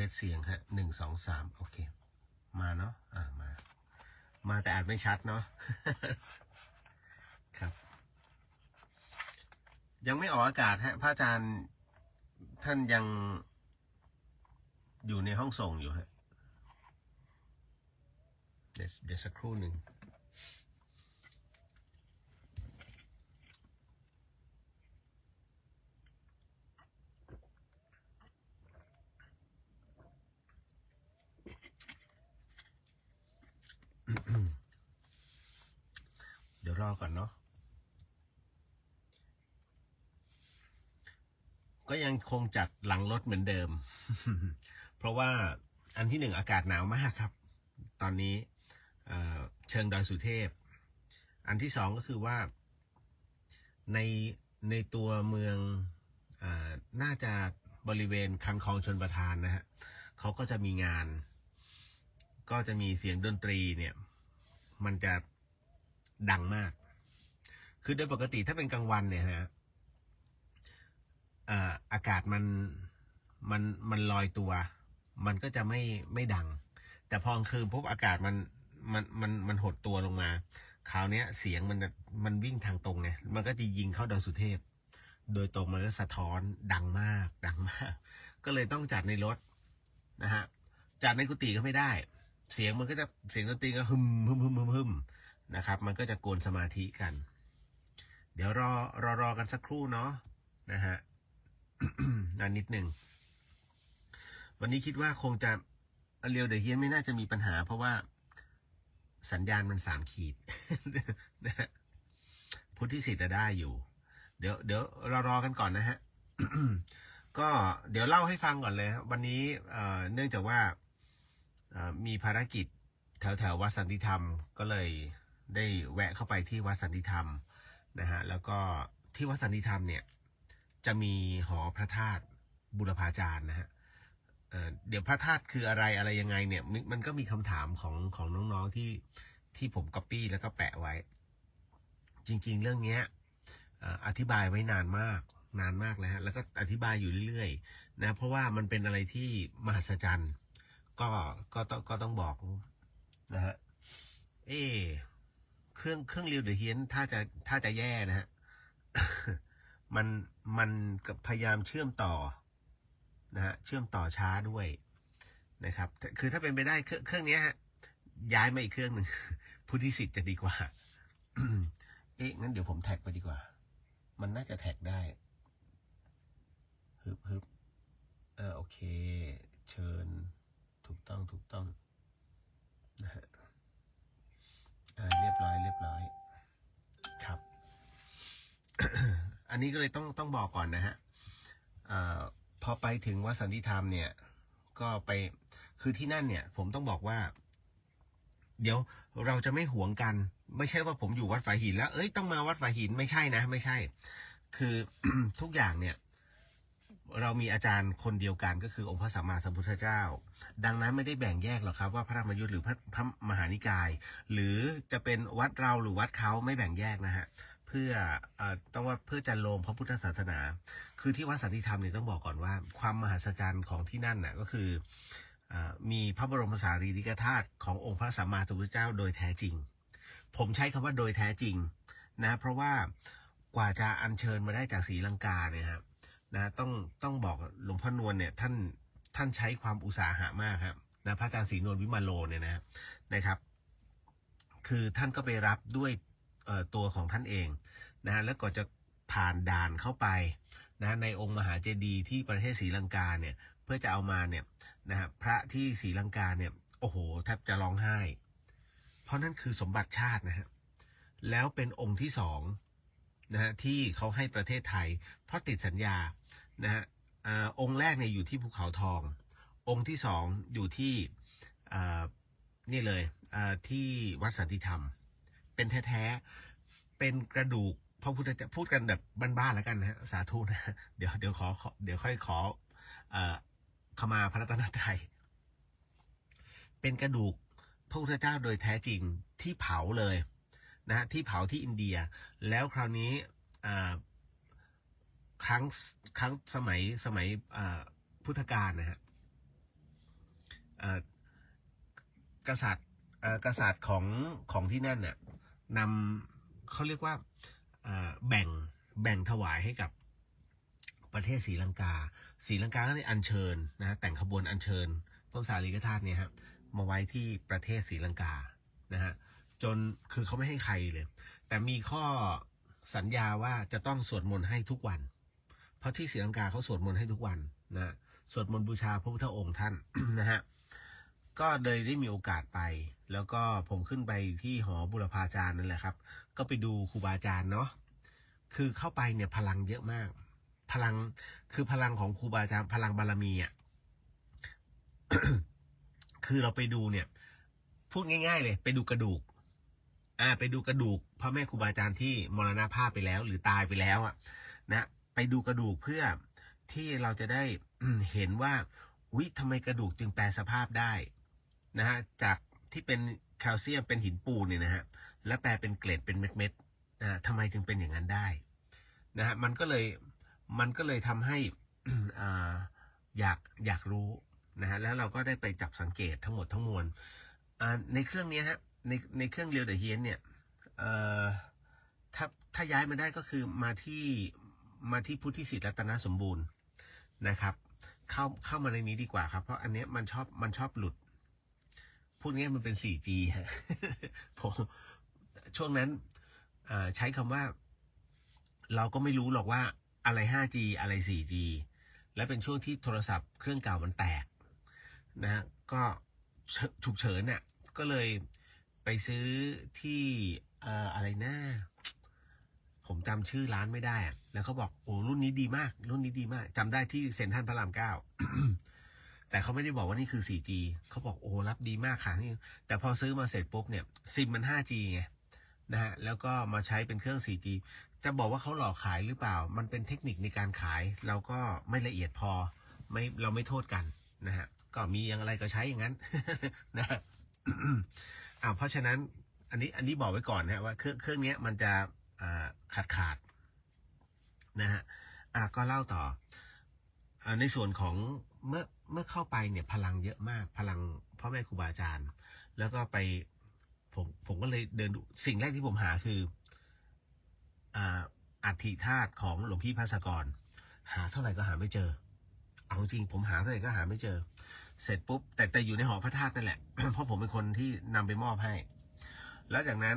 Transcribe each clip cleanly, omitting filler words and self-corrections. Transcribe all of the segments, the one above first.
สเสียงฮะ1 2 3โอเคมาเนาะมาแต่อาจไม่ชัดเนาะ ครับยังไม่ออกอากาศฮะพระอาจารย์ท่านยังอยู่ในห้องส่งอยู่ฮะเดี๋ยวสักครู่หนึ่งเดี๋ยวรอก่อนเนาะก็ยังคงจัดหลังรถเหมือนเดิม เพราะว่าอันที่1อากาศหนาวมากครับตอนนี้เชิงดอยสุเทพอันที่2ก็คือว่าในตัวเมืองน่าจะบริเวณคันคลองชลประทานนะฮะเขาก็จะมีงานก็จะมีเสียงดนตรีเนี่ยมันจะดังมากคือโดยปกติถ้าเป็นกลางวันเนี่ยนะอากาศมันลอยตัวมันก็จะไม่ดังแต่พอกลางคืนปุ๊บอากาศมันหดตัวลงมาคราวนี้เสียงมันวิ่งทางตรงไงมันก็จะยิงเข้าดอยสุเทพโดยตรงมันก็สะท้อนดังมากก็เลยต้องจัดในรถนะฮะจัดในกุฏิก็ไม่ได้เสียงมันก็จะเสียงดนตรีก็ฮึมนะครับมันก็จะโกนสมาธิกันเดี๋ยวรอกันสักครู่เนาะนะฮะ นิดหนึ่งวันนี้คิดว่าคงจะเรียวเดอะเฮียนไม่น่าจะมีปัญหาเพราะว่าสัญญาณมัน3 ขีด พุทธิสิทธิ์ได้อยู่เดี๋ยวรอกันก่อนนะฮะ ก็เดี๋ยวเล่าให้ฟังก่อนเลยวันนี้เนื่องจากว่ามีภารกิจแถววัดสันติธรรมก็เลยได้แวะเข้าไปที่วัดสันติธรรมนะฮะแล้วก็ที่วัดสันติธรรมเนี่ยจะมีหอพระธาตุบุรพาจารย์นะฮะเดี๋ยวพระธาตุคืออะไรยังไงเนี่ยมันก็มีคำถามของน้องๆที่ผมก๊อปปี้แล้วก็แปะไว้จริงๆเรื่องนี้อธิบายไว้นานมากแล้วฮะแล้วก็อธิบายอยู่เรื่อยๆนะเพราะว่ามันเป็นอะไรที่มหัศจรรย์ก็ต้องบอกนะฮะเครื่องริวเดอะเฮียนถ้าจะแย่นะฮะ มันพยายามเชื่อมต่อนะฮะเชื่อมต่อช้าด้วยนะครับคือถ้าเป็นไปได้เครื่องนี้ฮะย้ายมาอีกเครื่องหนึ่ง พุทธิสิทธิ์จะดีกว่า งั้นเดี๋ยวผมแท็กไปดีกว่ามันน่าจะแท็กได้ฮึบโอเคเชิญถูกต้องนะฮะเรียบร้อยครับ อันนี้ก็เลยต้องบอกก่อนนะฮะพอไปถึงวัดสันติธรรมเนี่ยก็ไปคือที่นั่นเนี่ยผมต้องบอกว่าเดี๋ยวเราจะไม่หวงกันไม่ใช่ว่าผมอยู่วัดฝายหินแล้วต้องมาวัดฝายหินไม่ใช่นะไม่ใช่คือ ทุกอย่างเนี่ยเรามีอาจารย์คนเดียวกันก็คือองค์พระสัมมาสัมพุทธเจ้าดังนั้นไม่ได้แบ่งแยกหรอกครับว่าพระธรรมยุทธ์หรือพระมหานิกายหรือจะเป็นวัดเราหรือวัดเขาไม่แบ่งแยกนะฮะเพื่อจันโลมพระพุทธศาสนาคือที่วัดสันติธรรมเนี่ยต้องบอกก่อนว่าความมหัศจรรย์ของที่นั่นน่ะก็คือมีพระบรมสารีริกธาตุขององค์พระสัมมาสัมพุทธเจ้าโดยแท้จริงผมใช้คำว่าโดยแท้จริงนะเพราะว่ากว่าจะอัญเชิญมาได้จากศรีลังกาเนี่ยครับนะต้องบอกหลวงพ่อนวลเนี่ยท่านใช้ความอุตสาหะมากครับนะพระอาจารย์ศรีนวลวิมาโลเนี่ยนะครับคือท่านก็ไปรับด้วยตัวของท่านเองนะแล้วก็จะผ่านด่านเข้าไปนะในองค์มหาเจดีย์ที่ประเทศศรีลังกาเนี่ยเพื่อจะเอามาเนี่ยนะฮะพระที่ศรีลังกาเนี่ยโอ้โหแทบจะร้องไห้เพราะนั่นคือสมบัติชาตินะฮะแล้วเป็นองค์ที่2นะฮะที่เขาให้ประเทศไทยเพราะติดสัญญานะฮะองค์แรกเนี่ยอยู่ที่ภูเขาทององค์ที่2อยู่ที่นี่เลยที่วัดสันติธรรมเป็นแท้ๆเป็นกระดูกพระพุทธเจ้าพูดกันแบบบ้านๆแล้วกันนะฮะสาธุนะเดี๋ยวค่อยขอขมาพระรัตนตรัยเป็นกระดูกพระพุทธเจ้าโดยแท้จริงที่เผาเลยนะฮะที่เผาที่อินเดียแล้วคราวนี้ครั้งสมัยพุทธกาลนะฮะ กษัตริย์ของที่นั่นเนี่ยนำเขาเรียกว่าแบ่งถวายให้กับประเทศศรีลังกาก็ได้อัญเชิญนะแต่งขบวนอัญเชิญพระสารีริกธาตุเนี่ยครับมาไว้ที่ประเทศศรีลังกานะฮะจนคือเขาไม่ให้ใครเลยแต่มีข้อสัญญาว่าจะต้องสวดมนต์ให้ทุกวันเพราะที่ศรีลังกาเขาสวดมนต์ให้ทุกวันนะสวดมนต์บูชาพระพุทธองค์ท่าน นะฮะก็เลยได้มีโอกาสไปแล้วก็ผมขึ้นไปที่หอบุรพาจารย์นั่นแหละครับก็ไปดูครูบาอาจารย์เนาะคือเข้าไปเนี่ยพลังเยอะมากพลังของครูบาอาจารย์พลังบารมีอ่ะ คือเราไปดูเนี่ยพูดง่ายๆเลยไปดูกระดูกไปดูกระดูกพ่อแม่ครูบาอาจารย์ที่มรณภาพไปแล้วหรือตายไปแล้วอ่ะนะไปดูกระดูกเพื่อที่เราจะได้เห็นว่าทำไมกระดูกจึงแปลสภาพได้นะฮะจากที่เป็นแคลเซียมเป็นหินปูนเนี่ยนะฮะและแปลเป็นเกล็ดเป็นเม็ดๆนะทำไมจึงเป็นอย่างนั้นได้นะฮะมันก็เลยทำให้อยากรู้นะฮะแล้วเราก็ได้ไปจับสังเกตทั้งหมดทั้งมวลในเครื่องนี้ฮะในเครื่องเรียวเดอะเฮียนเนี่ยถ้าย้ายมาได้ก็คือมาที่พุทธิสิทธิ์รัตนสมบูรณ์นะครับเข้ามาในนี้ดีกว่าครับเพราะอันนี้มันชอบหลุดพูดง่ายมันเป็น 4G ฮะ ผมช่วงนั้นใช้คำว่าเราก็ไม่รู้หรอกว่าอะไร 5G อะไร 4G และเป็นช่วงที่โทรศัพท์เครื่องเก่ามันแตกนะฮะก็ฉุกเฉินเนี่ยก็เลยไปซื้อที่อะไรนะผมจำชื่อร้านไม่ได้แล้วเขาบอกโอ้รุ่นนี้ดีมากจำได้ที่เซ็นทรัลพระราม 9 แต่เขาไม่ได้บอกว่านี่คือ 4G เขาบอกโอ้รับดีมากค่ะนี่แต่พอซื้อมาเสร็จปุ๊บเนี่ยซิมมัน 5G ไงนะฮะแล้วก็มาใช้เป็นเครื่อง 4G จะบอกว่าเขาหลอกขายหรือเปล่ามันเป็นเทคนิคในการขายเราก็ไม่ละเอียดพอเราไม่โทษกันนะฮะก็มีอย่างไรก็ใช้อย่างนั้น นะ เพราะฉะนั้นอันนี้บอกไว้ก่อนนะว่าเครื่องนี้มันจะขาดนะฮะก็เล่าต่อในส่วนของเมื่อเข้าไปเนี่ยพลังเยอะมากพลังพ่อแม่ครูบาอาจารย์แล้วก็ไปผมก็เลยเดินดูสิ่งแรกที่ผมหาคืออัฐิธาตุของหลวงพี่ภาสกรหาเท่าไหร่ก็หาไม่เจอเอาจริงผมหาเท่าไหร่ก็หาไม่เจอเสร็จปุ๊บแต่อยู่ในหอพระธาตุนั่นแหละ เพราะผมเป็นคนที่นำไปมอบให้แล้วจากนั้น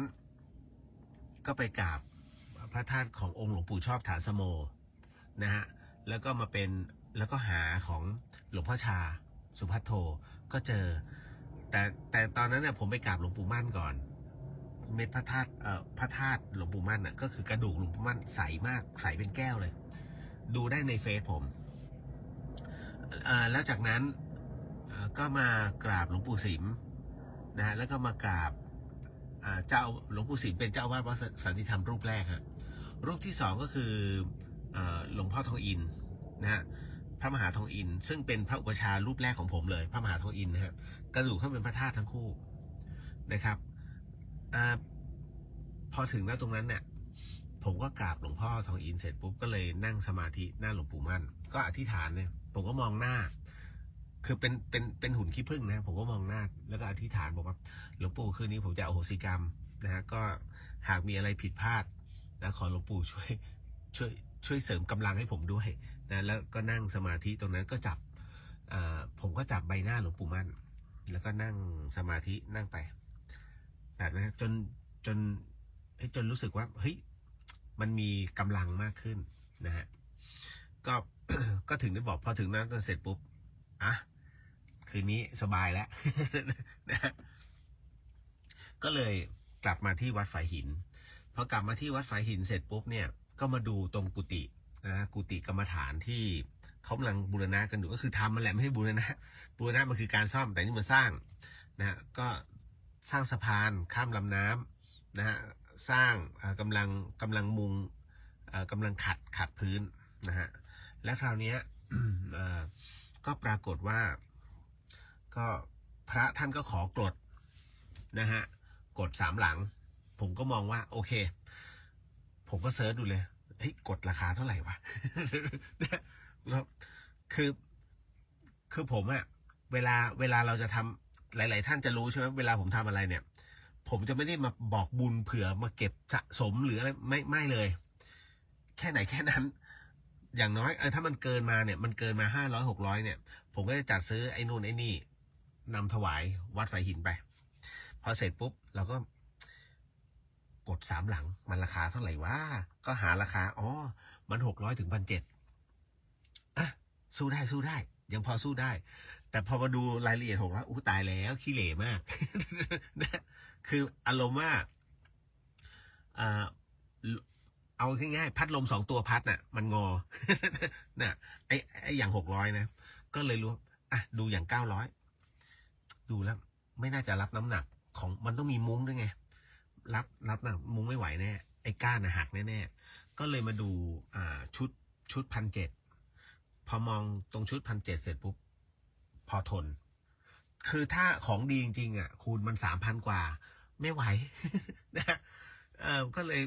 ก็ไปกราบพระธาตุขององค์หลวงปู่ชอบฐานสโมนะฮะแล้วก็หาของหลวงพ่อชาสุภัทโทก็เจอแต่ตอนนั้นเนี่ยผมไปกราบหลวงปู่มั่นก่อนเม็ดพระธาตุหลวงปู่มั่นน่ะก็คือกระดูกหลวงปู่มั่นใสมากใสเป็นแก้วเลยดูได้ในเฟซผมแล้วจากนั้นก็มากราบหลวงปู่สิมนะฮะแล้วก็มากราบเจ้าหลวงปู่สิมเป็นเจ้าอาวาสวัดสันติธรรมรูปแรกฮะรูปที่สองก็คือหลวงพ่อทองอินนะฮะพระมหาทองอินซึ่งเป็นพระอุปชารูปแรกของผมเลยพระมหาทองอินนะฮะกระดูกเขาเป็นพระธาตุทั้งคู่นะครับพอถึงแล้วตรงนั้นเนี่ยผมก็กราบหลวงพ่อทองอินเสร็จปุ๊บก็เลยนั่งสมาธิหน้าหลวงปู่มั่นก็อธิษฐานเนี่ยผมก็มองหน้าคือเป็นหุ่นขี้ผึ้งนะผมก็มองหน้าแล้วก็อธิษฐานบอกว่าหลวงปู่คืนนี้ผมจะอโหสิกรรมนะฮะก็หากมีอะไรผิดพลาดนะขอหลวงปู่ช่วยเสริมกำลังให้ผมด้วยนะแล้วก็นั่งสมาธิตรงนั้นก็จับผมก็จับใบหน้าหลวงปู่มั่นแล้วก็นั่งสมาธินั่งไปแบบนั้นจนรู้สึกว่าเฮ้ยมันมีกำลังมากขึ้นนะฮะก็ถึงได้บอกพอถึงนั้นเสร็จปุ๊บคืนนี้สบายแล้ว นะก็เลยกลับมาที่วัดฝายหินพอกลับมาที่วัดฝายหินเสร็จปุ๊บเนี่ยก็มาดูตรงกุฏินะกุฏิกรรมฐานที่เขากำลังบูรณะกันอยู่ก็คือทำมันแหละไม่ให้บูรณะมันคือการซ่อมแต่นี่มันสร้างนะก็สร้างสะพานข้ามลำน้ำนะฮะสร้างกำลังมุงกำลังขัดพื้นนะฮะและคราวนี้ ก็ปรากฏว่าก็พระท่านก็ขอกดนะฮะกด3 หลังผมก็มองว่าโอเคผมก็เซิร์ชดูเลยเฮ้ยกดราคาเท่าไหร่วะ แล้วคือผม เวลาเราจะทำหลายๆท่านจะรู้ใช่ไหมเวลาผมทำอะไรเนี่ยผมจะไม่ได้มาบอกบุญเผื่อมาเก็บสะสมหรืออะไรไม่เลยแค่ไหนแค่นั้นอย่างน้อยถ้ามันเกินมาเนี่ยมันเกินมา500-600เนี่ยผมก็จะจัดซื้อไอ้นู่นไอ้นี่นำถวายวัดฝายหินไปพอเสร็จปุ๊บเราก็กด3 หลังมันราคาเท่าไหร่วะก็หาราคามัน600 ถึง 1,700สู้ได้ยังพอสู้ได้แต่พอมาดูรายละเอียด600ตายแล้วขี้เหร่มาก นะคืออารมณ์ว่าเอาง่ายๆพัดลม2 ตัวพัดน่ะมันงอ น่ะไอ้อย่าง600นะก็เลยรู้ดูอย่าง900ดูแล้วไม่น่าจะรับน้ำหนักของมันต้องมีมุ้งด้วยไงรับหนักมุ้งไม่ไหวแน่ไอ้ก้านหักแน่ๆก็เลยมาดูชุด1,700พอมองตรงชุด1,700เสร็จปุ๊บพอทนคือถ้าของดีจริงๆคูณมัน3,000 กว่าไม่ไหว นะก็เลย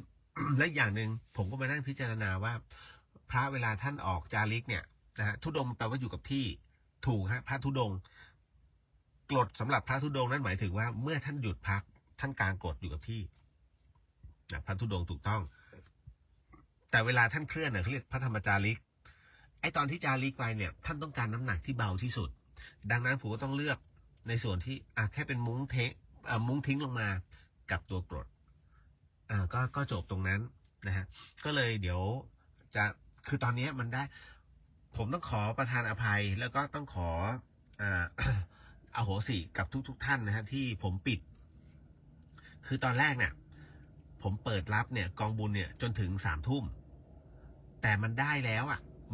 และอย่างหนึ่งผมก็มานั่งพิจารณาว่าพระเวลาท่านออกจาริกเนี่ยนะฮะธุดงค์แปลว่าอยู่กับที่ถูกฮะพระธุดงค์กฎสำหรับพระธุดงค์นั้นหมายถึงว่าเมื่อท่านหยุดพักท่านกางกฎอยู่กับที่นะพระธุดงค์ถูกต้องแต่เวลาท่านเคลื่อนเขาเรียกพระธรรมจาริกไอตอนที่จาริกไปเนี่ยท่านต้องการน้ำหนักที่เบาที่สุดดังนั้นผมก็ต้องเลือกในส่วนที่แค่เป็นมุ้งทิ้งลงมากับตัวกรดก็จบตรงนั้นนะฮะก็เลยเดี๋ยวจะคือตอนนี้มันได้ผมต้องขอประทานอภัยแล้วก็ต้องขออโหสิกับทุกท่านนะฮะที่ผมปิดคือตอนแรกเนี่ยผมเปิดรับเนี่ยกองบุญเนี่ยจนถึง3 ทุ่มแต่มันได้แล้ว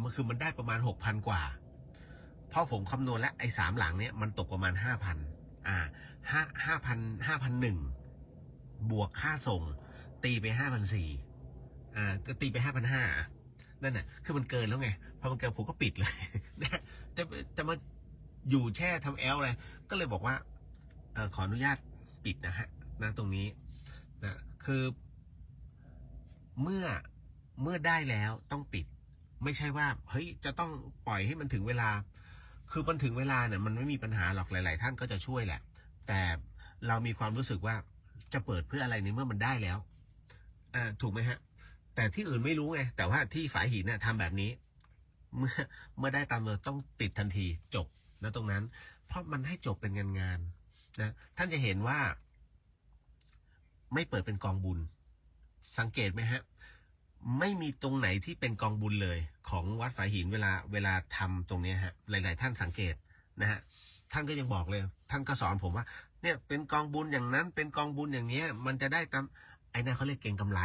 มันคือมันได้ประมาณ 6,000 กว่าเพราะผมคำนวณแล้วไอ้3 หลังเนี่ยมันตกประมาณ 5,000 5,100บวกค่าส่งตีไป 5,400ก็ตีไป 5,500นั่นน่ะคือมันเกินแล้วไงพอมันเกินผมก็ปิดเลยนะจะมาอยู่แช่ทำแอลอะไรก็เลยบอกว่าขออนุญาตปิดนะฮะตรงนี้นะคือเมื่อได้แล้วต้องปิดไม่ใช่ว่าเฮ้ยจะต้องปล่อยให้มันถึงเวลาคือมันถึงเวลาเนี่ยมันไม่มีปัญหาหรอกหลายๆท่านก็จะช่วยแหละแต่เรามีความรู้สึกว่าจะเปิดเพื่ออะไรในเมื่อมันได้แล้วถูกไหมฮะแต่ที่อื่นไม่รู้ไงแต่ว่าที่ฝายหินเนี่ยทำแบบนี้เมื่อได้ตามเลยต้องปิดทันทีจบนะตรงนั้นเพราะมันให้จบเป็นงานนะท่านจะเห็นว่าไม่เปิดเป็นกองบุญสังเกตไหมฮะไม่มีตรงไหนที่เป็นกองบุญเลยของวัดฝายหินเวลาทำตรงนี้ฮะหลายๆท่านสังเกตนะฮะท่านก็ยังบอกเลยท่านก็สอนผมว่าเนี่ยเป็นกองบุญอย่างนั้นเป็นกองบุญอย่างนี้มันจะได้ตามไอ้นั่นเขาเรียกเก็งกำไร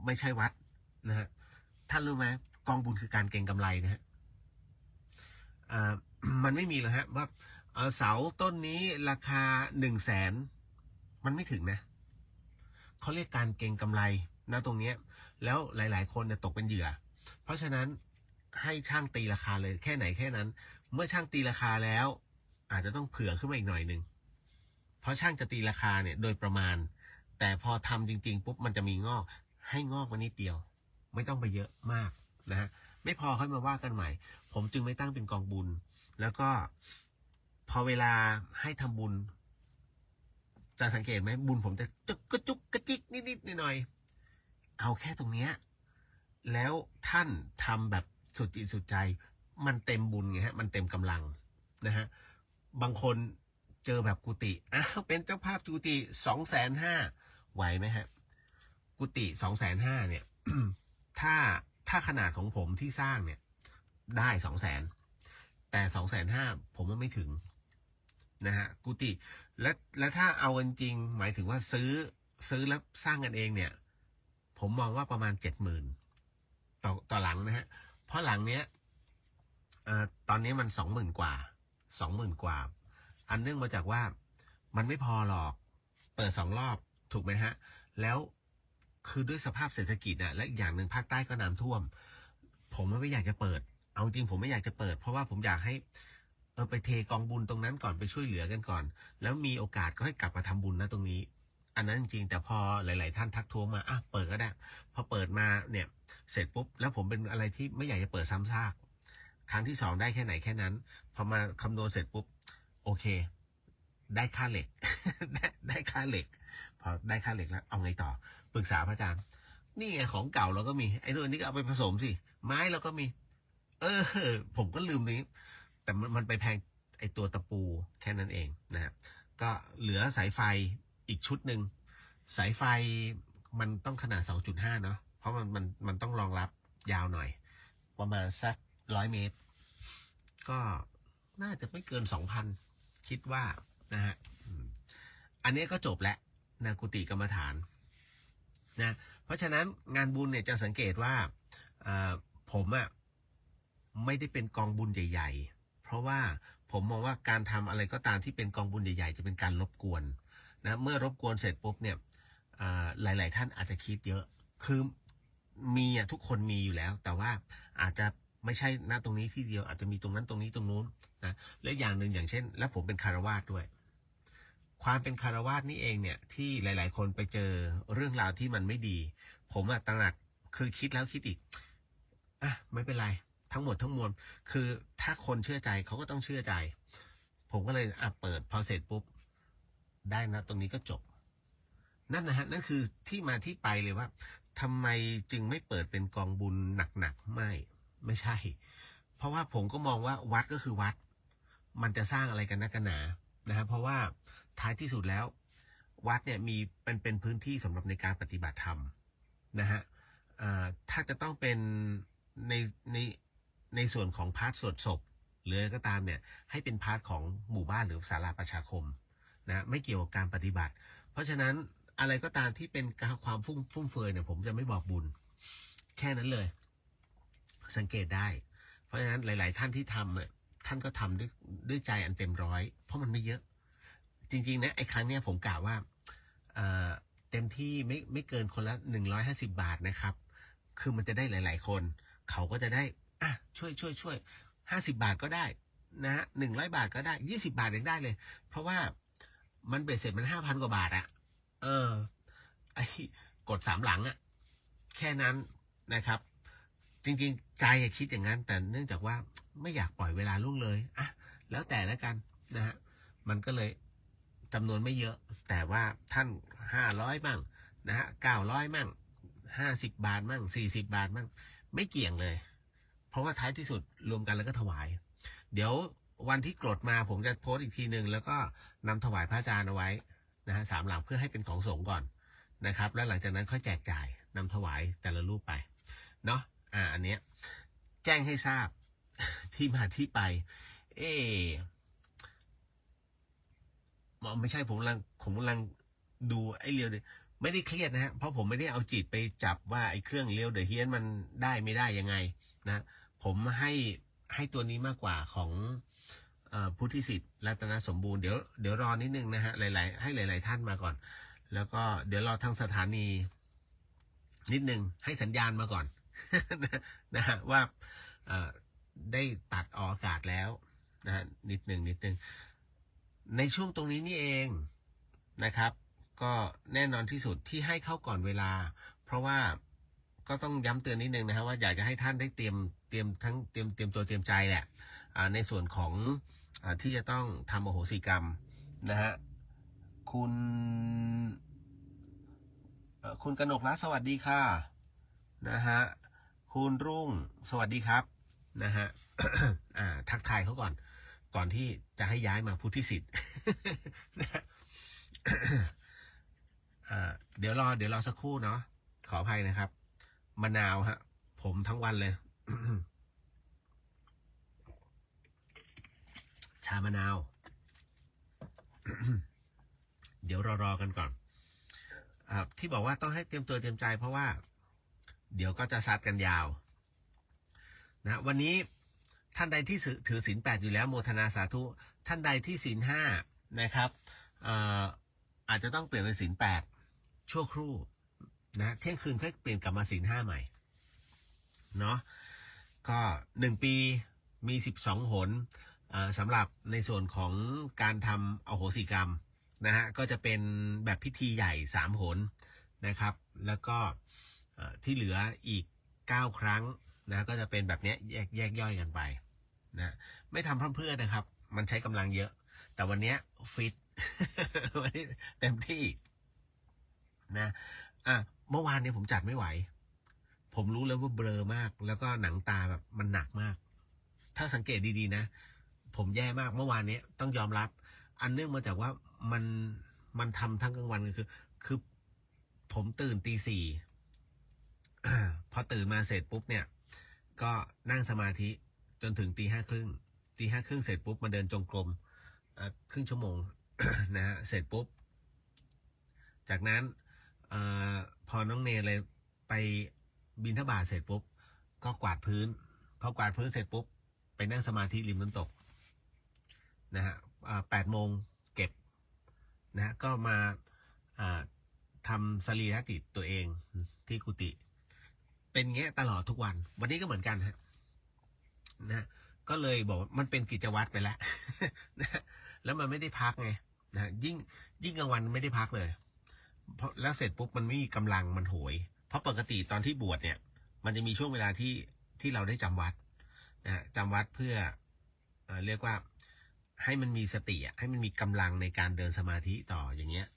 ไม่ใช่วัดนะฮะท่านรู้ไหมกองบุญคือการเก็งกำไรนะฮะมันไม่มีหรอกฮะว่าเสาต้นนี้ราคา100,000มันไม่ถึงนะเขาเรียกการเก็งกำไรนะตรงนี้แล้วหลายๆคนเนี่ยตกเป็นเหยื่อเพราะฉะนั้นให้ช่างตีราคาเลยแค่ไหนแค่นั้นเมื่อช่างตีราคาแล้วอาจจะต้องเผื่อขึ้นมาอีกหน่อยนึงเพราะช่างจะตีราคาเนี่ยโดยประมาณแต่พอทำจริงๆปุ๊บมันจะมีงอกให้งอกมานิดเดียวไม่ต้องไปเยอะมากนะฮะไม่พอค่อยมาว่ากันใหม่ผมจึงไม่ตั้งเป็นกองบุญแล้วก็พอเวลาให้ทำบุญจะสังเกตไหมบุญผมจะจุกกระจุกกระจิกนิดๆหน่อยๆเอาแค่ตรงเนี้ยแล้วท่านทำแบบสุดจิตสุดใจมันเต็มบุญไงฮะมันเต็มกำลังนะฮะบางคนเจอแบบกุฏิเป็นเจ้าภาพกุฏิ250,000ไหวไหมฮะกุฏิ250,000เนี่ย ถ้าขนาดของผมที่สร้างเนี่ยได้200,000แต่250,000ผมว่าไม่ถึงนะฮะกุฏิและถ้าเอาจริงหมายถึงว่าซื้อแล้วสร้างกันเองเนี่ยผมมองว่าประมาณ70,000ต่อหลังนะฮะเพราะหลังเนี้ยตอนนี้มัน20,000 กว่าอันเนื่องมาจากว่ามันไม่พอหรอกเปิด2 รอบถูกไหมฮะแล้วคือด้วยสภาพเศรษฐกิจและอีกอย่างหนึ่งภาคใต้ก็น้ำท่วมผมไม่อยากจะเปิดเอาจริงผมไม่อยากจะเปิดเพราะว่าผมอยากให้ไปเทกองบุญตรงนั้นก่อนไปช่วยเหลือกันก่อนแล้วมีโอกาสก็ให้กลับมาทำบุญนะตรงนี้อันนั้นจริงแต่พอหลายๆท่านทักท้วงมาเปิดก็ได้พอเปิดมาเนี่ยเสร็จปุ๊บแล้วผมเป็นอะไรที่ไม่อยากจะเปิดซ้ำซาก ครั้งที่สองได้แค่ไหนแค่นั้นพอมาคำนวณเสร็จปุ๊บโอเคได้ค่าเหล็ก ได้ค่าเหล็กพอได้ค่าเหล็กแล้วเอาไงต่อปรึกษาพระอาจารย์นี่ไงของเก่าเราก็มีไอ้นู่นนี่ก็เอาไปผสมสิไม้เราก็มีผมก็ลืมนี้แต่มันไปแพงไอ้ตัวตะปูแค่นั้นเองนะครับก็เหลือสายไฟอีกชุดหนึ่งสายไฟมันต้องขนาด 2.5 เนาะเพราะมันต้องรองรับยาวหน่อยประมาณสัก100 เมตรก็น่าจะไม่เกิน 2,000 คิดว่านะฮะอันนี้ก็จบแล้วนะกุฏิกรรมฐานนะเพราะฉะนั้นงานบุญเนี่ยจะสังเกตว่าผมไม่ได้เป็นกองบุญใหญ่ๆเพราะว่าผมมองว่าการทำอะไรก็ตามที่เป็นกองบุญใหญ่ๆจะเป็นการรบกวนนะเมื่อรบกวนเสร็จปุ๊บเนี่ยหลายๆท่านอาจจะคิดเยอะคือมีทุกคนมีอยู่แล้วแต่ว่าอาจจะไม่ใช่ณตรงนี้ที่เดียวอาจจะมีตรงนั้นตรงนี้ตรงนู้นนะและอย่างหนึ่งอย่างเช่นแล้วผมเป็นคฤหัสถ์ด้วยความเป็นคฤหัสถ์นี่เองเนี่ยที่หลายๆคนไปเจอเรื่องราวที่มันไม่ดีผมตระหนักคือคิดแล้วคิดอีกไม่เป็นไรทั้งหมดทั้งมวลคือถ้าคนเชื่อใจเขาก็ต้องเชื่อใจผมก็เลยเปิดพอเสร็จปุ๊บได้นะตรงนี้ก็จบนั่นนะฮะนั่นคือที่มาที่ไปเลยว่าทำไมจึงไม่เปิดเป็นกองบุญหนักๆไม่ใช่เพราะว่าผมก็มองว่าวัดก็คือวัดมันจะสร้างอะไรกันนักกันหนานะครับเพราะว่าท้ายที่สุดแล้ววัดเนี่ยมีเป็นพื้นที่สำหรับในการปฏิบัติธรรมนะฮะถ้าจะต้องเป็นในในในส่วนของพาร์ทสวดศพหรืออะไรก็ตามเนี่ยให้เป็นพาร์ทของหมู่บ้านหรือศาลาประชาคมนะไม่เกี่ยวกับการปฏิบัติเพราะฉะนั้นอะไรก็ตามที่เป็นความฟุ่มเฟือยเนี่ยผมจะไม่บอกบุญแค่นั้นเลยสังเกตได้เพราะฉะนั้นหลายๆท่านที่ทำเนี่ยท่านก็ทำด้วยใจอันเต็มร้อยเพราะมันไม่เยอะจริงๆนะไอ้ครั้งเนี้ยผมกล่าวว่าเต็มที่ไม่เกินคนละ150 บาทนะครับคือมันจะได้หลายๆคนเขาก็จะได้ช่วย50 บาทก็ได้นะฮะ100 บาทก็ได้20 บาทยังได้เลยเพราะว่ามันเบ็ดเสร็จมัน5,000 กว่าบาทไอ้กด3 หลังแค่นั้นนะครับจริงๆใจคิดอย่างนั้นแต่เนื่องจากว่าไม่อยากปล่อยเวลาล่วงเลยแล้วแต่แล้วกันนะฮะมันก็เลยจำนวนไม่เยอะแต่ว่าท่าน500มั่งนะฮะ900มั่ง50 บาทมั่ง40 บาทมั่งไม่เกี่ยงเลยเพราะว่าท้ายที่สุดรวมกันแล้วก็ถวายเดี๋ยววันที่กรดมาผมจะโพสต์อีกทีหนึ่งแล้วก็นำถวายพระอาจารย์เอาไว้นะฮะ3 หลังเพื่อให้เป็นของสงฆ์ก่อนนะครับแล้วหลังจากนั้นค่อยแจกจ่ายนำถวายแต่ละรูปไปเนาะอันเนี้ยแจ้งให้ทราบที่มาที่ไปไม่ใช่ผมกำลังดูไอ้เรียวเดไม่ได้เครียดนะฮะเพราะผมไม่ได้เอาจิตไปจับว่าไอ้เครื่องเรียวเดเฮียนมันได้ไม่ได้ยังไงนะผมให้ตัวนี้มากกว่าของพุทธิสิทธิ์รัตนสมบูรณ์เดี๋ยวรอนิดนึงนะฮะให้หลายๆท่านมาก่อนแล้วก็เดี๋ยวรอทางสถานีนิดนึงให้สัญญาณมาก่อน นะฮะว่าได้ตัดออกอากาศแล้วนะฮะนิดนึงในช่วงตรงนี้นี่เองนะครับก็แน่นอนที่สุดที่ให้เข้าก่อนเวลาเพราะว่าก็ต้องย้ำเตือนนิดนึงนะครับว่าอยากจะให้ท่านได้เตรียมตัวเตรียมใจแหละในส่วนของที่จะต้องทำอโหสิกรรมนะฮะคุณกนกรัตน์สวัสดีค่ะนะฮะคุณรุ่งสวัสดีครับนะฮะ ทักทายเขาก่อนที่จะให้ย้ายมาพุทธิสิทธิ์ เดี๋ยวรอสักครู่เนาะขออภัยนะครับมะนาวฮะผมทั้งวันเลย ชามะนาว เดี๋ยวรอกันก่อนที่บอกว่าต้องให้เตรียมตัวเตรียมใจเพราะว่าเดี๋ยวก็จะซัดกันยาวนะวันนี้ท่านใดที่ถือศีล 8อยู่แล้วโมทนาสาธุท่านใดที่ศีล 5นะครับอาจจะต้องเปลี่ยนเป็นศีล 8ชั่วครู่นะเที่ยงคืนค่อยเปลี่ยนกลับมาศีล 5ใหม่เนาะก็1 ปีมี12 หนสำหรับในส่วนของการทำอโหสิกรรมนะฮะก็จะเป็นแบบพิธีใหญ่3 หนนะครับแล้วก็ที่เหลืออีก9 ครั้งนะก็จะเป็นแบบนี้แยกย่อยกันไป นะไม่ทำเพื่อนะครับมันใช้กำลังเยอะ แต่วันนี้ฟิต วันนี้เต็มที่นะเมื่อวานเนี่ยผมจัดไม่ไหวผมรู้แล้วว่าเบลอมากแล้วก็หนังตาแบบมันหนักมากถ้าสังเกตดีๆนะผมแย่มากเมื่อวานนี้ต้องยอมรับอันเนื่องมาจากว่ามันทำทั้งกลางวันคือผมตื่นตี 4พอตื่นมาเสร็จปุ๊บเนี่ยก็นั่งสมาธิจนถึงตี 5 ครึ่งเสร็จปุ๊บมาเดินจงกรมครึ่งชั่วโมง นะฮะเสร็จปุ๊บจากนั้นพอน้องเนยเลยไปบิณฑบาตเสร็จปุ๊บก็กวาดพื้นพอกวาดพื้นเสร็จปุ๊บไปนั่งสมาธิริมน้ำตกนะฮะ8 โมงเก็บนะฮะก็มาทำสรีรจิตตัวเองที่กุฏิเป็นเงี้ยตลอดทุกวันนี้ก็เหมือนกันฮะนะก็เลยบอกมันเป็นกิจวัตรไปแล้ว นะแล้วมันไม่ได้พักไงนะยิ่งกลางวันไม่ได้พักเลยเพราะแล้วเสร็จปุ๊บมันไม่มีกำลังมันโหยเพราะปกติตอนที่บวชเนี่ยมันจะมีช่วงเวลาที่เราได้จำวัดนะจำวัดเพื่อเรียกว่าให้มันมีสติให้มันมีกำลังในการเดินสมาธิต่ออย่างเงี้ย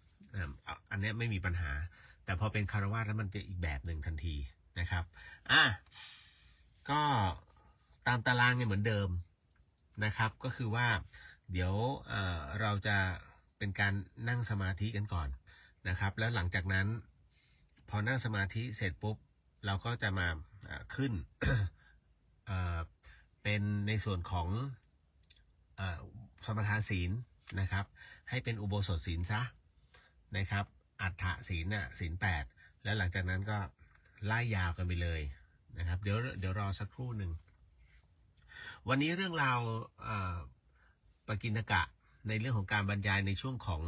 อันนี้ไม่มีปัญหาแต่พอเป็นคฤหัสถ์แล้วมันจะอีกแบบหนึ่งทันทีนะครับก็ตามตารางเนี่ยเหมือนเดิมนะครับก็คือว่าเดี๋ยวเราจะเป็นการนั่งสมาธิกันก่อนนะครับแล้วหลังจากนั้นพอนั่งสมาธิเสร็จปุ๊บเราก็จะมาขึ้น เป็นในส่วนของสมทานศีลนะครับให้เป็นอุโบสถศีลซะนะครับอัฏฐศีลศีล 8แล้วหลังจากนั้นก็ไล่ยาวกันไปเลยนะครับเดี๋ยวรอสักครู่หนึ่งวันนี้เรื่องราวปกิณกะในเรื่องของการบรรยายในช่วงของ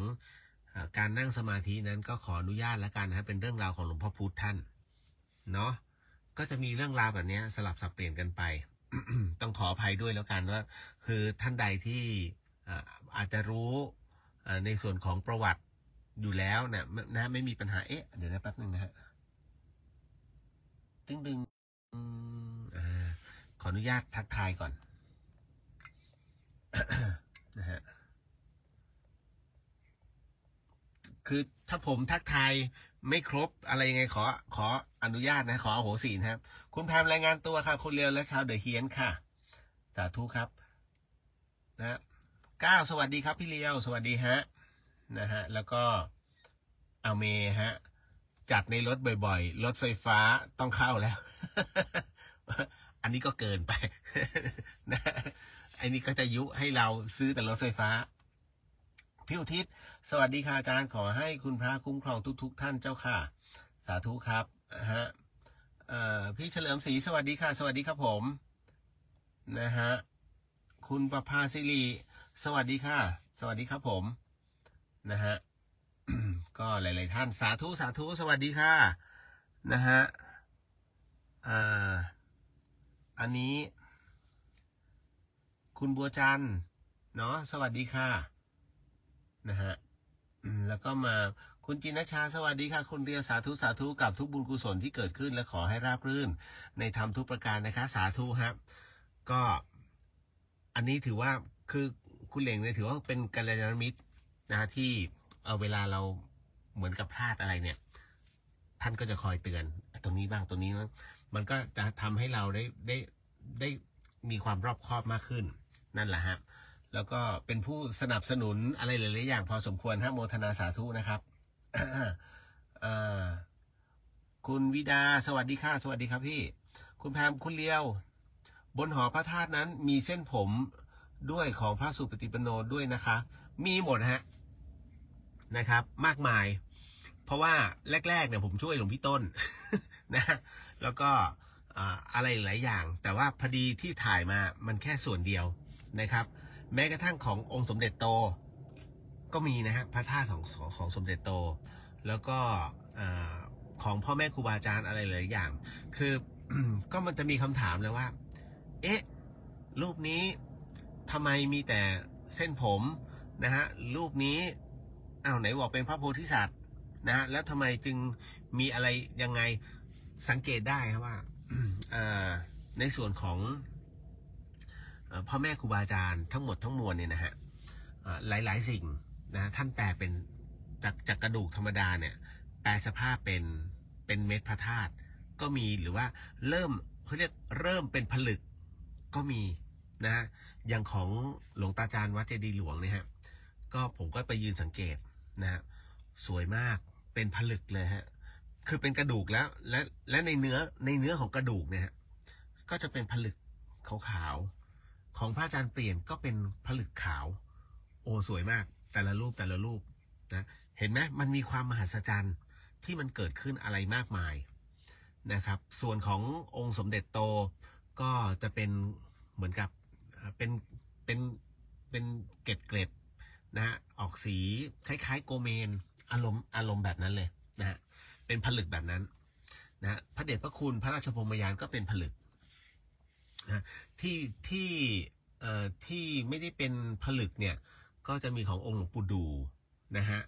การนั่งสมาธินั้นก็ขออนุญาตแล้วกันนะครับเป็นเรื่องราวของหลวงพ่อพุธท่านเนาะก็จะมีเรื่องราวแบบนี้สลับสับเปลี่ยนกันไป ต้องขออภัยด้วยแล้วกันว่าคือท่านใดที่อาจจะรู้ในส่วนของประวัติอยู่แล้วนะไม่มีปัญหาเดี๋ยวนะแป๊บนึงนะฮะตึ้งดึงขออนุญาตทักทายก่อน นะฮะคือถ้าผมทักทายไม่ครบอะไรยังไงขออนุญาตนะขออโหสินะครับคุณแพมรายงานตัวค่ะคุณเลียวและชาวเดอะเฮียนค่ะสาธุครับนะ9สวัสดีครับพี่เลียวสวัสดีฮะนะฮะแล้วก็เอาเมฮะจัดในรถบ่อยๆรถไฟฟ้าต้องเข้าแล้ว อันนี้ก็เกินไป นะอันนี้ก็จะยุให้เราซื้อแต่รถไฟฟ้าพี่อุทิศสวัสดีค่ะอาจารย์ขอให้คุณพระคุ้มครองทุกท่านเจ้าค่ะสาธุครับฮะพี่เฉลิมศรีสวัสดีค่ะสวัสดีครับผมนะฮะคุณประภาสิริสวัสดีค่ะสวัสดีครับผมนะฮะ ก็หลายๆท่านสาธุสวัสดีค่ะนะฮะอันนี้คุณบัวจันทร์เนาะสวัสดีค่ะนะฮะแล้วก็มาคุณจินชาสวัสดีค่ะคุณเดียวสาธุกับทุกบุญกุศลที่เกิดขึ้นและขอให้ราบรื่นในธรรมทุกประการนะคะสาธุครับก็อันนี้ถือว่าคือคุณเหล่งเนี่ยถือว่าเป็นกัลยาณมิตรนะที่เอาเวลาเราเหมือนกับพลาดอะไรเนี่ยท่านก็จะคอยเตือนตรงนี้บ้างตรงนี้บ้างมันก็จะทำให้เราได้มีความรอบคอบมากขึ้นนั่นแหละฮะแล้วก็เป็นผู้สนับสนุนอะไรหลายๆอย่างพอสมควรฮะโมทนาสาธุนะครับ คุณวิดาสวัสดีค่ะสวัสดีครับพี่คุณแพมคุณเลียวบนหอพระธาตุนั้นมีเส้นผมด้วยของพระสุปฏิปันโนด้วยนะคะมีหมดฮะนะครับมากมายเพราะว่าแรกๆเนี่ยผมช่วยหลวงพี่ต้น นะแล้วก็อะไรหลายอย่างแต่ว่าพอดีที่ถ่ายมามันแค่ส่วนเดียวนะครับแม้กระทั่งขององค์สมเด็จโตก็มีนะฮะพระธาตุของสมเด็จโตแล้วก็ของพ่อแม่ครูบาอาจารย์อะไรหลายอย่างคือ ก็มันจะมีคำถามเลยว่ารูปนี้ทำไมมีแต่เส้นผมนะฮะรูปนี้ไหนบอกเป็นพระโพธิสัตว์นะฮะแล้วทำไมจึงมีอะไรยังไงสังเกตได้ครับว่าในส่วนของ พ่อแม่ครูบาอาจารย์ทั้งหมดทั้งมวลเนี่ยนะฮะหลายสิ่งนะท่านแปลเป็นจากกระดูกธรรมดาเนี่ยแปลสภาพเป็นเม็ดพระธาตุก็มีหรือว่าเริ่มเป็นผลึกก็มีนะฮะอย่างของหลวงตาจารย์วัดเจดีย์หลวงเนี่ยฮะก็ผมก็ไปยืนสังเกตนะฮะสวยมากเป็นผลึกเลยฮะคือเป็นกระดูกแล้วและในเนื้อของกระดูกเนี่ยฮะก็จะเป็นผลึกขาวๆของพระอาจารย์เปลี่ยนก็เป็นผลึกขาวโอ้สวยมากแต่ละรูปนะเห็นไหมมันมีความมหัศจรรย์ที่มันเกิดขึ้นอะไรมากมายนะครับส่วนขององค์สมเด็จโตก็จะเป็นเหมือนกับเป็นเกล็ดนะฮะออกสีคล้ายๆโกเมนอารมณ์แบบนั้นเลยนะฮะเป็นผลึกแบบนั้นนะพระเดชพระคุณพระราชพรหมยานก็เป็นผลึกนะที่ไม่ได้เป็นผลึกเนี่ยก็จะมีขององค์หลวงปู่ดูนะฮะ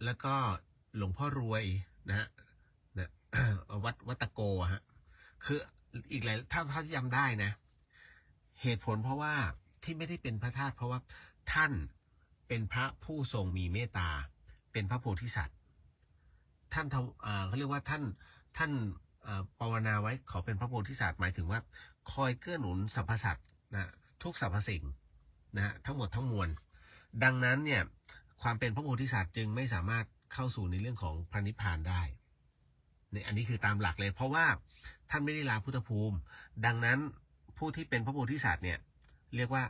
แล้วก็หลวงพ่อรวยนะฮะวัดตะโกฮะคืออีกหลายถ้าจำได้นะเหตุผลเพราะว่าที่ไม่ได้เป็นพระธาตุเพราะว่าท่านเป็นพระผู้ทรงมีเมตตาเป็นพระโพธิสัตว์ท่านเขาเรียกว่าท่านภาวนาไว้ขอเป็นพระโพธิสัตว์หมายถึงว่าคอยเกื้อหนุนสรรพสัตว์นะทุกสรรพสิ่งนะทั้งหมดทั้งมวลดังนั้นเนี่ยความเป็นพระโพธิสัตว์จึงไม่สามารถเข้าสู่ในเรื่องของพระนิพพานได้เนี่ยอันนี้คือตามหลักเลยเพราะว่าท่านไม่ได้ลาพุทธภูมิดังนั้นผู้ที่เป็นพระโพธิสัตว์เนี่ยเรียกว่า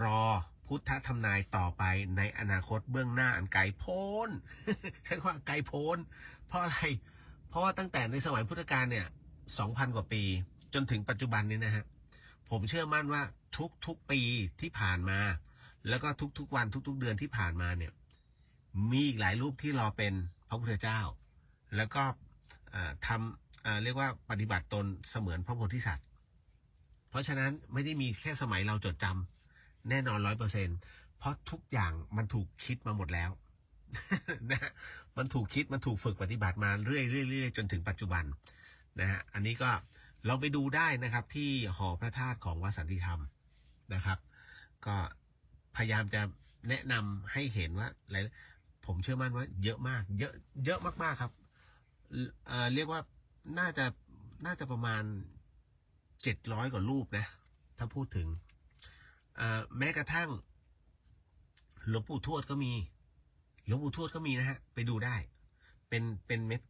รอพุทธทำนายต่อไปในอนาคตเบื้องหน้าอันไกลโพ้น ใช่ว่าไกลโพ้นเพราะอะไรเพราะว่าตั้งแต่ในสมัยพุทธกาลเนี่ย 2,000 กว่าปีจนถึงปัจจุบันนี้นะฮะผมเชื่อมั่นว่าทุกปีที่ผ่านมาแล้วก็ทุกวันทุกเดือนที่ผ่านมาเนี่ยมีอีกหลายรูปที่รอเป็นพระพุทธเจ้าแล้วก็เรียกว่าปฏิบัติตนเสมือนพระโพธิสัตว์เพราะฉะนั้นไม่ได้มีแค่สมัยเราจดจำแน่นอน 100% เพราะทุกอย่างมันถูกคิดมาหมดแล้วนะมันถูกคิดมันถูกฝึกปฏิบัติมาเรื่อยๆจนถึงปัจจุบันนะฮะอันนี้ก็ลองไปดูได้นะครับที่หอพระธาตุของวัดสันติธรรมนะครับก็พยายามจะแนะนำให้เห็นว่าอะไรผมเชื่อมั่นว่าเยอะมากเยอะมากๆครับเรียกว่าน่าจะประมาณ700 กว่ารูปนะถ้าพูดถึงแม้กระทั่งหลวงปู่ทวดก็มีนะฮะไปดูได้เป็นเม็ด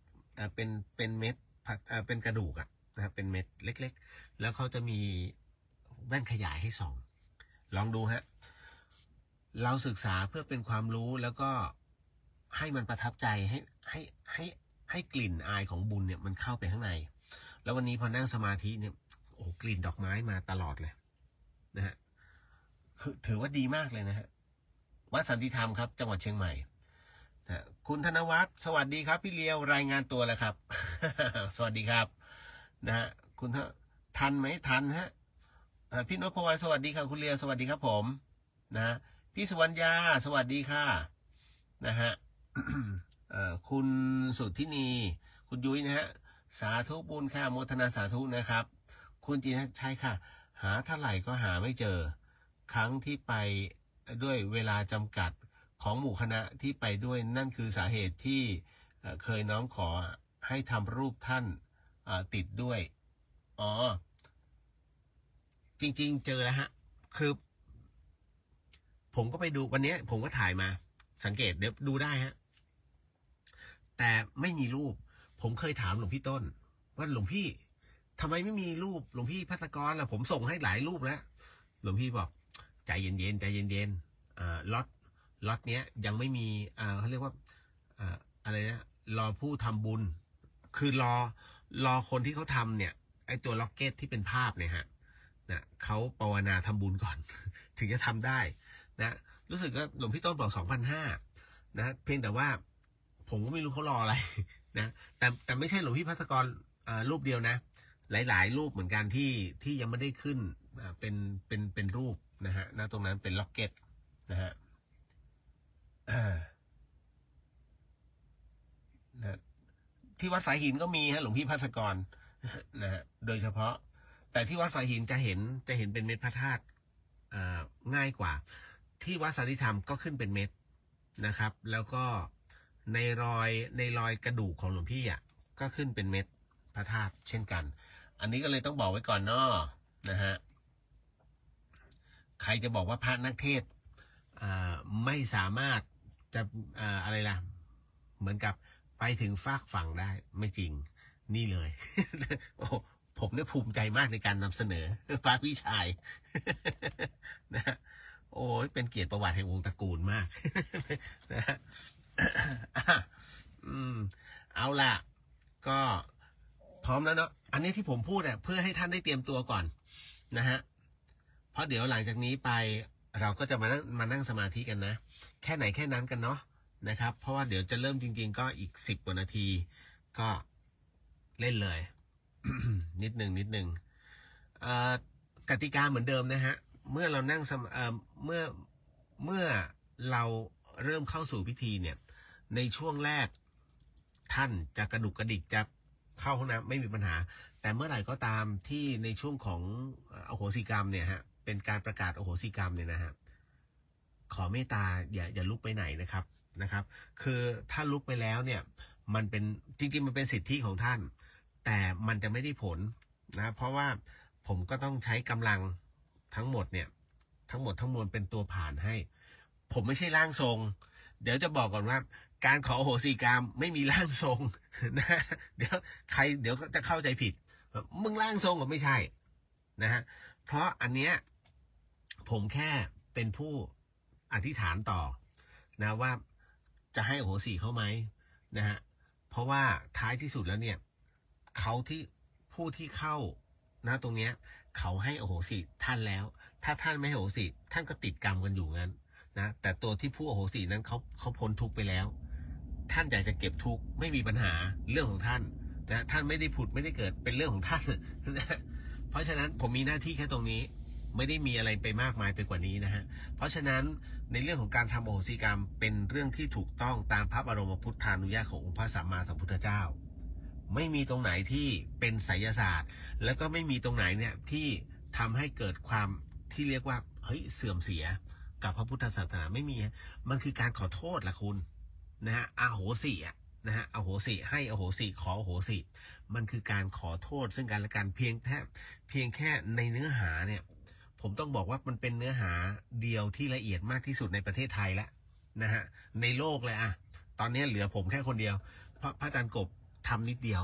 เป็นเม็ดเป็นกระดูกอะนะครับเป็นเม็ดเล็กๆแล้วเขาจะมีแว่นขยายให้ส่องลองดูฮะเราศึกษาเพื่อเป็นความรู้แล้วก็ให้มันประทับใจให้กลิ่นอายของบุญเนี่ยมันเข้าไปข้างในแล้ววันนี้พอนั่งสมาธิเนี่ยโอ้กลิ่นดอกไม้มาตลอดเลยนะฮะคือถือว่าดีมากเลยนะฮะวัดสันติธรรมครับจังหวัดเชียงใหม่นะคุณธนวัฒน์สวัสดีครับพี่เลียวรายงานตัวแล้วครับ สวัสดีครับนะฮะคุณทันไหมทันฮะพี่นพพวันสวัสดีครับคุณเลียวสวัสดีครับผมนะพี่สุวรรณยาสวัสดีค่ะนะฮะ คุณสุทธินีคุณยุ้ยนะฮะสาธุบุญค่ะโมทนาสาธุนะครับคุณจีนใช่ค่ะหาเท่าไหร่ก็หาไม่เจอครั้งที่ไปด้วยเวลาจำกัดของหมู่คณะที่ไปด้วยนั่นคือสาเหตุที่เคยน้อมขอให้ทำรูปท่านติดด้วยอ๋อจริงๆเจอแล้วฮะคือผมก็ไปดูวันนี้ผมก็ถ่ายมาสังเกตเดี๋ยวดูได้ฮะแต่ไม่มีรูปผมเคยถามหลวงพี่ต้นว่าหลวงพี่ทำไมไม่มีรูปหลวงพี่ภัตรกรล่ะผมส่งให้หลายรูปแล้วหลวงพี่บอกใจเย็นล็อตเนี้ยยังไม่มีเขาเรียกว่าอะไรนะรอผู้ทำบุญคือรอคนที่เขาทำเนี่ยไอตัวล็อกเก็ตที่เป็นภาพเนี่ยฮะนะเขาภาวนาทำบุญก่อน ถึงจะทำได้นะรู้สึกว่าหลวงพี่ต้นบอก 2,500 นะเพียงแต่ว่าผมก็ไม่รู้เขารออะไรนะแต่ไม่ใช่หลวงพี่ภัตรกรรูปเดียวนะหลายรูปเหมือนกันที่ยังไม่ได้ขึ้นเป็นรูปนะฮะตรงนั้นเป็นล็อกเก็ตนะฮะนะที่วัดฝายหินก็มีฮะหลวงพี่ภัตรกรนะฮะโดยเฉพาะ แต่ที่วัดฝายหินจะเห็นเป็นเม็ดพระธาตุง่ายกว่าที่วัดสันติธรรมก็ขึ้นเป็นเม็ดนะครับ แล้วก็ในรอยกระดูกของหลวงพี่อ่ะก็ขึ้นเป็นเม็ดพระธาตุเช่นกันอันนี้ก็เลยต้องบอกไว้ก่อนเนาะนะฮะใครจะบอกว่าพระนักเทศไม่สามารถจะอะไรล่ะเหมือนกับไปถึงฟากฝั่งได้ไม่จริงนี่เลย โอ้ผมเนี่ยภูมิใจมากในการนำเสนอพระพี่ชาย นะโอ้ยเป็นเกียรติประวัติแห่งวงตระกูลมาก นะเอาล่ะก็พร้อมแล้วเนาะอันนี้ที่ผมพูดเพื่อให้ท่านได้เตรียมตัวก่อนนะฮะเพราะเดี๋ยวหลังจากนี้ไปเราก็จะมานั่งสมาธิกันนะแค่ไหนแค่นั้นกันเนาะนะครับเพราะว่าเดี๋ยวจะเริ่มจริงๆก็อีก10 กว่านาทีก็เล่นเลย นิดหนึ่งกติกาเหมือนเดิมนะฮะเมื่อเรานั่งเมื่อเราเริ่มเข้าสู่พิธีเนี่ยในช่วงแรกท่านจะกระดุกกระดิกจะเข้าห้องน้ำไม่มีปัญหาแต่เมื่อไหร่ก็ตามที่ในช่วงของอโหสิกรรมเนี่ยฮะเป็นการประกาศอโหสิกรรมเนี่ยนะฮะขอเมตตาอย่าลุกไปไหนนะครับคือถ้าลุกไปแล้วเนี่ยมันเป็นจริงๆมันเป็นสิทธิของท่านแต่มันจะไม่ได้ผลนะเพราะว่าผมก็ต้องใช้กำลังทั้งหมดเนี่ยทั้งหมดทั้งมวลเป็นตัวผ่านให้ผมไม่ใช่ร่างทรงเดี๋ยวจะบอกก่อนว่าการขออโหสิกรรมไม่มีร่างทรงนะเดี๋ยวจะเข้าใจผิดมึงร่างทรงก็ไม่ใช่นะฮะเพราะอันเนี้ยผมแค่เป็นผู้อธิษฐานต่อนะว่าจะให้อโหสิเขาไหมนะฮะเพราะว่าท้ายที่สุดแล้วเนี่ยผู้ที่เข้านะตรงเนี้ยเขาให้อโหสิท่านแล้วถ้าท่านไม่ให้อโหสิท่านก็ติดกรรมกันอยู่งั้นนะแต่ตัวที่ผู้อโหสินั้นเขาพ้นทุกข์ไปแล้วท่านอยากจะเก็บทุกข์ไม่มีปัญหาเรื่องของท่านนะท่านไม่ได้ผุดไม่ได้เกิดเป็นเรื่องของท่านนะเพราะฉะนั้นผมมีหน้าที่แค่ตรงนี้ไม่ได้มีอะไรไปมากมายไปกว่านี้นะฮะเพราะฉะนั้นในเรื่องของการทำอโหสิกรรมเป็นเรื่องที่ถูกต้องตามพระบรมพุทธานุญาตขององค์พระสัมมาสัมพุทธเจ้าไม่มีตรงไหนที่เป็นไสยศาสตร์แล้วก็ไม่มีตรงไหนเนี่ยที่ทำให้เกิดความที่เรียกว่าเฮ้ยเสื่อมเสียกับพระพุทธศาสนาไม่มีมันคือการขอโทษละคุณนะฮะอโหสินะฮะอโหสิให้อโหสิขออโหสิมันคือการขอโทษซึ่งกันและกันเพียงแค่ในเนื้อหาเนี่ยผมต้องบอกว่ามันเป็นเนื้อหาเดียวที่ละเอียดมากที่สุดในประเทศไทยแล้วนะฮะในโลกเลยอะตอนนี้เหลือผมแค่คนเดียวเพราะพระอาจารย์กบทำนิดเดียว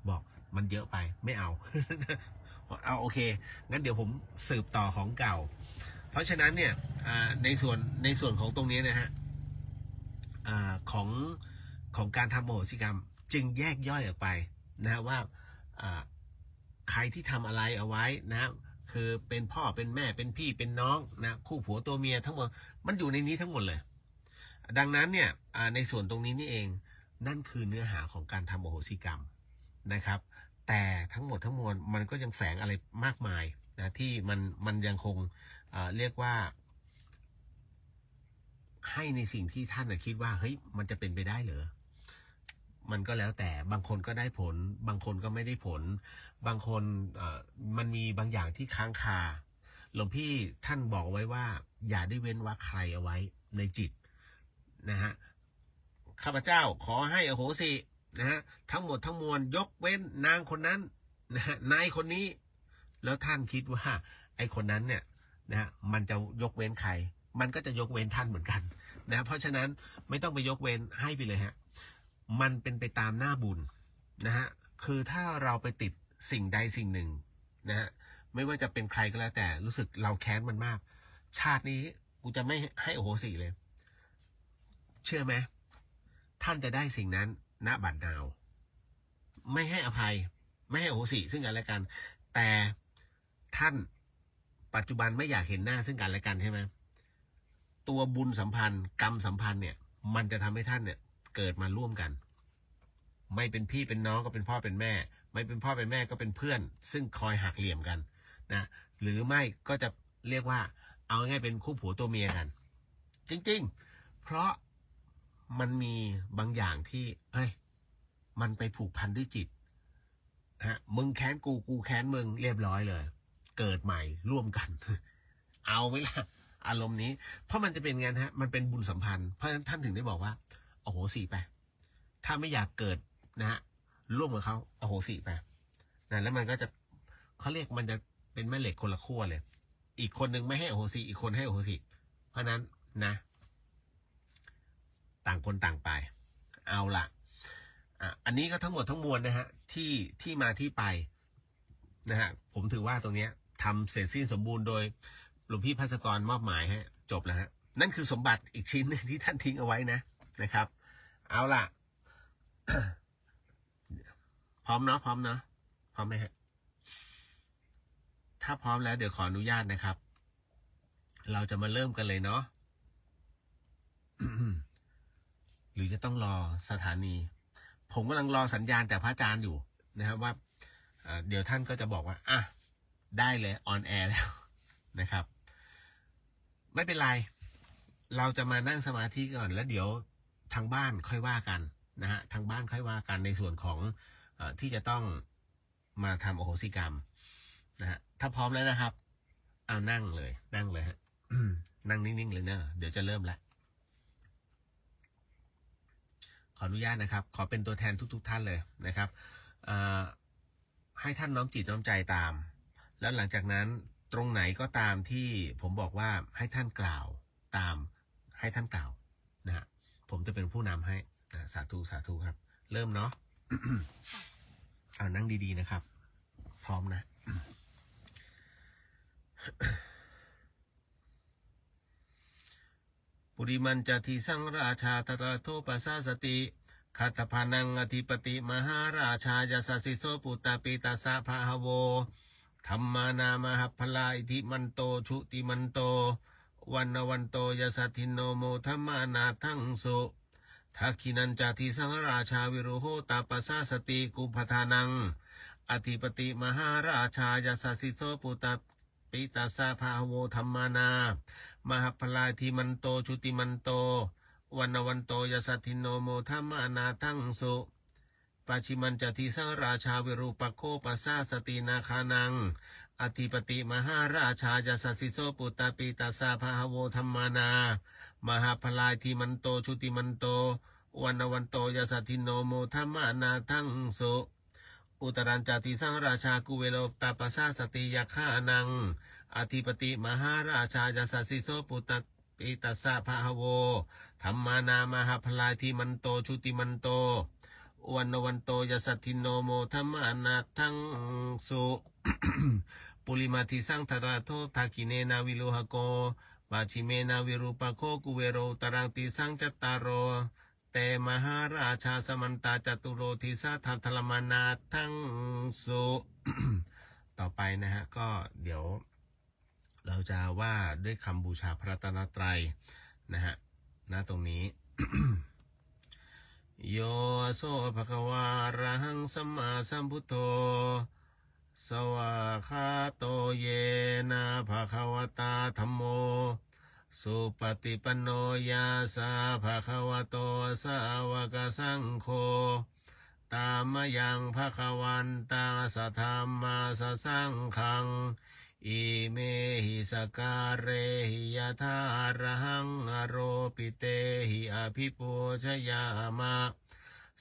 บอกมันเยอะไปไม่เอา เอาโอเคงั้นเดี๋ยวผมสืบต่อของเก่าเพราะฉะนั้นเนี่ยในส่วนของตรงนี้นะฮะของการทำอโหสิกรรมจึงแยกย่อยออกไปนะว่าใครที่ทำอะไรเอาไว้นะคือเป็นพ่อเป็นแม่เป็นพี่เป็นน้องนะคู่ผัวตัวเมียทั้งหมดมันอยู่ในนี้ทั้งหมดเลยดังนั้นเนี่ยในส่วนตรงนี้นี่เองนั่นคือเนื้อหาของการทำอโหสิกรรมนะครับแต่ทั้งหมดทั้งมวลมันก็ยังแฝงอะไรมากมายนะที่มันยังคงเรียกว่าให้ในสิ่งที่ท่านคิดว่าเฮ้ยมันจะเป็นไปได้เหรอมันก็แล้วแต่บางคนก็ได้ผลบางคนก็ไม่ได้ผลบางคนมันมีบางอย่างที่ค้างคาหลวงพี่ท่านบอกไว้ว่าอย่าได้เว้นวรรคใครเอาไว้ในจิตนะฮะข้าพเจ้าขอให้อโหสินะฮะทั้งหมดทั้งมวลยกเว้นนางคนนั้นนะฮะนายคนนี้แล้วท่านคิดว่าไอ้คนนั้นเนี่ยนะฮะมันจะยกเว้นใครมันก็จะยกเว้นท่านเหมือนกันนะเพราะฉะนั้นไม่ต้องไปยกเว้นให้ไปเลยฮะมันเป็นไปตามหน้าบุญนะฮะคือถ้าเราไปติดสิ่งใดสิ่งหนึ่งนะฮะไม่ว่าจะเป็นใครก็แล้วแต่รู้สึกเราแค้นมันมากชาตินี้กูจะไม่ให้อโหสิเลยเชื่อไหมท่านจะได้สิ่งนั้นณบัดนาวไม่ให้อภัยไม่ให้อโหสิซึ่งกันและกันแต่ท่านปัจจุบันไม่อยากเห็นหน้าซึ่งกันและกันใช่ไหมตัวบุญสัมพันธ์กรรมสัมพันธ์เนี่ยมันจะทำให้ท่านเนี่ยเกิดมาร่วมกันไม่เป็นพี่เป็นน้องก็เป็นพ่อเป็นแม่ไม่เป็นพ่อเป็นแม่ก็เป็นเพื่อนซึ่งคอยหักเหลี่ยมกันนะหรือไม่ก็จะเรียกว่าเอาง่ายเป็นคู่ผัวตัวเมียกันจริงๆเพราะมันมีบางอย่างที่มันไปผูกพันด้วยจิต มึงแค้นกูกูแค้นมึงเรียบร้อยเลยเกิดใหม่ร่วมกัน เอาไหมล่ะอารมณ์นี้เพราะมันจะเป็นไงฮะมันเป็นบุญสัมพันธ์เพราะฉะนั้นท่านถึงได้บอกว่าโอโหสิไปถ้าไม่อยากเกิดนะฮะร่วมกับเขาโอโหสิไปนะแล้วมันก็จะเขาเรียกมันจะเป็นแม่เหล็กคนละขั้วเลยอีกคนหนึ่งไม่ให้โอโหสิอีกคนให้โอโหสิเพราะนั้นนะต่างคนต่างไปเอาล่ะอันนี้ก็ทั้งหมดทั้งมวลนะฮะที่มาที่ไปนะฮะผมถือว่าตรงนี้ทำเสร็จสิ้นสมบูรณ์โดยหลวงพี่ภัสกรมอบหมายให้จบแล้วฮะนั่นคือสมบัติอีกชิ้นนึงที่ท่านทิ้งเอาไว้นะครับเอาล่ะ พร้อมเนาะพร้อมไหมฮะถ้าพร้อมแล้วเดี๋ยวขออนุญาตนะครับ เราจะมาเริ่มกันเลยเนาะ หรือจะต้องรอสถานีผมกำลังรอสัญญาณจากพระอาจารย์อยู่นะครับว่าเดี๋ยวท่านก็จะบอกว่าได้เลยออนแอร์แล้วนะครับไม่เป็นไรเราจะมานั่งสมาธิก่อนแล้วเดี๋ยวทางบ้านค่อยว่ากันนะฮะทางบ้านค่อยว่ากันในส่วนของที่จะต้องมาทำโอโหสิกรรมนะฮะถ้าพร้อมแล้วนะครับเอานั่งเลยฮะ นั่งนิ่งๆเลยเนอะเดี๋ยวจะเริ่มแล้วขออนุญาตนะครับขอเป็นตัวแทนทุกท่านเลยนะครับให้ท่านน้อมจิตน้อมใจตามแล้วหลังจากนั้นตรงไหนก็ตามที่ผมบอกว่าให้ท่านกล่าวตามให้ท่านกล่าวนะฮะผมจะเป็นผู้นำให้สาธุครับเริ่มเนาะ เอานั่งดีๆนะครับพร้อมนะ ปุริมันจติสังราชาตระโทปัสสสติขัตถพานังอธิปติมหาราชายาสสิโสปุตตปิตาสะภาโวธรรมานามหัพพลาอิทิมันโตชุติมันโตวันโตยสัทธิโนโมธรรมานาทังสุทักขินันจติสังราชาวิรุโหตาปัสสสติกุปทานังอธิปติมหาราชายาสสิโสปุตตปิตาสะภาโวธรรมานามหัพพลาทิมันโตชุติมันโตวันโตยสัทธิโนโมธรรมานาทังสุปัจฉิมันจติสังราชาวิรูปโคปัสสสตินาคานังอธิปติมหาราชายาสสิโสปุตตปิตาสะภาโวธรรมานามหัพพลาทิมันโตชุติมันโตวันโตยสัทธิโนโมธรรมานาทังสุอุตรัญจติสังราชากุเวโลตาปัสสสติยาคานังอธิปติมหาราชายาสสิโสปุตตปิตาสะภาโวธรรมานามหัพพลาทิมันโตชุติมันโตวันโตยสัทธิโนโมธรรมานาทังสุ ปุริมาทิสังธราโททากิเนนาวิโลหโกปาชิเมนาวิรูปโคกุเวโรตรังติสังจัตตารโรเตมหาราชาสมันตาจตุโรทิสาทัทลมานาทังสุ ต่อไปนะฮะก็เดี๋ยวเราจะว่าด้วยคำบูชาพระรัตนตรัยนะฮะณตรงนี้ โยโสภควาระหังสัมมาสัมพุทโธสวากขาโตเยนะภควตาธัมโมสุปฏิปันโนยาสาภควโตสาวกสังโฆตามยังภควันตังสัทธัมมาสสังฆังอิเมหิสการเรหิยะธาระหังอโรปิเตหิอภิปูชยามะ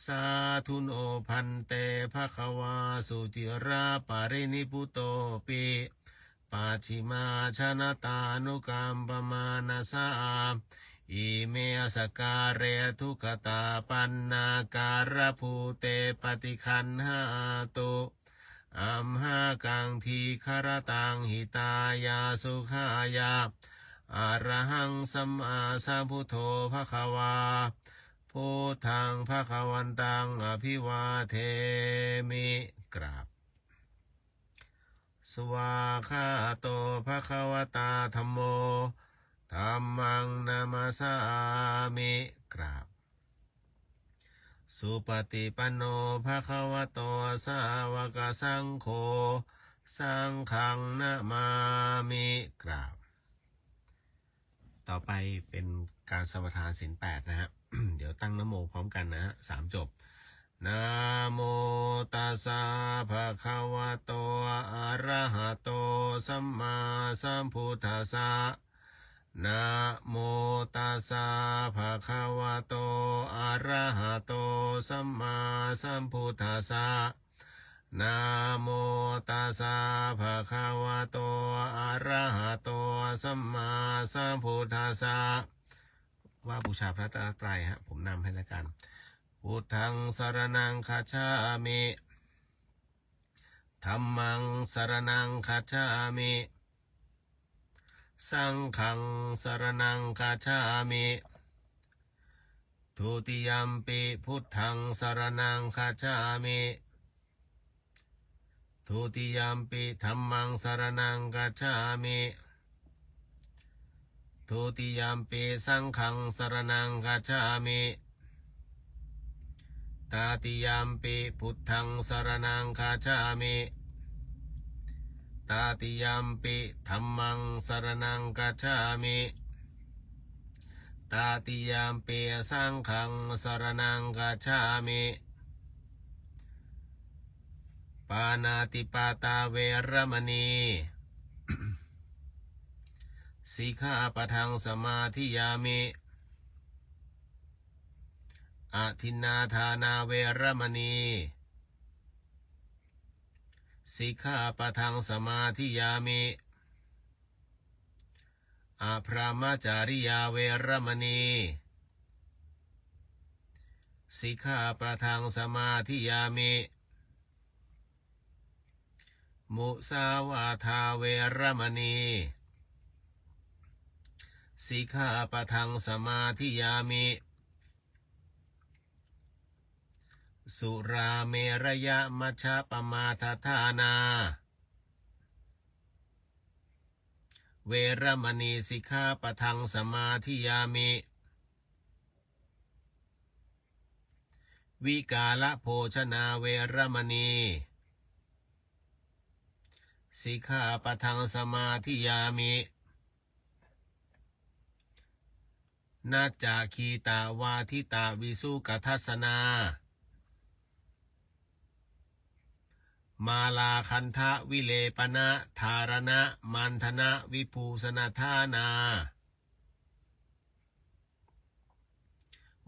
สาธุโนพันเตภควาสุจิราปารินิพุโตปิปัจฉิมาชนะตานุกัมปมานาสาอิเมสการเรทุกตาปันนาการภูเตปฏิคันหาตุอัมหากังทีคารตังหิตายาสุขายาอรหังสัมมาสัมพุทโธภควาพุทธังภควันตังอภิวาเทมิกราบสวากขาโตภควตาธัมโมธัมมังนามาสามิกราบสุปฏิปันโนภควโตสาวกสังโฆสังฆังนะมามิกราบต่อไปเป็นการสมทานศีล 8นะฮะ เดี๋ยวตั้งนะโมพร้อมกันนะฮะ3 จบนะโมตัส สะภะคะวะโตอะระหะโตสัมมาสัมพุทธัสสะนะโมตัสสะภะคะวะโตอะระหะโตสัมมาสัมพุทธัสสะนะโมตัสสะภะคะวะโตอะระหะโตสัมมาสัมพุทธัสสะว่าบูชาพระตรัยไตรฮะผมนำให้แล้วกันพุทธังสรณังคัจฉามิธัมมังสรณังคัจฉามิสังฆังสรณังคัจฉามิทุติยัมปิพุทธังสรณังคัจฉามิทุติยัมปิธัมมังสรณังคัจฉามิทุติยัมปิสังฆังสรณังคัจฉามิตาติยัมปิพุทธังสรณังคัจฉามิตาติยัมปิธัมมังสรณังคัจฉามิตาติยัมปิสังฆังสรณังคัจฉามิปานาติปาตาเวรมณีสิกขาปะทังสมาธิยามิอะทินนาทานาเวรมณีสิกขาปะทังสมาธิยามิอะพรหมจาริยาเวรมณีสิกขาปะทังสมาธิยามิมุสาวาทาเวรมณีสิกขาปะทังสมาธิยามิสุราเมรยมัชฌปมาทฐานาเวรมณีสิกขาปะทังสมาธิยามิวิกาลโภชนาเวรมณีสิกขาปะทังสมาธิยามินาจาคีตาวาทิตาวิสุกทัสสนามาลาคันทะวิเลปนะธารณะมันธนะวิภูสนทานา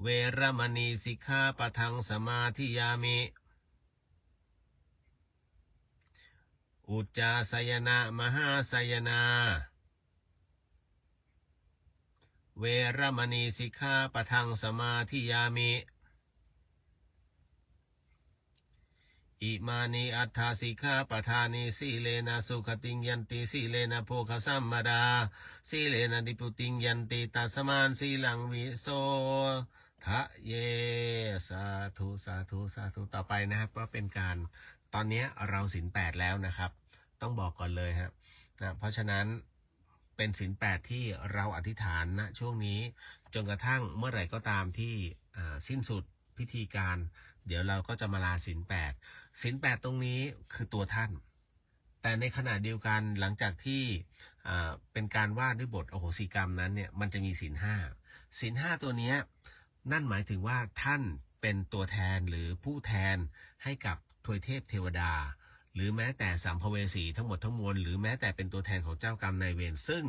เวรมณีสิกขาปะทังสมาธิยามิอุจจาสยนะมหาสยนาเวรมณีสิกขาปะทังสมาธิยามิอิมานิอัฏฐาสิกขาปทานิสีเลนะสุขติงยันติสีเลนะโภคสัมมดาสีเลนะดิปุติงยันติตัสมานสีลังวิโสทะเยสาธุสาธุสาธุต่อไปนะครับก็เป็นการตอนนี้เราศีล8แล้วนะครับต้องบอกก่อนเลยครับนะเพราะฉะนั้นเป็นศีล8ที่เราอธิษฐานนะช่วงนี้จนกระทั่งเมื่อไหร่ก็ตามที่สิ้นสุดพิธีการเดี๋ยวเราก็จะมาลาศีล8ศีล8ตรงนี้คือตัวท่านแต่ในขณะเดียวกันหลังจากที่เป็นการว่าด้วยบทอโหสิกรรมนั้นเนี่ยมันจะมีศีล5ตัวนี้นั่นหมายถึงว่าท่านเป็นตัวแทนหรือผู้แทนให้กับทวยเทพเทวดาหรือแม้แต่สัมภเวสีทั้งหมดทั้งมวลหรือแม้แต่เป็นตัวแทนของเจ้ากรรมนายเวรซึ่ง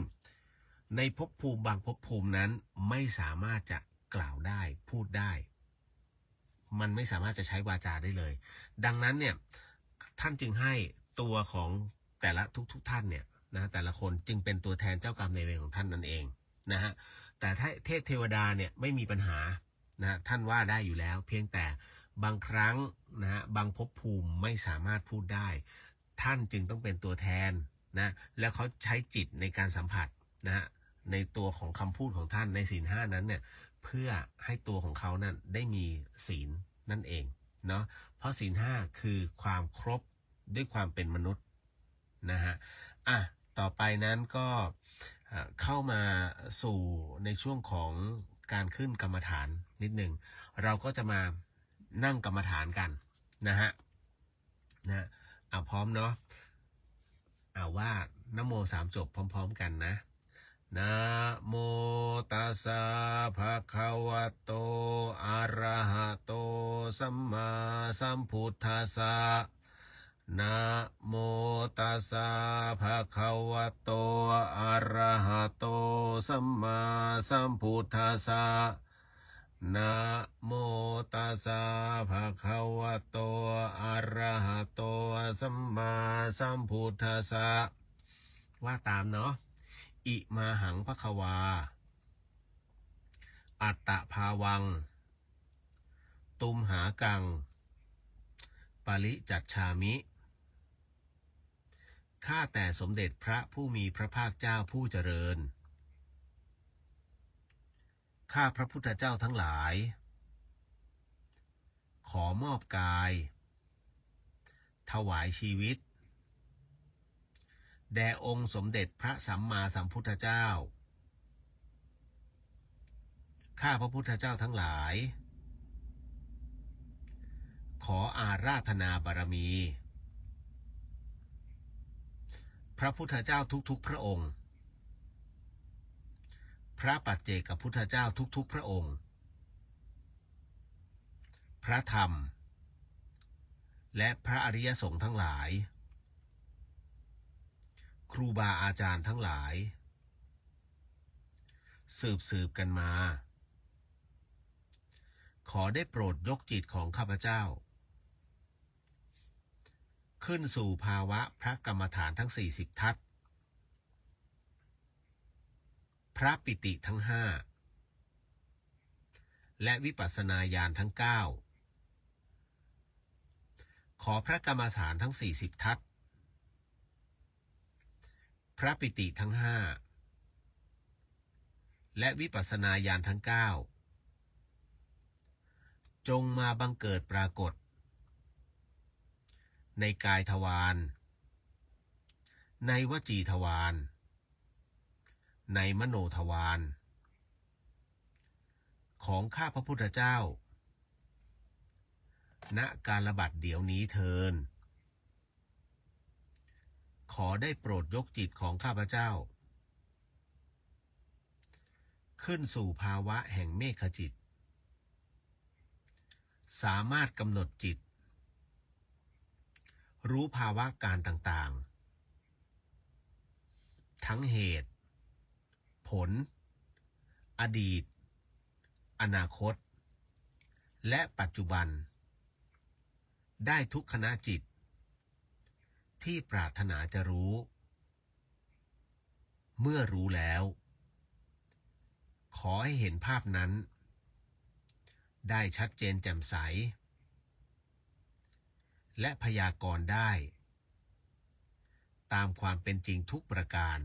ในภพภูมิบางภพภูมินั้นไม่สามารถจะกล่าวได้พูดได้มันไม่สามารถจะใช้วาจาได้เลยดังนั้นเนี่ยท่านจึงให้ตัวของแต่ละทุกท่านเนี่ยนะแต่ละคนจึงเป็นตัวแทนเจ้ากรรมนายเวรของท่านนั่นเองนะฮะแต่ถ้าเทพเทวดาเนี่ยไม่มีปัญหานะท่านว่าได้อยู่แล้วเพียงแต่บางครั้งนะฮะบางภพภูมิไม่สามารถพูดได้ท่านจึงต้องเป็นตัวแทนนะแล้วเขาใช้จิตในการสัมผัสนะฮะในตัวของคำพูดของท่านในศีล5นั้นเนี่ยเพื่อให้ตัวของเขานั้นได้มีศีลนั่นเองเนาะเพราะศีล5คือความครบด้วยความเป็นมนุษย์นะฮะต่อไปนั้นก็เข้ามาสู่ในช่วงของการขึ้นกรรมฐานนิดหนึ่งเราก็จะมานั่งกรรมฐานกันนะฮะพร้อมเนาะว่านะโม3จบพร้อมๆกันนะ นะโมตัสสะภะคะวะโตอะระหะโตสัมมาสัมพุทธัสสะนะโมตัสสะภะคะวะโตอะระหะโตสัมมาสัมพุทธัสสะนะโมตัสสะภะคะวะโตอะระหะโตสัมมาสัมพุทธัสสะว่าตามเนาะอิมาหังภควาอัตตภาวังตุมหากังปริจัตฉามิข้าแต่สมเด็จพระผู้มีพระภาคเจ้าผู้เจริญข้าพระพุทธเจ้าทั้งหลายขอมอบกายถวายชีวิตแด่องค์สมเด็จพระสัมมาสัมพุทธเจ้าข้าพระพุทธเจ้าทั้งหลายขออาราธนาบารมีพระพุทธเจ้าทุกๆพระองค์พระปัจเจกพุทธเจ้าทุกๆพระองค์พระธรรมและพระอริยสงฆ์ทั้งหลายครูบาอาจารย์ทั้งหลายสืบกันมาขอได้โปรดยกจิตของข้าพเจ้าขึ้นสู่ภาวะพระกรรมฐานทั้ง40ทัศพระปิติทั้ง5และวิปัสสนาญาณทั้ง9ขอพระกรรมฐานทั้ง40ทัศพระปิติทั้ง5และวิปัสสนาญาณทั้ง9จงมาบังเกิดปรากฏในกายทวารในวจีทวารในมโนทวารของข้าพระพุทธเจ้าณกาลบัดเดี๋ยวนี้เทินขอได้โปรดยกจิตของข้าพเจ้าขึ้นสู่ภาวะแห่งเมฆจิตสามารถกำหนดจิตรู้ภาวะการต่างๆทั้งเหตุผลอดีตอนาคตและปัจจุบันได้ทุกขณะจิตที่ปรารถนาจะรู้เมื่อรู้แล้วขอให้เห็นภาพนั้นได้ชัดเจนแจ่มใสและพยากรณ์ได้ตามความเป็นจริงทุกประการ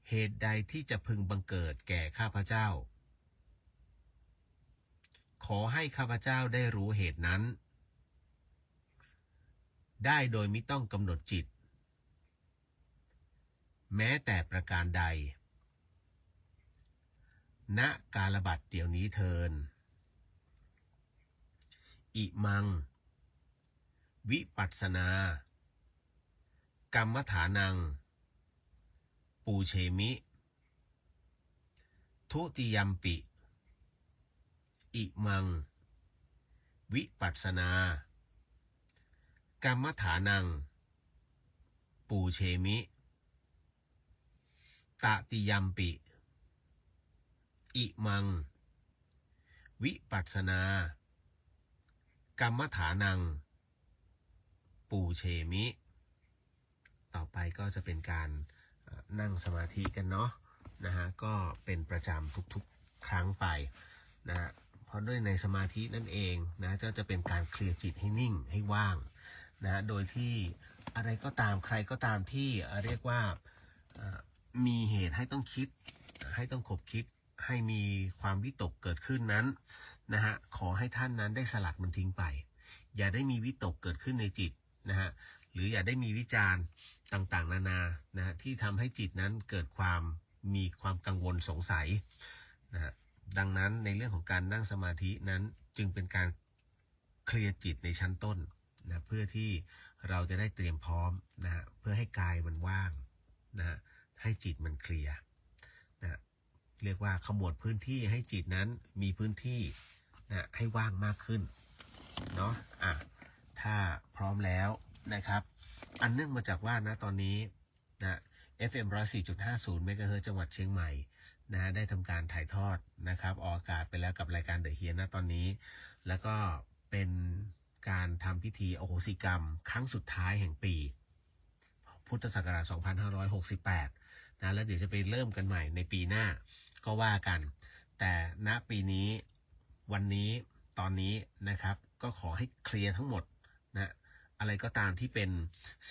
เหตุใดที่จะพึงบังเกิดแก่ข้าพเจ้าขอให้ข้าพเจ้าได้รู้เหตุนั้นได้โดยมิต้องกำหนดจิตแม้แต่ประการใดณกาลบัดเดี๋ยวนี้เทินอิมังวิปัสสนากรรมฐานังปูเชมิทุติยัมปิอิมังวิปัสสนากรรมฐานังปูเชมิตติยัมปิอิมังวิปัสสนากรรมฐานังปูเชมิต่อไปก็จะเป็นการนั่งสมาธิกันเนาะนะฮะก็เป็นประจำทุกๆครั้งไปนะฮะเพราะด้วยในสมาธินั่นเองนะจะเป็นการเคลียร์จิตให้นิ่งให้ว่างนะโดยที่อะไรก็ตามใครก็ตามที่เรียกว่ามีเหตุให้ต้องคิดให้ต้องขบคิดให้มีความวิตกเกิดขึ้นนั้นนะฮะขอให้ท่านนั้นได้สลัดมันทิ้งไปอย่าได้มีวิตกเกิดขึ้นในจิตนะฮะหรืออย่าได้มีวิจารณ์ต่างๆนานานะฮะที่ทำให้จิตนั้นเกิดมีความกังวลสงสัยนะฮะดังนั้นในเรื่องของการนั่งสมาธินั้นจึงเป็นการเคลียร์จิตในชั้นต้นนะเพื่อที่เราจะได้เตรียมพร้อมนะฮะเพื่อให้กายมันว่างนะฮะ ให้จิตมันเคลียร์นะเรียกว่าขมวดพื้นที่ให้จิตนั้นมีพื้นที่นะให้ว่างมากขึ้นเนาะถ้าพร้อมแล้วนะครับอันเนื่องมาจากว่านะตอนนี้นะ FM 104.50 เมกะเฮิรตซ์จังหวัดเชียงใหม่นะได้ทำการถ่ายทอดนะครับออกอากาศไปแล้วกับรายการเดอะเฮียนะตอนนี้แล้วก็เป็นการทำพิธีอโหสิกรรมครั้งสุดท้ายแห่งปีพุทธศักราช 2568 นะแล้วเดี๋ยวจะไปเริ่มกันใหม่ในปีหน้าก็ว่ากันแต่ณปีนี้วันนี้ตอนนี้นะครับก็ขอให้เคลียร์ทั้งหมดนะอะไรก็ตามที่เป็น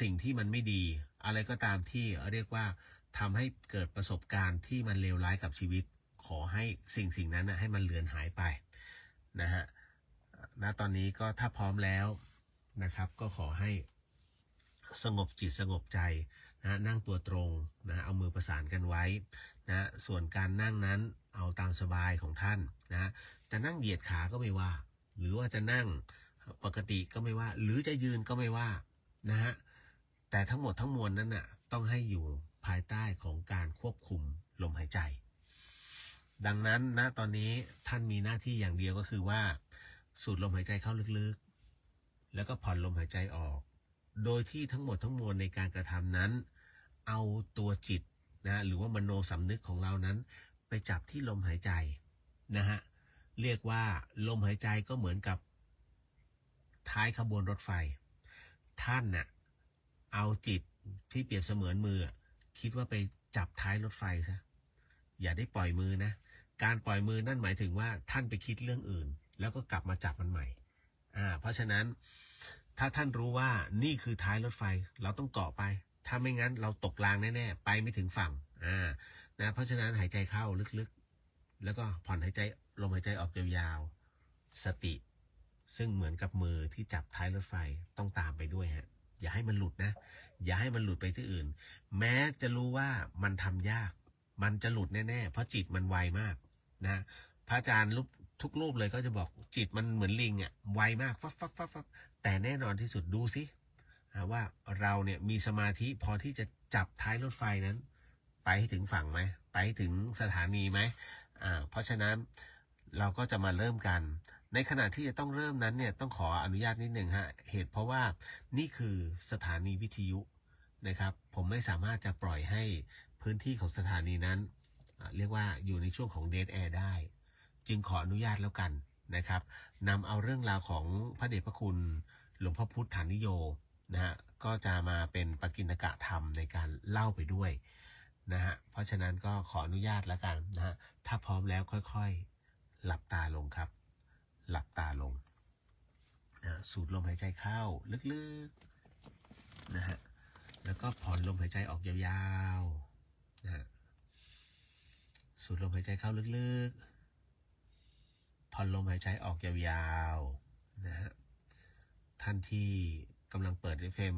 สิ่งที่มันไม่ดีอะไรก็ตามที่เรียกว่าทำให้เกิดประสบการณ์ที่มันเลวร้ายกับชีวิตขอให้สิ่งนั้นนะให้มันเลือนหายไปนะฮะณตอนนี้ก็ถ้าพร้อมแล้วนะครับก็ขอให้สงบจิตสงบใจนะนั่งตัวตรงนะเอามือประสานกันไว้นะส่วนการนั่งนั้นเอาตามสบายของท่านนะจะนั่งเหยียดขาก็ไม่ว่าหรือว่าจะนั่งปกติก็ไม่ว่าหรือจะยืนก็ไม่ว่านะฮะแต่ทั้งหมดทั้งมวลนั้นน่ะต้องให้อยู่ภายใต้ของการควบคุมลมหายใจดังนั้นนะตอนนี้ท่านมีหน้าที่อย่างเดียวก็คือว่าสูดลมหายใจเข้าลึกๆแล้วก็ผ่อนลมหายใจออกโดยที่ทั้งหมดทั้งมวลในการกระทำนั้นเอาตัวจิตนะหรือว่ามโนสำนึกของเรานั้นไปจับที่ลมหายใจนะฮะเรียกว่าลมหายใจก็เหมือนกับท้ายขบวนรถไฟท่านน่ะเอาจิตที่เปรียบเสมือนมือคิดว่าไปจับท้ายรถไฟซะอย่าได้ปล่อยมือนะการปล่อยมือนั่นหมายถึงว่าท่านไปคิดเรื่องอื่นแล้วก็กลับมาจับมันใหม่เพราะฉะนั้นถ้าท่านรู้ว่านี่คือท้ายรถไฟเราต้องเกาะไปถ้าไม่งั้นเราตกรางแน่ๆไปไม่ถึงฝั่งนะเพราะฉะนั้นหายใจเข้าลึกๆแล้วก็ผ่อนหายใจลมหายใจออกยาวๆสติซึ่งเหมือนกับมือที่จับท้ายรถไฟต้องตามไปด้วยฮะอย่าให้มันหลุดนะอย่าให้มันหลุดไปที่อื่นแม้จะรู้ว่ามันทำยากมันจะหลุดแน่ๆเพราะจิตมันไวมากนะพระอาจารย์ทุกรูปเลยก็จะบอกจิตมันเหมือนลิงไวมากฟับแต่แน่นอนที่สุดดูสิว่าเราเนี่ยมีสมาธิพอที่จะจับท้ายรถไฟนั้นไปให้ถึงฝั่งไหมไปให้ถึงสถานีไหมเพราะฉะนั้นเราก็จะมาเริ่มกันในขณะที่จะต้องเริ่มนั้นเนี่ยต้องขออนุญาตนิดหนึ่งฮะเหตุเพราะว่านี่คือสถานีวิทยุนะครับผมไม่สามารถจะปล่อยให้พื้นที่ของสถานีนั้นเรียกว่าอยู่ในช่วงของเดดแอร์ได้จึงขออนุญาตแล้วกันนะครับนำเอาเรื่องราวของพระเดชพระคุณหลวงพ่อพุทธฐานิโยนะฮะก็จะมาเป็นปกิณกะธรรมในการเล่าไปด้วยนะฮะเพราะฉะนั้นก็ขออนุญาตแล้วกันนะฮะถ้าพร้อมแล้วค่อยๆหลับตาลงครับหลับตาลงสูดลมหายใจเข้าลึกๆนะฮะแล้วก็ผ่อนลมหายใจออกยาวๆนะฮะสูดลมหายใจเข้าลึกๆผ่อนลมหายใจออกยาวๆนะฮะท่านที่กำลังเปิด FM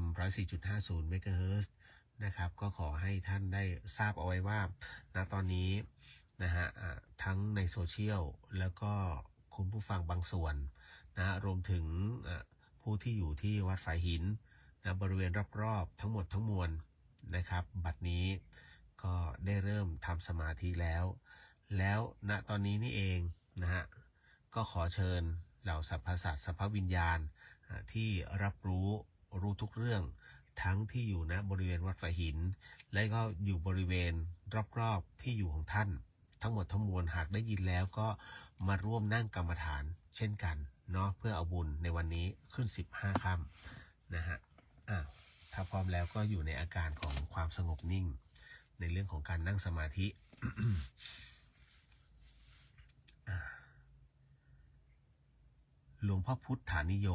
104.50 เมกะเฮิรตซ์นะครับก็ขอให้ท่านได้ทราบเอาไว้ว่าณตอนนี้นะฮะทั้งในโซเชียลแล้วก็คุณผู้ฟังบางส่วนนะรวมถึงผู้ที่อยู่ที่วัดฝายหินนะบริเวณรอบๆทั้งหมดทั้งมวลนะครับบัดนี้ก็ได้เริ่มทำสมาธิแล้วณตอนนี้นี่เองนะฮะก็ขอเชิญเหล่าสรรพสัตว์สรรพวิญญาณที่รับรู้ทุกเรื่องทั้งที่อยู่ณบริเวณวัดฝายหินและก็อยู่บริเวณรอบๆที่อยู่ของท่านทั้งหมดทั้งมวลหากได้ยินแล้วก็มาร่วมนั่งกรรมฐานเช่นกันเนาะเพื่อเอาบุญในวันนี้ขึ้น15 ค่ำนะฮะถ้าพร้อมแล้วก็อยู่ในอาการของความสงบนิ่งในเรื่องของการนั่งสมาธิ หลวงพ่อพุทธฐานิโย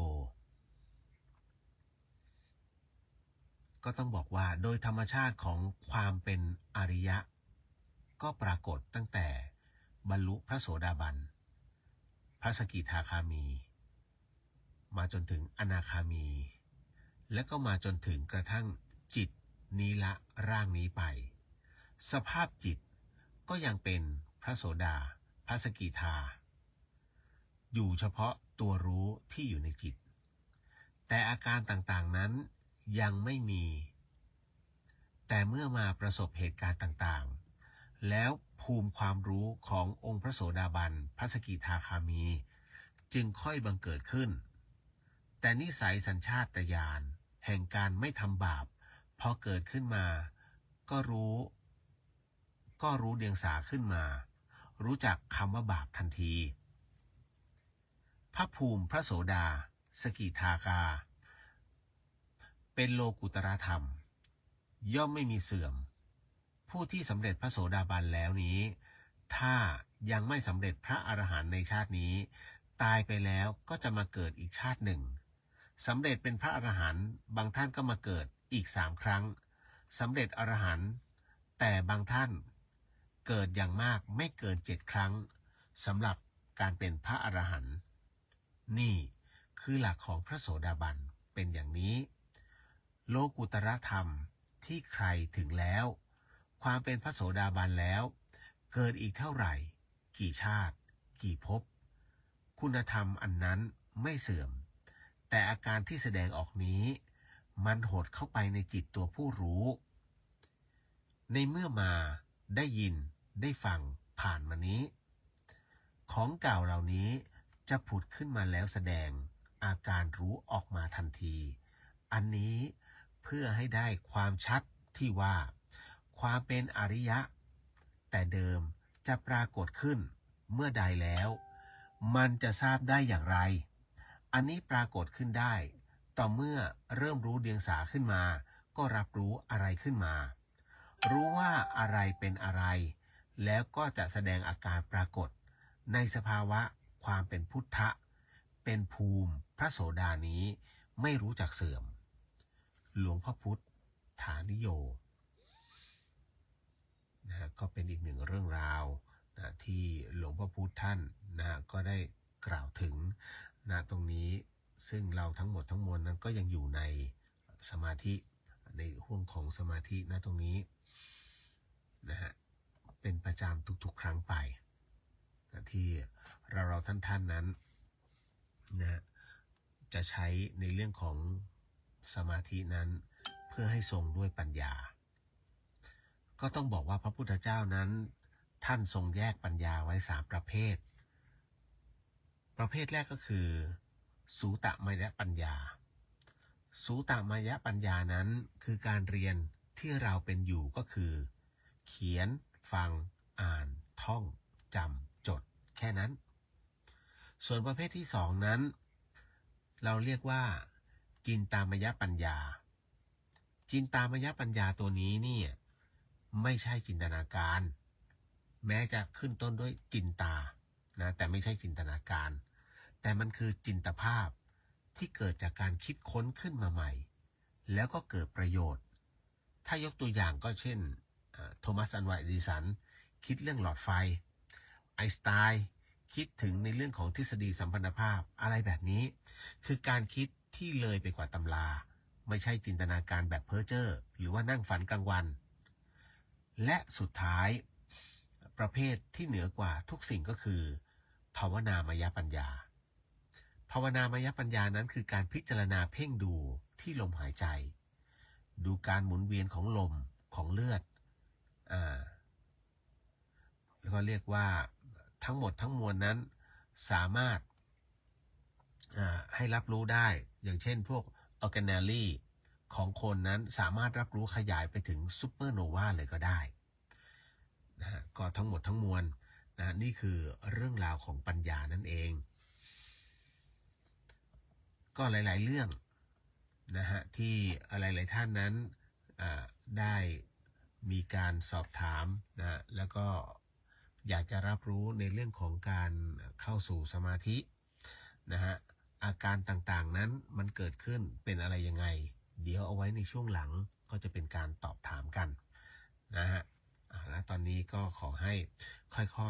ก็ต้องบอกว่าโดยธรรมชาติของความเป็นอริยะก็ปรากฏตั้งแต่บรรลุพระโสดาบันพระสกิทาคามีมาจนถึงอนาคามีและก็มาจนถึงกระทั่งจิตนี้ละร่างนี้ไปสภาพจิตก็ยังเป็นพระโสดาพระสกิทาอยู่เฉพาะตัวรู้ที่อยู่ในจิตแต่อาการต่างๆนั้นยังไม่มี แต่เมื่อมาประสบเหตุการณ์ต่างๆแล้วภูมิความรู้ขององค์พระโสดาบันพระสกิทาคามีจึงค่อยบังเกิดขึ้นแต่นิสัยสัญชาตญาณแห่งการไม่ทำบาปพอเกิดขึ้นมาก็รู้เดียงสาขึ้นมารู้จักคำว่าบาปทันทีพระภูมิพระโสดาสกิทาคาเป็นโลกุตรธรรมย่อมไม่มีเสื่อมผู้ที่สำเร็จพระโสดาบันแล้วนี้ถ้ายังไม่สำเร็จพระอรหันต์ในชาตินี้ตายไปแล้วก็จะมาเกิดอีกชาติหนึ่งสำเร็จเป็นพระอรหันต์บางท่านก็มาเกิดอีก3 ครั้งสำเร็จอรหันต์แต่บางท่านเกิดอย่างมากไม่เกิน7 ครั้งสำหรับการเป็นพระอรหันต์นี่คือหลักของพระโสดาบันเป็นอย่างนี้โลกุตรธรรมที่ใครถึงแล้วความเป็นพระโสดาบันแล้วเกิดอีกเท่าไหร่กี่ชาติกี่ภพคุณธรรมอันนั้นไม่เสื่อมแต่อาการที่แสดงออกนี้มันหดเข้าไปในจิตตัวผู้รู้ในเมื่อมาได้ยินได้ฟังผ่านมานี้ของเก่าเหล่านี้จะผุดขึ้นมาแล้วแสดงอาการรู้ออกมาทันทีอันนี้เพื่อให้ได้ความชัดที่ว่าความเป็นอริยะแต่เดิมจะปรากฏขึ้นเมื่อใดแล้วมันจะทราบได้อย่างไรอันนี้ปรากฏขึ้นได้ต่อเมื่อเริ่มรู้เดียงสาขึ้นมาก็รับรู้อะไรขึ้นมารู้ว่าอะไรเป็นอะไรแล้วก็จะแสดงอาการปรากฏในสภาวะความเป็นพุทธะเป็นภูมิพระโสดานี้ไม่รู้จักเสื่อมหลวงพ่อพุทธานิโยนะก็เป็นอีกหนึ่งเรื่องราวนะที่หลวงพ่อพุธท่านนะก็ได้กล่าวถึงนะตรงนี้ซึ่งเราทั้งหมดทั้งมวลนั้นก็ยังอยู่ในสมาธิในห่วงของสมาธินะตรงนี้นะฮะเป็นประจำทุกๆครั้งไปนะที่เราท่านนั้นนะจะใช้ในเรื่องของสมาธินั้นเพื่อให้ทรงด้วยปัญญาก็ต้องบอกว่าพระพุทธเจ้านั้นท่านทรงแยกปัญญาไว้3 ประเภทประเภทแรกก็คือสูตมยปัญญาสูตมยปัญญานั้นคือการเรียนที่เราเป็นอยู่ก็คือเขียนฟังอ่านท่องจำจดแค่นั้นส่วนประเภทที่2นั้นเราเรียกว่าจินตามยปัญญาจินตามยปัญญาตัวนี้เนี่ยไม่ใช่จินตนาการแม้จะขึ้นต้นด้วยจินตานะแต่ไม่ใช่จินตนาการแต่มันคือจินตภาพที่เกิดจากการคิดค้นขึ้นมาใหม่แล้วก็เกิดประโยชน์ถ้ายกตัวอย่างก็เช่นโทมัส อัลวา เอดิสันคิดเรื่องหลอดไฟไอน์สไตน์คิดถึงในเรื่องของทฤษฎีสัมพันธภาพอะไรแบบนี้คือการคิดที่เลยไปกว่าตำราไม่ใช่จินตนาการแบบเพ้อเจ้อหรือว่านั่งฝันกลางวันและสุดท้ายประเภทที่เหนือกว่าทุกสิ่งก็คือภาวนามยปัญญาภาวนามยปัญญานั้นคือการพิจารณาเพ่งดูที่ลมหายใจดูการหมุนเวียนของลมของเลือดแล้วก็เรียกว่าทั้งหมดทั้งมวลนั้นสามารถให้รับรู้ได้อย่างเช่นพวกออร์แกเนลของคนนั้นสามารถรับรู้ขยายไปถึงซูเปอร์โนวาเลยก็ได้นะฮะก็ทั้งหมดทั้งมวลนะนี่คือเรื่องราวของปัญญานั่นเองก็หลายๆเรื่องนะฮะที่หลายๆท่านนั้นได้มีการสอบถามนะแล้วก็อยากจะรับรู้ในเรื่องของการเข้าสู่สมาธินะฮะอาการต่างๆนั้นมันเกิดขึ้นเป็นอะไรยังไงเดี๋ยวเอาไว้ในช่วงหลังก็จะเป็นการตอบถามกันนะฮะแล้วตอนนี้ก็ขอให้ค่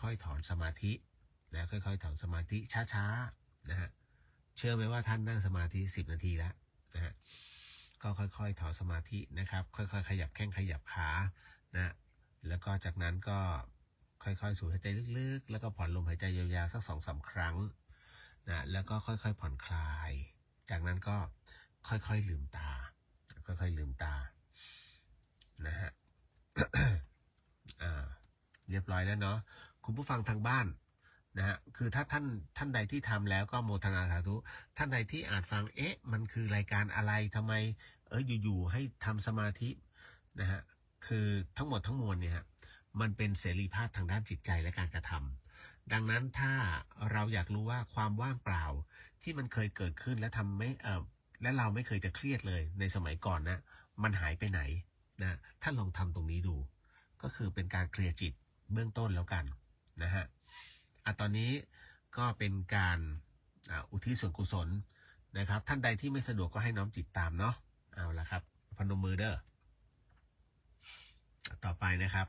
อยๆถอนสมาธินะค่อยๆถอนสมาธิช้าๆนะฮะเชื่อไหมว่าท่านนั่งสมาธิ10 นาทีแล้วนะฮะก็ค่อยๆถอนสมาธินะครับค่อยๆขยับแข้งขยับขานะแล้วก็จากนั้นก็ค่อยๆสูดหายใจลึกๆแล้วก็ผ่อนลมหายใจยาวๆสัก2-3 ครั้งนะแล้วก็ค่อยๆผ่อนคลายจากนั้นก็ค่อยๆลืมตาค่อยๆลืมตา นะฮะ เรียบร้อยแล้วเนาะคุณผู้ฟังทางบ้านนะฮะคือถ้าท่านใดที่ทำแล้วก็โมทนาสาธุท่านใดที่อาจฟังมันคือรายการอะไรทำไมอยู่ๆให้ทำสมาธินะฮะคือทั้งหมดทั้งมวลเนี่ยฮะมันเป็นเสรีภาพทางด้านจิตใจและการกระทำดังนั้นถ้าเราอยากรู้ว่าความว่างเปล่าที่มันเคยเกิดขึ้นและทำไม่และเราไม่เคยจะเครียดเลยในสมัยก่อนนะมันหายไปไหนนะท่านลองทำตรงนี้ดูก็คือเป็นการเคลียร์จิตเบื้องต้นแล้วกันนะฮะตอนนี้ก็เป็นการอุทิศส่วนกุศลนะครับท่านใดที่ไม่สะดวกก็ให้น้อมจิตตามเนาะเอาละครับพนมมือเด้อต่อไปนะครับ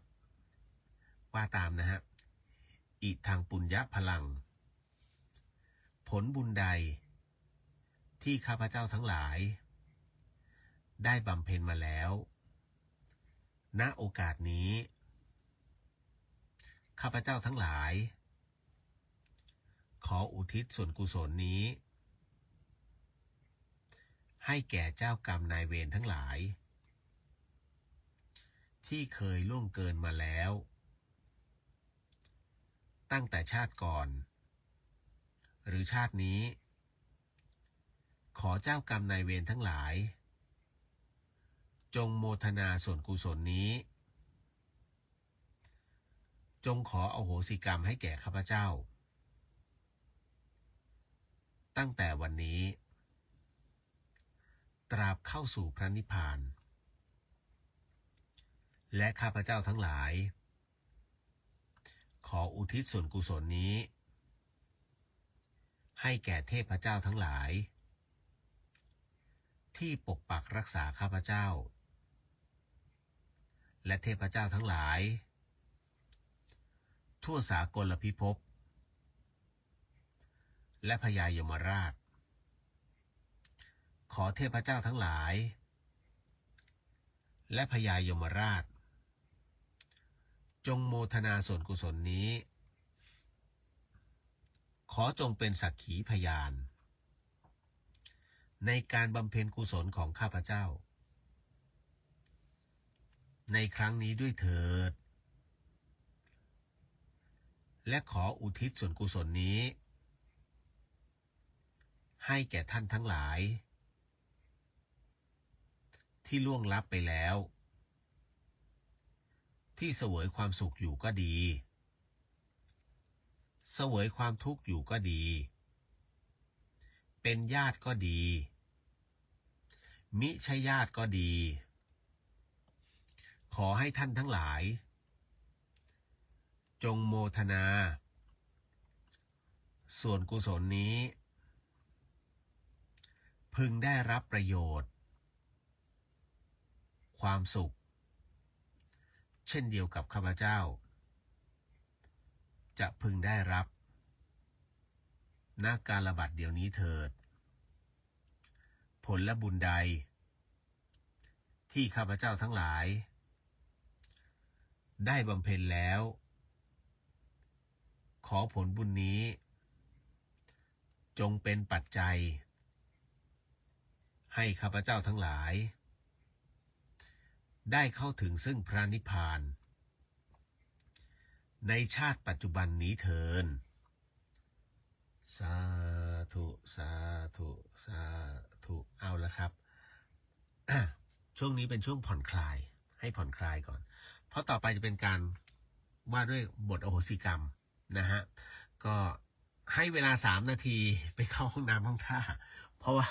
ว่าตามนะฮะอิทางปุญญพลังผลบุญใดที่ข้าพเจ้าทั้งหลายได้บำเพ็ญมาแล้วณโอกาสนี้ข้าพเจ้าทั้งหลายขออุทิศส่วนกุศลนี้ให้แก่เจ้ากรรมนายเวรทั้งหลายที่เคยล่วงเกินมาแล้วตั้งแต่ชาติก่อนหรือชาตินี้ขอเจ้ากรรมนายเวรทั้งหลายจงโมทนาส่วนกุศลนี้จงขออโหสิกรรมให้แก่ข้าพเจ้าตั้งแต่วันนี้ตราบเข้าสู่พระนิพพานและข้าพเจ้าทั้งหลายขออุทิศส่วนกุศลนี้ให้แก่เทพเจ้าทั้งหลายที่ปกปักรักษาข้าพเจ้าและเทพเจ้าทั้งหลายทั่วสากลพิภพและพญายมราชขอเทพเจ้าทั้งหลายและพญายมราชจงโมทนาส่วนกุศลนี้ขอจงเป็นสักขีพยานในการบำเพ็ญกุศลของข้าพเจ้าในครั้งนี้ด้วยเถิดและขออุทิศส่วนกุศลนี้ให้แก่ท่านทั้งหลายที่ล่วงลับไปแล้วที่เสวยความสุขอยู่ก็ดีเสวยความทุกข์อยู่ก็ดีเป็นญาติก็ดีมิใช่ญาติก็ดีขอให้ท่านทั้งหลายจงโมทนาส่วนกุศลนี้พึงได้รับประโยชน์ความสุขเช่นเดียวกับข้าพเจ้าจะพึงได้รับณกาลบัดเดี๋ยวนี้เถิดผลและบุญใดที่ข้าพเจ้าทั้งหลายได้บำเพ็ญแล้วขอผลบุญนี้จงเป็นปัจจัยให้ข้าพเจ้าทั้งหลายได้เข้าถึงซึ่งพระนิพพานในชาติปัจจุบันนี้เถิดสาธุสาธุสาธุเอาละครับ ช่วงนี้เป็นช่วงผ่อนคลายให้ผ่อนคลายก่อนเพราะต่อไปจะเป็นการว่าด้วยบทอโหสิกรรมนะฮะก็ให้เวลา3 นาทีไปเข้าห้องน้ำห้องท่าเพราะว่า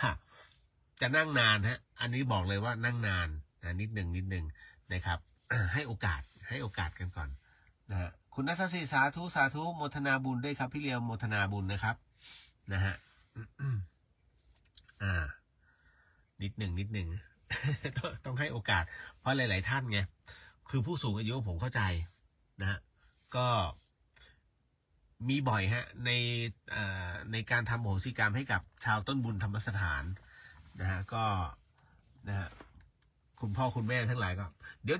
จะนั่งนานฮะอันนี้บอกเลยว่านั่งนานนะนิดหนึ่งนะครับ ให้โอกาสกันก่อนนะฮะคุณนัทศรีสาธุโมทนาบุญด้วยครับพี่เลียวโมทนาบุญนะครับนะฮะ นิดหนึ่ง ต้องให้โอกาสเพราะหลายๆท่านไงคือผู้สูงอายุผมเข้าใจนะฮะก็มีบ่อยฮะในการทำโหสิกรรมให้กับชาวต้นบุญธรรมสถานนะฮะก็นะฮะคุณพ่อคุณแม่ทั้งหลายก็เดี๋ยว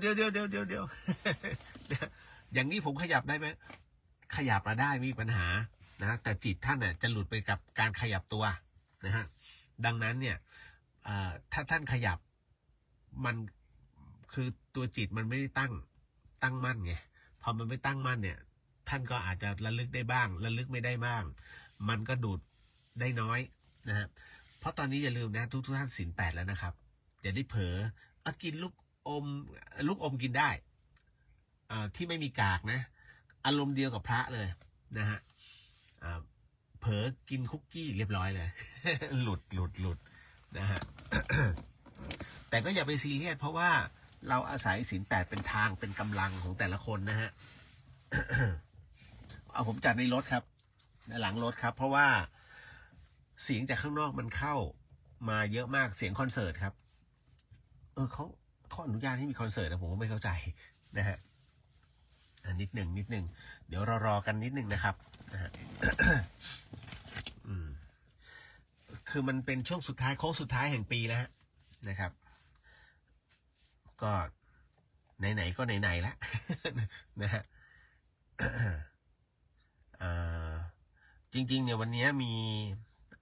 อย่างนี้ผมขยับได้ไหมขยับมาได้ไม่มีปัญหานะแต่จิตท่านน่ะจะหลุดไปกับการขยับตัวนะฮะดังนั้นเนี่ยถ้าท่านขยับมัน คือตัวจิตมันไม่ได้ตั้งมั่นไงพอมันไม่ตั้งมั่นเนี่ยท่านก็อาจจะระลึกได้บ้างระลึกไม่ได้บ้างมันก็ดูดได้น้อยนะฮะเพราะตอนนี้อย่าลืมนะทุกท่านศีล 8แล้วนะครับอย่าได้เผลอกินลูกอมกินได้ที่ไม่มีกากนะอารมณ์เดียวกับพระเลยนะฮะเผลอกินคุกกี้เรียบร้อยเลย หลุดนะฮะ แต่ก็อย่าไปซีเรียสเพราะว่าเราอาศัยศีล 8เป็นทางเป็นกำลังของแต่ละคนนะฮะ เอาผมจัดในรถครับในหลังรถครับเพราะว่าเสียงจากข้างนอกมันเข้ามาเยอะมากเสียงคอนเสิร์ตครับเขาอนุญาตให้มีคอนเสิร์ตนะผมก็ไม่เข้าใจนะฮะนิดหนึ่งเดี๋ยวรอกันนิดหนึ่งนะครับนะฮะ คือมันเป็นช่วงสุดท้ายโค้งสุดท้ายแห่งปีแล้วนะครับก็ไหนๆก็ไหนๆแล้ว นะฮะ จริงๆเนี่ยวันนี้มี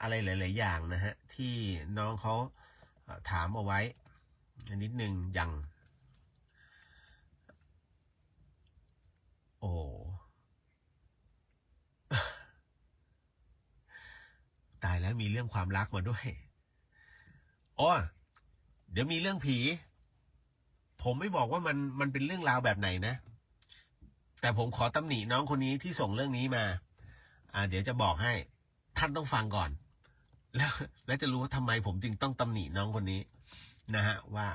อะไรหลายๆอย่างนะฮะที่น้องเขาถามเอาไว้นิดนึงอย่างโอ้ ตายแล้วมีเรื่องความรักมาด้วยอ๋อเดี๋ยวมีเรื่องผีผมไม่บอกว่ามันเป็นเรื่องราวแบบไหนนะแต่ผมขอตำหนิน้องคนนี้ที่ส่งเรื่องนี้มาเดี๋ยวจะบอกให้ท่านต้องฟังก่อนแล้วจะรู้ว่าทำไมผมจึงต้องตำหนิน้องคนนี้นะฮะว่า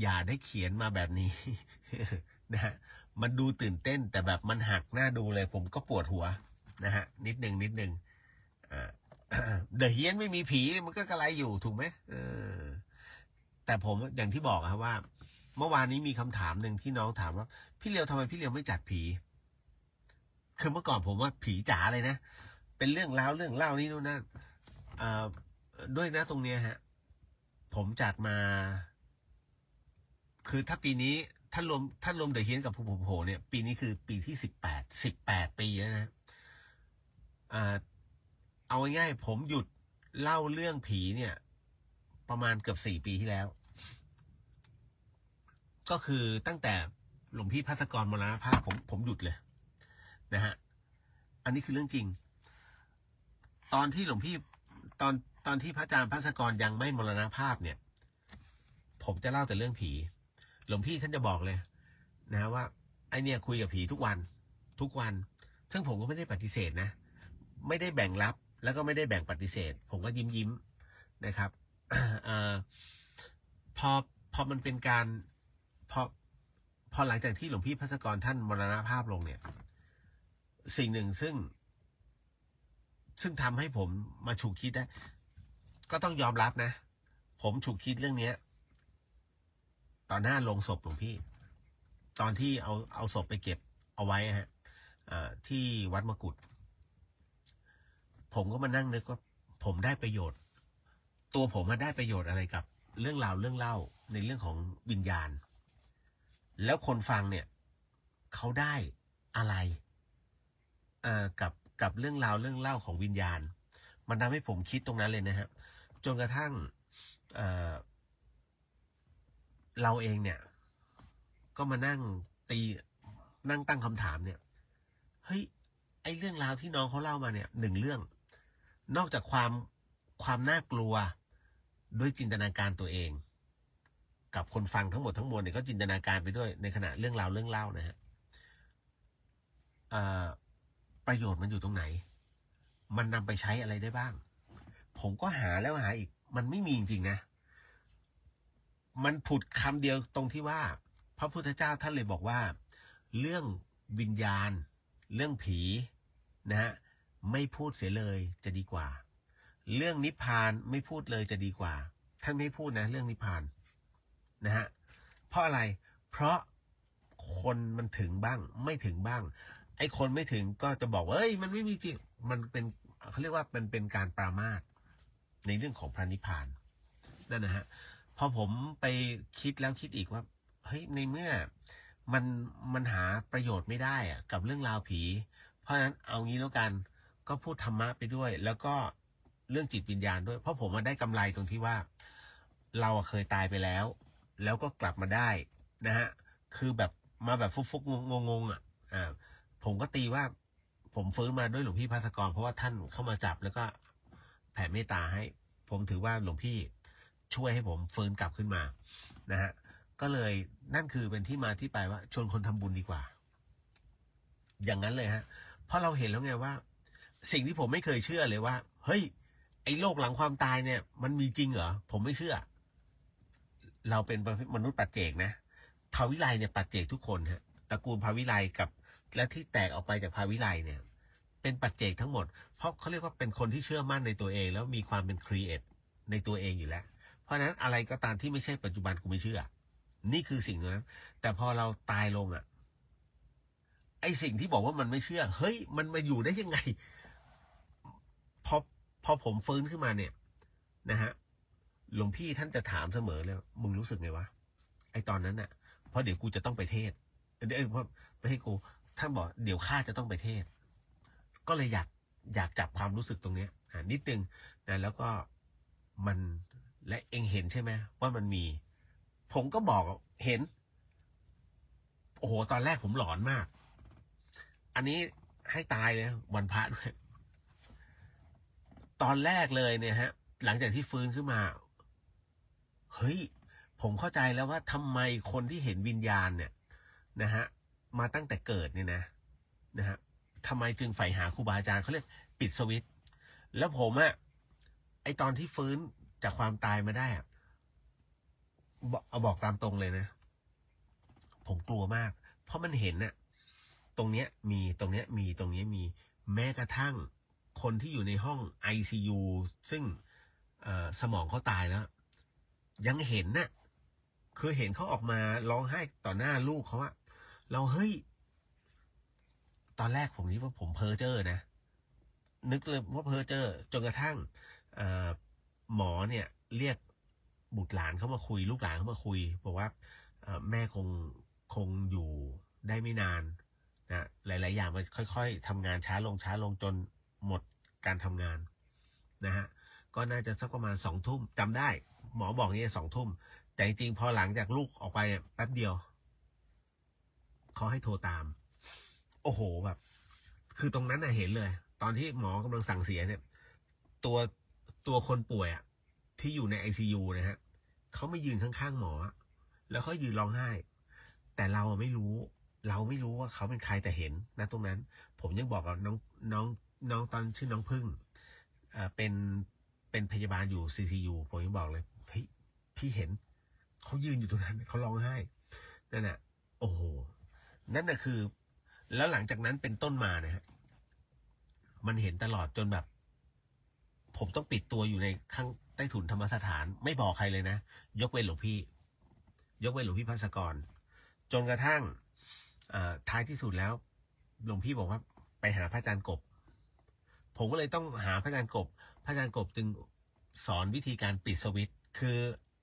อย่าได้เขียนมาแบบนี้ นะฮะมันดูตื่นเต้นแต่แบบมันหักหน้าดูเลยผมก็ปวดหัวนะฮะนิดนึงเดอะเฮียนไม่มีผีมันก็กระไรอยู่ถูกไหมแต่ผมอย่างที่บอกครับว่าเมื่อวานนี้มีคำถามหนึ่งที่น้องถามว่าพี่เลียวทำไมพี่เลียวไม่จัดผีคือเมื่อก่อนผมว่าผีจ๋าเลยนะเป็นเรื่องเล่านี่นู่นนั่นด้วยนะตรงเนี้ยฮะผมจัดมาคือถ้าปีนี้ถ้ารวมเดอะเฮียนกับภูโผเนี่ยปีนี้คือปีที่18ปีแล้วนะเอาง่ายๆผมหยุดเล่าเรื่องผีเนี่ยประมาณเกือบ4 ปีที่แล้วก็คือตั้งแต่หลวงพี่ภัสกรมรณภาพผมหยุดเลยนะฮะอันนี้คือเรื่องจริงตอนที่หลวงพี่ตอนที่พระอาจารย์ภัสกรยังไม่มรณภาพเนี่ยผมจะเล่าแต่เรื่องผีหลวงพี่ท่านจะบอกเลยนะว่าไอเนี่ยคุยกับผีทุกวันซึ่งผมก็ไม่ได้ปฏิเสธนะไม่ได้แบ่งรับแล้วก็ไม่ได้แบ่งปฏิเสธผมก็ยิ้มนะครับพอมันเป็นการพอหลังจากที่หลวงพี่ภัสกรท่านมรณภาพลงเนี่ยสิ่งหนึ่งซึ่งทำให้ผมมาฉุกคิดได้ก็ต้องยอมรับนะผมฉุกคิดเรื่องนี้ตอนหน้าโลงศพหลวงพี่ตอนที่เอาศพไปเก็บเอาไว้ฮะที่วัดมกุฏผมก็มานั่งนึกว่าผมได้ประโยชน์ตัวผมมาได้ประโยชน์อะไรกับเรื่องเล่าในเรื่องของวิญญาณแล้วคนฟังเนี่ยเขาได้อะไรกับเรื่องเล่าของวิญญาณมันทำให้ผมคิดตรงนั้นเลยนะฮะจนกระทั่งเราเองเนี่ยก็มานั่งตั้งคำถามเนี่ยเฮ้ยไอเรื่องราวที่น้องเขาเล่ามาเนี่ยหนึ่งเรื่องนอกจากความน่ากลัวด้วยจินตนาการตัวเองกับคนฟังทั้งหมดทั้งมวลเนี่ยก็จินตนาการไปด้วยในขณะเรื่องเล่านะฮะประโยชน์มันอยู่ตรงไหนมันนำไปใช้อะไรได้บ้างผมก็หาแล้วหาอีกมันไม่มีจริงๆนะมันผุดคำเดียวตรงที่ว่าพระพุทธเจ้าท่านเลยบอกว่าเรื่องวิญญาณเรื่องผีนะฮะไม่พูดเสียเลยจะดีกว่าเรื่องนิพพานไม่พูดเลยจะดีกว่าท่านไม่พูดนะเรื่องนิพพานนะฮะเพราะอะไรเพราะคนมันถึงบ้างไม่ถึงบ้างไอ้คนไม่ถึงก็จะบอกว่าเอ้ยมันไม่มีจริงมันเป็นเขาเรียกว่ามันเป็นการปรามาสในเรื่องของพระนิพพานนั่นนะฮะพอผมไปคิดแล้วคิดอีกว่าเฮ้ยในเมื่อมันหาประโยชน์ไม่ได้อะกับเรื่องราวผีเพราะฉะนั้นเอางี้แล้วกันก็พูดธรรมะไปด้วยแล้วก็เรื่องจิตวิญญาณด้วยเพราะผมมาได้กำไรตรงที่ว่าเราเคยตายไปแล้ว แล้วก็กลับมาได้นะฮะคือแบบมาแบบฟุกๆงงๆผมก็ตีว่าผมฟื้นมาด้วยหลวงพี่ภัสกรเพราะว่าท่านเข้ามาจับแล้วก็แผ่เมตตาให้ผมถือว่าหลวงพี่ช่วยให้ผมฟื้นกลับขึ้นมานะฮะก็เลยนั่นคือเป็นที่มาที่ไปว่าชวนคนทำบุญดีกว่าอย่างนั้นเลยฮะเพราะเราเห็นแล้วไงว่าสิ่งที่ผมไม่เคยเชื่อเลยว่าเฮ้ยไอ้โลกหลังความตายเนี่ยมันมีจริงเหรอผมไม่เชื่อเราเป็นมนุษย์ปัจเจกนะภาวิไลเนี่ยปัจเจกทุกคนฮะตระกูลภาวิไลกับและที่แตกออกไปจากภาวิไลเนี่ยเป็นปัจเจกทั้งหมดเพราะเขาเรียกว่าเป็นคนที่เชื่อมั่นในตัวเองแล้วมีความเป็นครีเอทในตัวเองอยู่แล้วเพราะฉะนั้นอะไรก็ตามที่ไม่ใช่ปัจจุบันกูไม่เชื่อนี่คือสิ่งนั้นแต่พอเราตายลงไอสิ่งที่บอกว่ามันไม่เชื่อเฮ้ยมันมาอยู่ได้ยังไงพอผมฟื้นขึ้นมาเนี่ยนะฮะหลวงพี่ท่านจะถามเสมอเลยมึงรู้สึกไงวะไอตอนนั้นเพราะเดี๋ยวกูจะต้องไปเทศเพราะไม่ให้กูท่านบอกเดี๋ยวข้าจะต้องไปเทศก็เลยอยากจับความรู้สึกตรงเนี้ยนิดนึงนะแล้วก็มันและเองเห็นใช่ไหมว่ามันมีผมก็บอกเห็นโอ้โหตอนแรกผมหลอนมากอันนี้ให้ตายเลยวันพระด้วยตอนแรกเลยเนี่ยฮะหลังจากที่ฟื้นขึ้นมาเฮ้ยผมเข้าใจแล้วว่าทำไมคนที่เห็นวิญญาณเนี่ยนะฮะมาตั้งแต่เกิดเนี่ยนะฮะทำไมจึงใฝ่หาครูบาอาจารย์เขาเรียกปิดสวิตช์แล้วผมไอตอนที่ฟื้นจากความตายมาได้บอกตามตรงเลยนะผมกลัวมากเพราะมันเห็นตรงเนี้ยมีตรงเนี้ยมีตรงนี้มีแม้กระทั่งคนที่อยู่ในห้อง ICU ซึ่งสมองเขาตายแล้วยังเห็นคือเห็นเขาออกมาร้องไห้ต่อหน้าลูกเขาเราเฮ้ยตอนแรกผมคิดว่าผมเพ้อเจ้อนะนึกเลยว่าเพ้อเจ้อจนกระทั่งหมอเนี่ยเรียกบุตรหลานเขามาคุยลูกหลานเขามาคุยบอกว่าแม่คงอยู่ได้ไม่นานนะหลายๆอย่างมันค่อยๆทำงานช้าลงจนหมดการทำงานนะฮะก็น่าจะสักประมาณ2 ทุ่มจำได้หมอบอกนี่2 ทุ่มแต่จริงๆพอหลังจากลูกออกไปแป๊บเดียวเขาให้โทรตามโอ้โหแบบคือตรงนั้นเห็นเลยตอนที่หมอกำลังสั่งเสียเนี่ยตัวคนป่วยที่อยู่ใน ICU นะฮะเขาไม่ยืนข้างๆหมอแล้วเขายืนร้องไห้แต่เราไม่รู้ว่าเขาเป็นใครแต่เห็นนะตรงนั้นผมยังบอกกับน้องตอนชื่อน้องพึ่งเป็นพยาบาลอยู่ CCU ผมยังบอกเลยพี่เห็นเขายืนอยู่ตรงนั้นเขาร้องไห้นั่นโอ้โหนั่นคือแล้วหลังจากนั้นเป็นต้นมานะฮะมันเห็นตลอดจนแบบผมต้องปิดตัวอยู่ในข้างใต้ถุนธรรมสถานไม่บอกใครเลยนะยกเว้นหลวงพี่ภัสกรจนกระทั่งท้ายที่สุดแล้วหลวงพี่บอกว่าไปหาพระอาจารย์กบผมก็เลยต้องหาพระอาจารย์กบจึงสอนวิธีการปิดสวิตช์คือ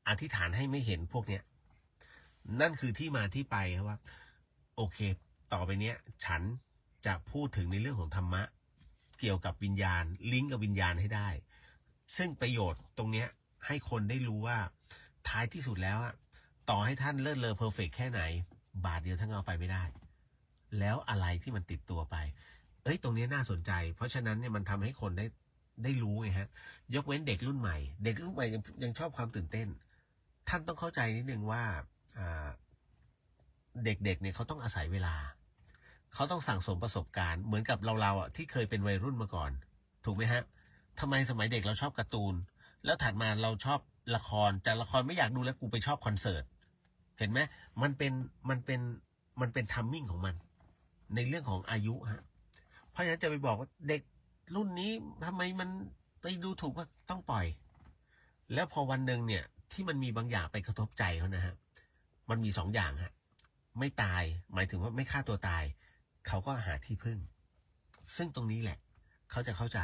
อธิษฐานให้ไม่เห็นพวกเนี้ยนั่นคือที่มาที่ไปครับว่าโอเคต่อไปเนี้ยฉันจะพูดถึงในเรื่องของธรรมะเกี่ยวกับวิญญาณลิงก์กับวิญญาณให้ได้ซึ่งประโยชน์ตรงเนี้ยให้คนได้รู้ว่าท้ายที่สุดแล้วต่อให้ท่านเลิศเลอเพอร์เฟกต์แค่ไหนบาทเดียวท่านเอาไปไม่ได้แล้วอะไรที่มันติดตัวไปตรงนี้น่าสนใจเพราะฉะนั้นเนี่ยมันทำให้คนได้รู้ไงฮะยกเว้นเด็กรุ่นใหม่ยังชอบความตื่นเต้นท่านต้องเข้าใจนิดนึงว่าเด็กเนี่ยเขาต้องอาศัยเวลาเขาต้องสั่งสมประสบการณ์เหมือนกับเราที่เคยเป็นวัยรุ่นมาก่อนถูกไหมฮะทำไมสมัยเด็กเราชอบการ์ตูนแล้วถัดมาเราชอบละครจากละครไม่อยากดูแล้วกูไปชอบคอนเสิร์ตเห็นไหมมันเป็นทัมมิ่งของมันในเรื่องของอายุฮะเพราะฉะนั้นจะไปบอกว่าเด็กรุ่นนี้ทำไมมันไปดูถูกว่าต้องปล่อยแล้วพอวันหนึ่งเนี่ยที่มันมีบางอย่างไปกระทบใจเขานะฮะมันมี2 อย่างฮะไม่ตายหมายถึงว่าไม่ฆ่าตัวตายเขาก็หาที่พึ่งซึ่งตรงนี้แหละเขาจะเข้าใจ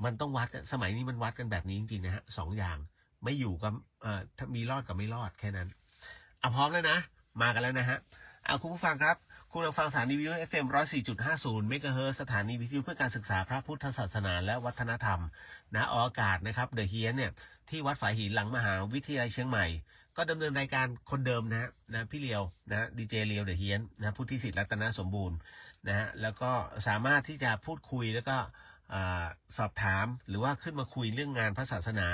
มันต้องวัดสมัยนี้มันวัดกันแบบนี้จริงๆนะฮะ2 อย่างไม่อยู่กับถ้ามีรอดกับไม่รอดแค่นั้นพร้อมแล้วนะมากันแล้วนะฮะคุณผู้ฟังครับ คุณกำลังฟังสถานีวิทยุ FM 104.50 เมกะเฮิรตซ์สถานีวิทยุเพื่อการศึกษาพระพุทธศาสนาและวัฒนธรรมนะออกอากาศนะครับเดอะเฮียนเนี่ยที่วัดฝายหินหลังมหาวิทยาลัยเชียงใหม่ก็ดำเนินรายการคนเดิมนะพี่เลียวนะดีเจเลียวเดอะเฮียนนะพุทธิสิทธิ์รัตนสมบูรณ์นะฮะแล้วก็สามารถที่จะพูดคุยแล้วก็สอบถามหรือว่าขึ้นมาคุยเรื่องงานพระศาสนา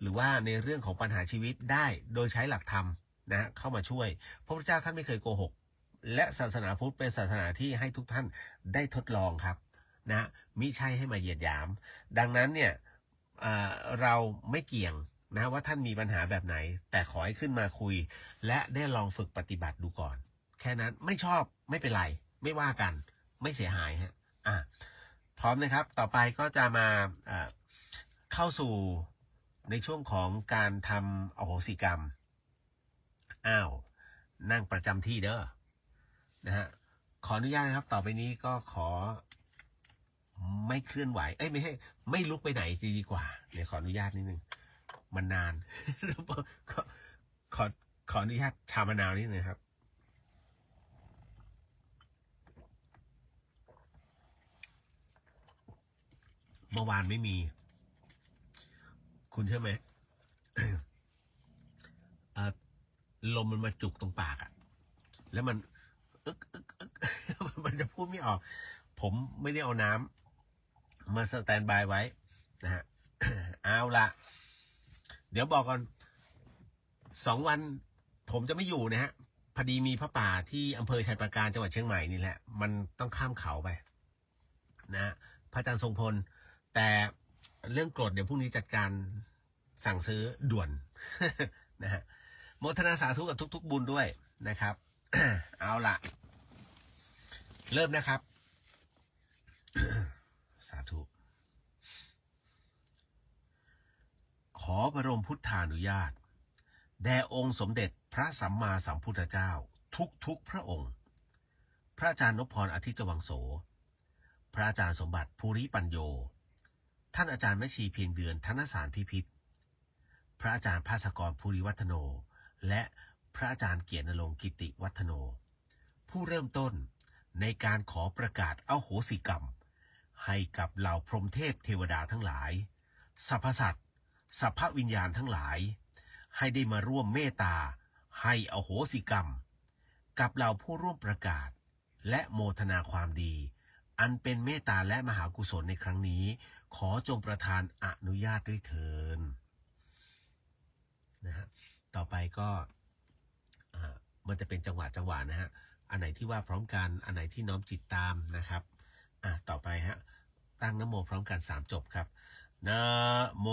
หรือว่าในเรื่องของปัญหาชีวิตได้โดยใช้หลักธรรมนะเข้ามาช่วยพระพุทธเจ้าท่านไม่เคยโกหกและศาสนาพุทธเป็นศาสนาที่ให้ทุกท่านได้ทดลองครับนะมิใช่ให้มาเหยียดหยามดังนั้นเนี่ยเราไม่เกี่ยงนะว่าท่านมีปัญหาแบบไหนแต่ขอให้ขึ้นมาคุยและได้ลองฝึกปฏิบัติดูก่อนแค่นั้นไม่ชอบไม่เป็นไรไม่ว่ากันไม่เสียหายฮะพร้อมนะครับต่อไปก็จะมาเข้าสู่ในช่วงของการทำอโหสิกรรมนั่งประจำที่เด้อนะฮะขออนุญาตนะครับต่อไปนี้ก็ขอไม่เคลื่อนไหวไม่ใช่ไม่ลุกไปไหนดีกว่าเดี๋ยวขออนุญาตนิดนึงมันนานขออนุญาตชามะนาวนิดนึงครับเมื่อวานไม่มีคุณเชื่อไหม ลมมันมาจุกตรงปากอะแล้วมันมันจะพูดไม่ออกผมไม่ได้เอาน้ำมาสแตนบายไว้นะฮะ เอาละเดี๋ยวบอกก่อน2 วันผมจะไม่อยู่นะฮะพอดีมีพระป่าที่อำเภอชัยปราการจังหวัดเชียงใหม่นี่แหละมันต้องข้ามเขาไปนะพระอาจารย์ทรงพลแต่เรื่องกรดเดี๋ยวพรุ่งนี้จัดการสั่งซื้อด่วน นะฮะโมทนาสาธุกับทุกๆบุญด้วยนะครับ เอาล่ะเริ่มนะครับ สาธุขอบรมพุทธานุญาตแด่องค์สมเด็จพระสัมมาสัมพุทธเจ้าทุกพระองค์พระอาจารย์นพพรอธิจวังโสพระอาจารย์สมบัติภูริปัญโยท่านอาจารย์แม่ชีเพียงเดือนธนสารพิพิธพระอาจารย์ภาสกรภูริวัฒโนและพระอาจารย์เกียรติณรงค์กิติวัฒโนผู้เริ่มต้นในการขอประกาศอโหสิกรรมให้กับเหล่าพรหมเทพเทวดาทั้งหลายสรรพสัตว์สรรพวิญญาณทั้งหลายให้ได้มาร่วมเมตตาให้อโหสิกรรมกับเหล่าผู้ร่วมประกาศและโมทนาความดีอันเป็นเมตตาและมหากุศลในครั้งนี้ขอจงประทานอนุญาตด้วยเถิดนะฮะต่อไปก็มันจะเป็นจังหวะนะฮะอันไหนที่ว่าพร้อมกันอันไหนที่น้อมจิตตามนะครับต่อไปฮะตั้งนะโมพร้อมกัน3 จบครับนะโม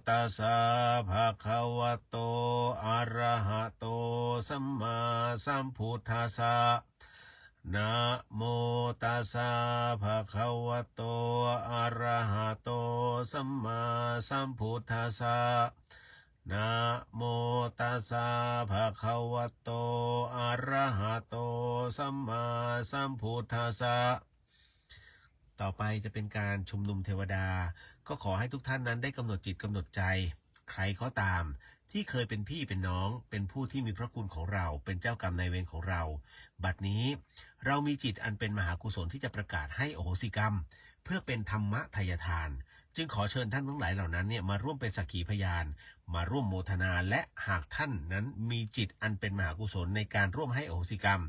ตัสสะภะคะวะโตอะระหะโตสัมมาสัมพุทธัสสะนะโมตัสสะภะคะวะโตอะระหะโตสัมมาสัมพุทธัสสะนะโมตัสสะภะคะวะโตอะระหะโตสัมมาสัมพุทธัสสะต่อไปจะเป็นการชุมนุมเทวดาก็ขอให้ทุกท่านนั้นได้กำหนดจิตกำหนดใจใครก็ตามที่เคยเป็นพี่เป็นน้องเป็นผู้ที่มีพระคุณของเราเป็นเจ้ากรรมนายเวรของเราบัดนี้เรามีจิตอันเป็นมหากุศลที่จะประกาศให้อโหสิกรรมเพื่อเป็นธรรมทายทานจึงขอเชิญท่านทั้งหลายเหล่านั้นเนี่ยมาร่วมเป็นสักขีพยานมาร่วมโมทนาและหากท่านนั้นมีจิตอันเป็นมหากุศลในการร่วมให้อโหสิกรรม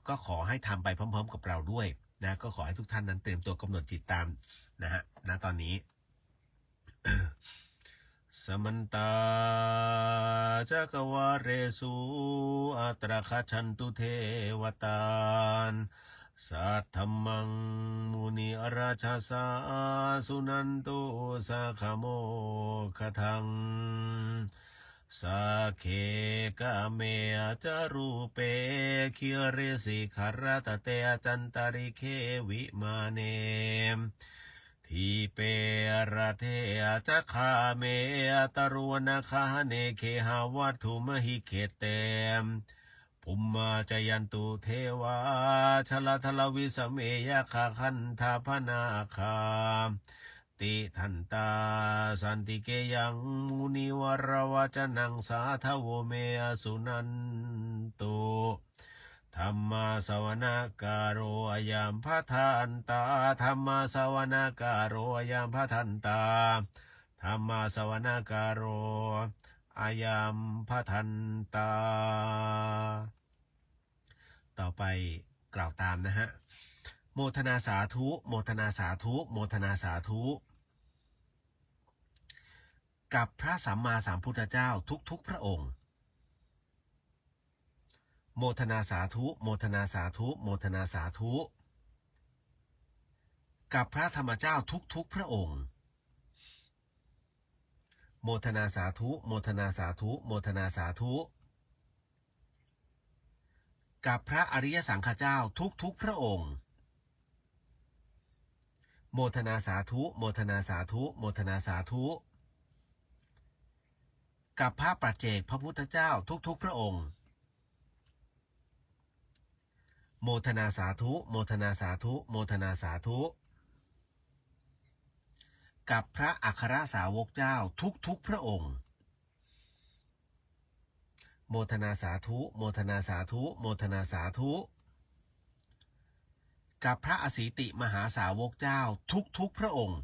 ก็ขอให้ทำไปพร้อมๆกับเราด้วยนะก็ขอให้ทุกท่านนั้นเตรียมตัวกำหนดจิตตามนะฮะณตอนนี้ สมันตาจักวาเรสุอัตราคชันตุเทวตานสัทธัมมังมุนีอราชาสาสุนันตุสัคโมคทังสักเคกะเมจารูเปคิริสิขารตเตจันตาริเควิมาเนทีเประเทจักขาเมตรวนาคาเนเคหาวัตถุมหิเคเตมปุมมาจยันตุเทวาชลทลวิสเมยคาคันธาพนาคาติทันตาสันติเกยังมุนิวรวจนังสาทโวเมอสุนันตุ ธัมมาสวนาการโรอายามพะทันตาธัมมาสวนาการโรอายามพะทันตาธัมมาสวนาการโรอายามพะทันตาต่อไปกล่าวตามนะฮะโมทนาสาธุโมทนาสาธุโมทนาสาธุกับพระสัมมาสัมพุทธเจ้าทุกๆพระองค์โมทนาสาธุโมทนาสาธุโมทนาสาธุกับพระธรรมเจ้าทุกๆพระองค์โมทนาสาธุโมทนาสาธุโมทนาสาธุกับพระอริยสังฆเจ้าทุกๆพระองค์โมทนาสาธุโมทนาสาธุโมทนาสาธุกับพระปัจเจกพระพุทธเจ้าทุกๆพระองค์โมทนาสาธุโมทนาสาธุโมทนาสาธุกับพระอัครสาวกเจ้าทุกๆพระองค์โมทนาสาธุโมทนาสาธุโมทนาสาธุกับพระอสีติมหาสาวกเจ้าทุกๆพระองค์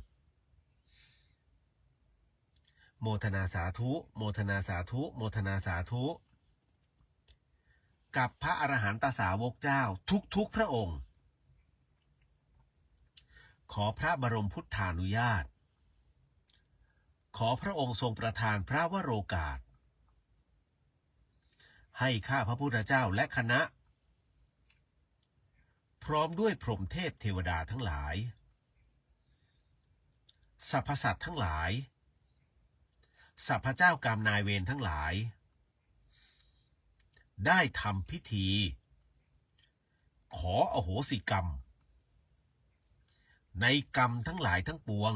โมทนาสาธุโมทนาสาธุโมทนาสาธุกับพระอรหันตสาวกเจ้าทุกๆพระองค์ขอพระบรมพุทธานุญาตขอพระองค์ทรงประทานพระวโรกาสให้ข้าพระพุทธเจ้าและคณะพร้อมด้วยพรหมเทพเทวดาทั้งหลายสรรพสัตว์ทั้งหลายสรรพเจ้ากรรมนายเวรทั้งหลายได้ทำพิธีขออโหสิกรรมในกรรมทั้งหลายทั้งปวง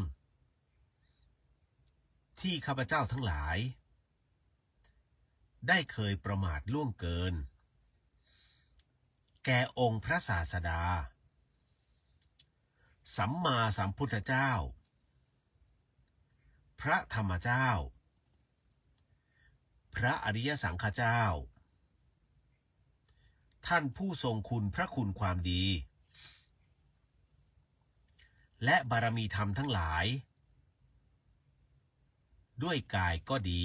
ที่ข้าพเจ้าทั้งหลายได้เคยประมาทล่วงเกินแก่องค์พระศาสดาสัมมาสัมพุทธเจ้าพระธรรมเจ้าพระอริยสังฆเจ้าท่านผู้ทรงคุณพระคุณความดีและบารมีธรรมทั้งหลายด้วยกายก็ดี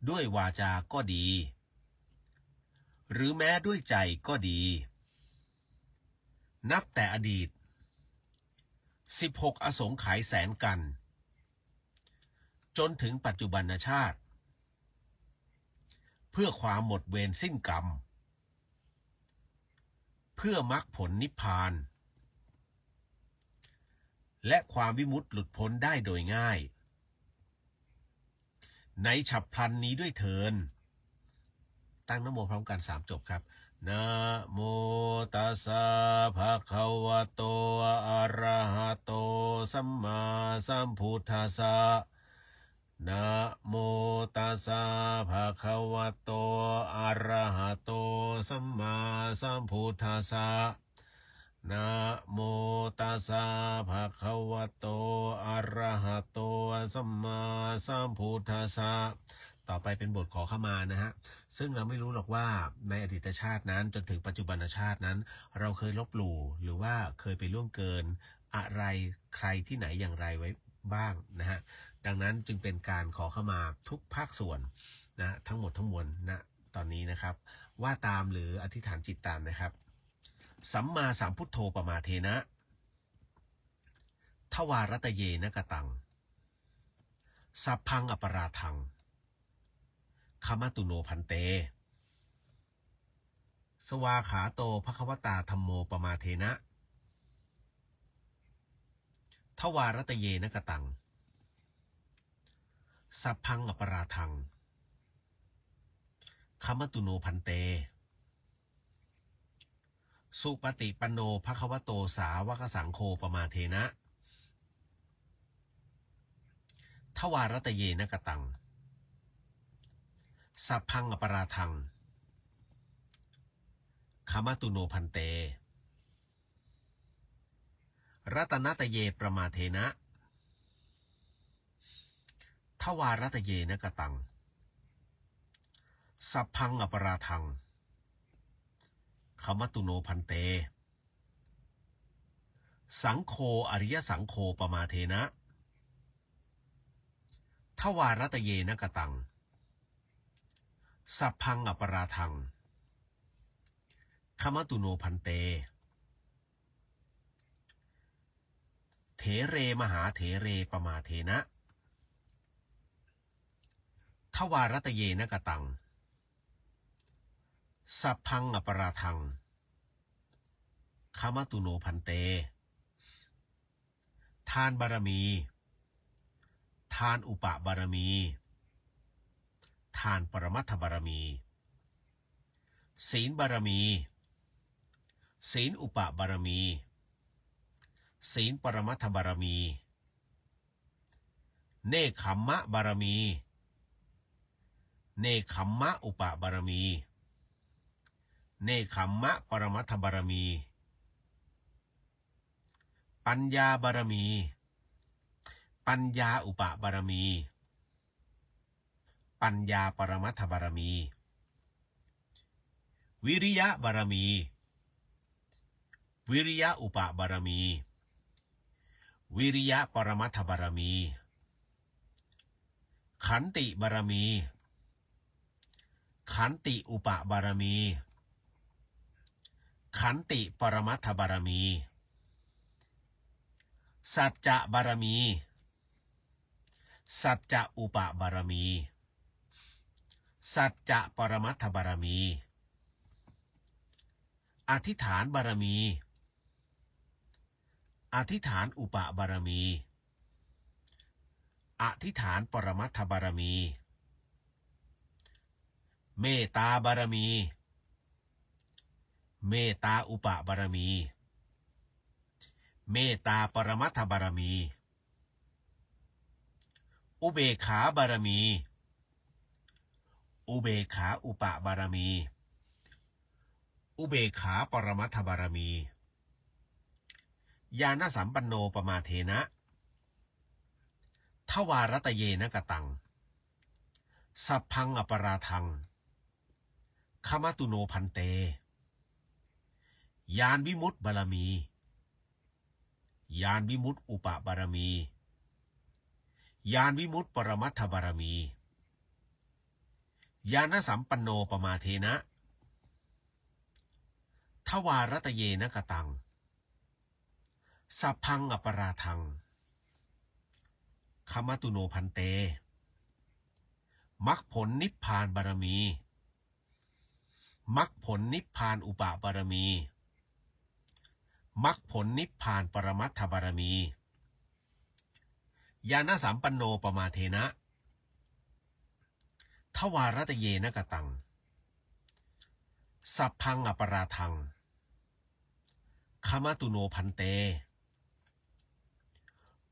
ด้วยวาจาก็ดีหรือแม้ด้วยใจก็ดีนับแต่อดีต16อสงไขยแสนกันจนถึงปัจจุบันชาติเพื่อความหมดเวรสิ้นกรรมเพื่อมรรคผลนิพพานและความวิมุตติหลุดพ้นได้โดยง่ายในฉับพลันนี้ด้วยเถิดตั้งนะโมพร้อมกัน3จบครับนะโมตัสสะภะคะวะโตอะระหะโตสัมมาสัมพุทธัสสะนะโมตัสสะภะคะวะโตอะระหะโตสัมมาสัมพุทธัสสะนะโมตัสสะภะคะวะโตอะระหะโตสัมมาสัมพุทธัสสะต่อไปเป็นบทขอขมานะฮะซึ่งเราไม่รู้หรอกว่าในอดีตชาตินั้นจนถึงปัจจุบันชาตินั้นเราเคยลบหลู่หรือว่าเคยไปล่วงเกินอะไรใครที่ไหนอย่างไรไว้บ้างนะฮะดังนั้นจึงเป็นการขอขมาทุกภาคส่วนนะทั้งหมดทั้งมวลนะตอนนี้นะครับว่าตามหรืออธิษฐานจิตตามนะครับสัมมาสัมพุทโธปมาเทนะทวารตเยนะกตังสัพพังอปราทังขมตุโนพันเตสวาขาโตภควตาธัมโมปมาเทนะทวารตเยนะกตังสัพพังอปราทังขมตุโนพันเตสุปฏิปันโนภควโตสาวกสังโฆปมาเทนะทวารตเยนะกตังสัพพังอปราทังขมตุโนพันเตรัตนตเยประมาเทนะทวารตเยนะกตังสัพพังอปราทัง ขมัตตุโนพันเตสังโฆอริยสังโฆปมาเทนะทวารตเยนะกตังสัพพังอปราทังขมัตตุโนพันเตเถเรมหาเถเรปมาเทนะทวารตเยนะกตังสัพพังอปราทังขมัตตุโนพันเตทานบารมีทานอุปบารมีทานปรมัตถบารมีศีลบารมีศีลอุปบารมีศีลปรมัตถบารมีเนคขมมะบารมีเนคขมมะอุปบารมีเนคขมมะปรมัตถบารมีปัญญาบารมีปัญญาอุปบารมีปัญญาปรมัตถบารมีวิริยะบารมีวิริยะอุปบารมีวิริยะปรมัตถบารมีขันติบารมีขันติอุปบารมีขันติปรมัตถบารมีสัจจะบารมีสัจจะอุปบารมีสัจจะปรมัตถบารมีอธิษฐานบารมีอธิษฐานอุปบารมีอธิษฐานปรมัตถบารมีเมตตาบารมีเมตตาอุปบารมีเมตตาปรมัตถบารมีอุเบกขาบารมีอุเบกขาอุปบารมีอุเบกขาปรมัตถบารมีญาณสัมปันโนปมาเทนะทวารตเยนะกตังสัพพังอปราทังขมัตตุโนพันเตญาณวิมุตติบารมีญาณวิมุตติอุปบารมีญาณวิมุตติปรมัตถบารมีญาณสัมปันโนปมาเทนะทวารตเยนะกตังสัพพังอปราทังขมัตตุโนพันเตมรรคผลนิพพานบารมีมรรคผลนิพพานอุปบารมีมรรคผลนิพพานปรมัตถบารมีญาณสัมปันโนปมาเทนะทวารตเยนะกตังสัพพังอปราทังขมัตตุโนพันเต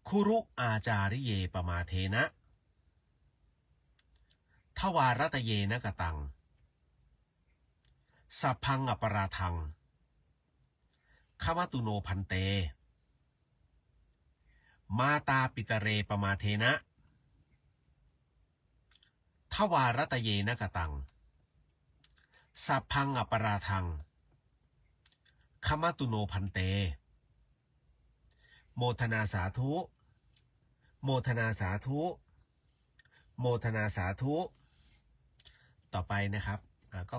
คุรุอาจาริเยปมาเทนะทวารตเยนะกตังสัพพังอปราทังขมัตตุโนพันเตมาตาปิตเรปมาเทนะทวารตเยนะกตังสัพพังอปราทังขมัตตุโนพันเตโมทนาสาธุโมทนาสาธุโมทนาสาธุต่อไปนะครับก็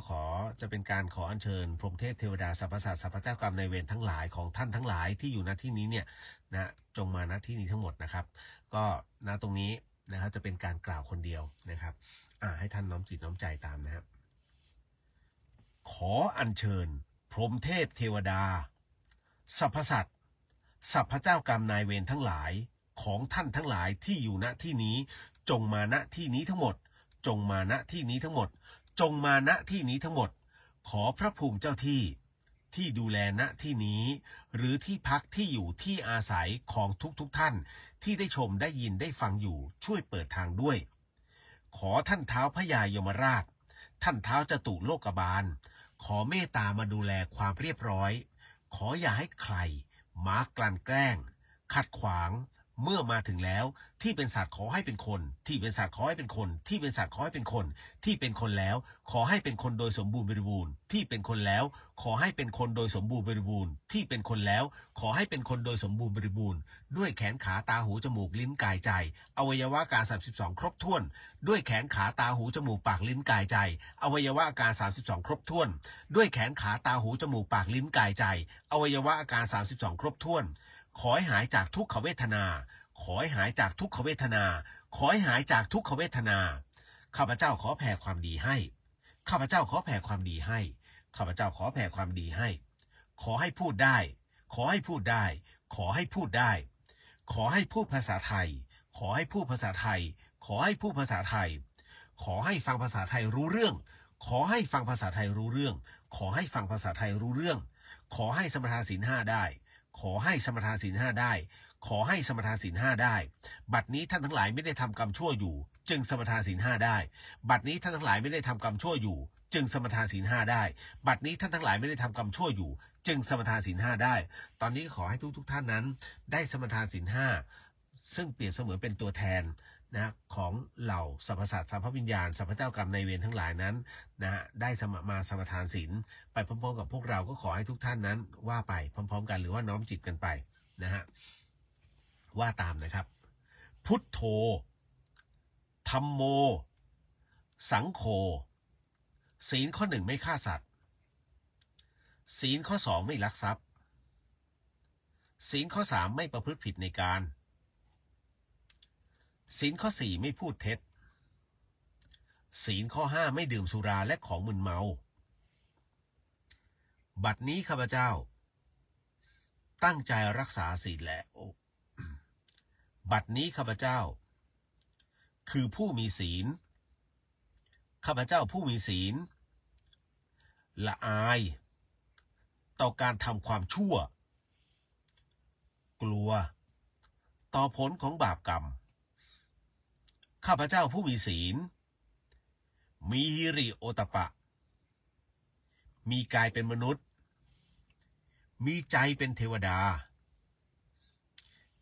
จะเป็นการขออัญเชิญพรหมเทพเทวดาสรรพสัตว์สรรพเจ้ากรรมนายเวรทั้งหลายของท่านทั้งหลายที่อยู่ณที่นี้เนี่ยนะจงมาณที่นี้ทั้งหมดนะครับก็ณตรงนี้นะครับจะเป็นการกล่าวคนเดียวนะครับให้ท่านน้อมจิตน้อมใจตามนะครับขออัญเชิญพรหมเทพเทวดาสรรพสัตว์สรรพเจ้ากรรมนายเวรทั้งหลายของท่านทั้งหลายที่อยู่ณที่นี้จงมาณที่นี้ทั้งหมดจงมาณที่นี้ทั้งหมดจงมาณที่นี้ทั้งหมดขอพระภูมิเจ้าที่ดูแลณที่นี้หรือที่พักที่อยู่ที่อาศัยของทุกท่านที่ได้ชมได้ยินได้ฟังอยู่ช่วยเปิดทางด้วยขอท่านเท้าพญายมราชท่านเท้าจตุโลกบาลขอเมตตามาดูแลความเรียบร้อยขออย่าให้ใครมากลั่นแกล้งขัดขวาง เมื่อมาถึงแล้วที่เป็นสัตว์ขอให้เป็นคนที่เป็นสัตว์ขอให้เป็นคนที่เป็นสัตว์ขอให้เป็นคนที่เป็นคนแล้วขอให้เป็นคนโดยสมบูรณ์บริบูรณ์ที่เป็นคนแล้วขอให้เป็นคนโดยสมบูรณ์บริบูรณ์ที่เป็นคนแล้วขอให้เป็นคนโดยสมบูรณ์บริบูรณ์ด้วยแขนขาตาหูจมูกลิ้นกายใจอวัยวะการ32ครบถ้วนด้วยแขนขาตาหูจมูกปากลิ้นกายใจอวัยวะการ32ครบถ้วนด้วยแขนขาตาหูจมูกปากลิ้นกายใจอวัยวะอาการ32ครบถ้วนขอให้หายจากทุกขเวทนาขอให้หายจากทุกขเวทนาขอให้หายจากทุกขเวทนาข้าพเจ้าขอแผ่ความดีให้ข้าพเจ้าขอแผ่ความดีให้ข้าพเจ้าขอแผ่ความดีให้ขอให้พูดได้ขอให้พูดได้ขอให้พูดได้ขอให้พูดภาษาไทยขอให้พูดภาษาไทยขอให้พูดภาษาไทยขอให้ฟังภาษาไทยรู้เรื่องขอให้ฟังภาษาไทยรู้เรื่องขอให้ฟังภาษาไทยรู้เรื่องขอให้สมทานศีล 5ได้ขอให้สมทานศีล 5ได้ขอให้สมทานศีล 5ได้บัดนี้ท่านทั้งหลายไม่ได้ทำกรรมชั่วอยู่จึงสมทานศีล 5ได้บัดนี้ท่านทั้งหลายไม่ได้ทำกรรมชั่วอยู่จึงสมทานศีล 5ได้บัดนี้ท่านทั้งหลายไม่ได้ทำกรรมชั่วอยู่จึงสมทานศีล 5ได้ตอนนี้ขอให้ทุกท่านนั้นได้สมทานศีล 5ซึ่งเปรียบเสมือนเป็นตัวแทนนะของเหล่าสรรพสัตว์สรรพวิญญาณสรรพเจ้ากรรมนายเวรทั้งหลายนั้นนะได้มาสมทานศีลไปพร้อมๆกับพวกเราก็ขอให้ทุกท่านนั้นว่าไปพร้อมๆกันหรือว่าน้อมจิตกันไปนะฮะว่าตามนะครับพุทโธธัมโมสังโฆศีลข้อ 1ไม่ฆ่าสัตว์ศีลข้อ 2ไม่ลักทรัพย์ศีลข้อ 3ไม่ประพฤติผิดในการศีลข้อ 4ไม่พูดเท็จศีลข้อ 5ไม่ดื่มสุราและของมึนเมาบัดนี้ข้าพเจ้าตั้งใจรักษาศีลแล้วบัดนี้ข้าพเจ้าคือผู้มีศีลข้าพเจ้าผู้มีศีลละอายต่อการทำความชั่วกลัวต่อผลของบาปกรรมข้าพเจ้าผู้มีศีลมีหิริโอตปะมีกายเป็นมนุษย์มีใจเป็นเทวดา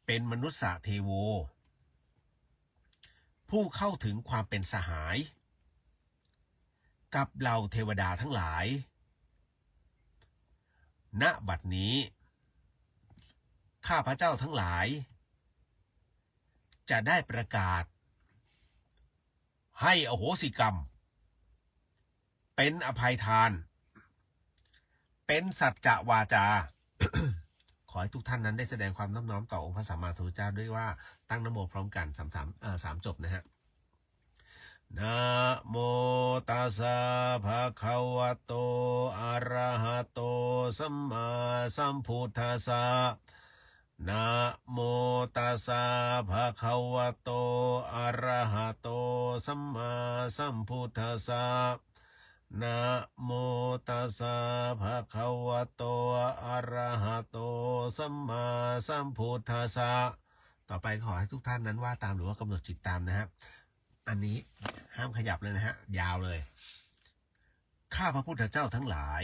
เป็นมนุษย์เทโวผู้เข้าถึงความเป็นสหายกับเหล่าเทวดาทั้งหลายณบัดนี้ข้าพเจ้าทั้งหลายจะได้ประกาศให้อโหสิกรรมเป็นอภัยทานเป็นสัจจะวาจา ขอให้ทุกท่านนั้นได้แสดงความน้อมน้อมต่อองค์พระสัมมาสัมพุทธเจ้าด้วยว่าตั้งนะโมพร้อมกันสามจบนะฮะนะโมตัสสะภะคะวะโตอะระหะโตสัมมาสัมพุทธัสสะนะโมตัสสะภะคะวะโตอะระหะโตสัมมาสัมพุทธัสสะนะโมตัสสะภะคะวะโตอะระหะโตสัมมาสัมพุทธัสสะต่อไปขอให้ทุกท่านนั้นว่าตามหรือว่ากำหนดจิตตามนะครับอันนี้ห้ามขยับเลยนะฮะยาวเลยข้าพระพุทธเจ้าทั้งหลาย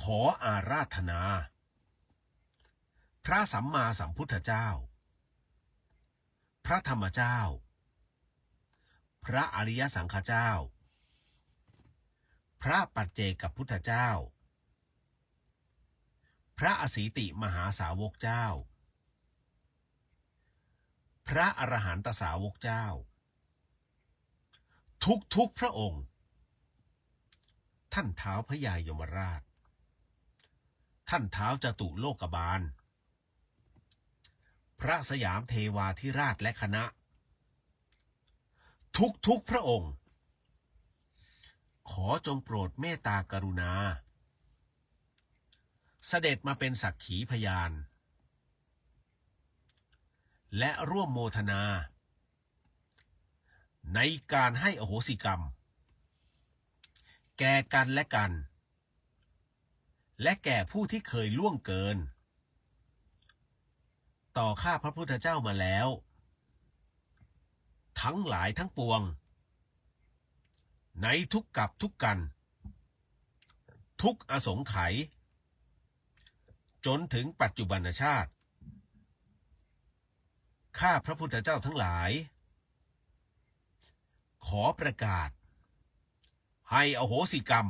ขออาราธนาพระสัมมาสัมพุทธเจ้าพระธรรมเจ้าพระอริยสังฆเจ้าพระปัจเจกพุทธเจ้าพระอสีติมหาสาวกเจ้าพระอรหันตสาวกเจ้าทุกพระองค์ท่านท้าวพญายมราชท่านท้าวจตุโลกบาลพระสยามเทวาธิราชและคณะทุกพระองค์ขอจงโปรดเมตตากรุณาเสด็จมาเป็นสักขีพยานและร่วมโมทนาในการให้อโหสิกรรมแก่กันและกันและแก่ผู้ที่เคยล่วงเกินต่อข้าพระพุทธเจ้ามาแล้วทั้งหลายทั้งปวงในทุกกับทุกกันทุกอสงไขยจนถึงปัจจุบันชาติ ข้าพระพุทธเจ้าทั้งหลายขอประกาศให้อโหสิกรรม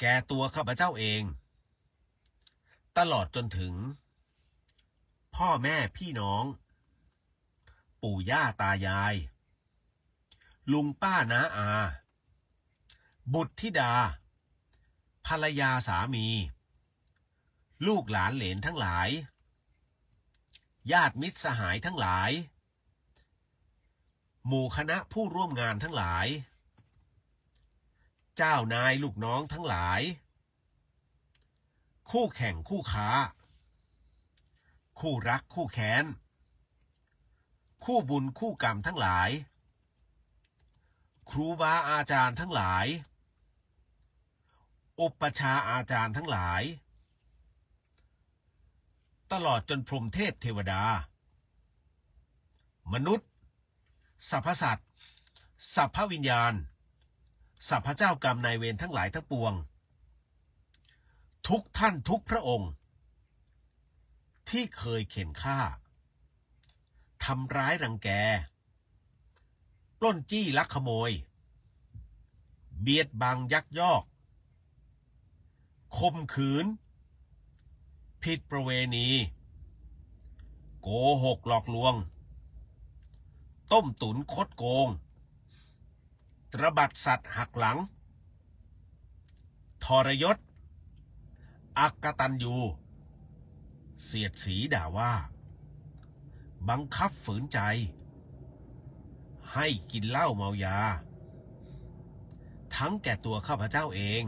แก่ตัวข้าพเจ้าเองตลอดจนถึงพ่อแม่พี่น้องปู่ย่าตายายลุงป้าน้าอาบุตรธิดาภรรยาสามีลูกหลานเหลนทั้งหลายญาติมิตรสหายทั้งหลายหมู่คณะผู้ร่วมงานทั้งหลายเจ้านายลูกน้องทั้งหลายคู่แข่งคู่ค้าคู่รักคู่แค้นคู่บุญคู่กรรมทั้งหลายครูบาอาจารย์ทั้งหลายอุปชฌาย์อาจารย์ทั้งหลายตลอดจนพรหมเทพเทวดามนุษย์สรรพสัตว์สรรพวิญญาณสรรพเจ้ากรรมนายเวรทั้งหลายทั้งปวงทุกท่านทุกพระองค์ที่เคยเข็นฆ่าทำร้ายรังแกปล้นจี้ลักขโมยเบียดบังยักยอกข่มขืนผิดประเวณีโกหกหลอกลวงต้มตุ๋นคดโกงตระบัดสัตว์หักหลังทรยศอักตันยูเสียดสีด่าว่าบังคับฝืนใจให้กินเหล้าเมายาทั้งแก่ตัวข้าพเจ้าเอง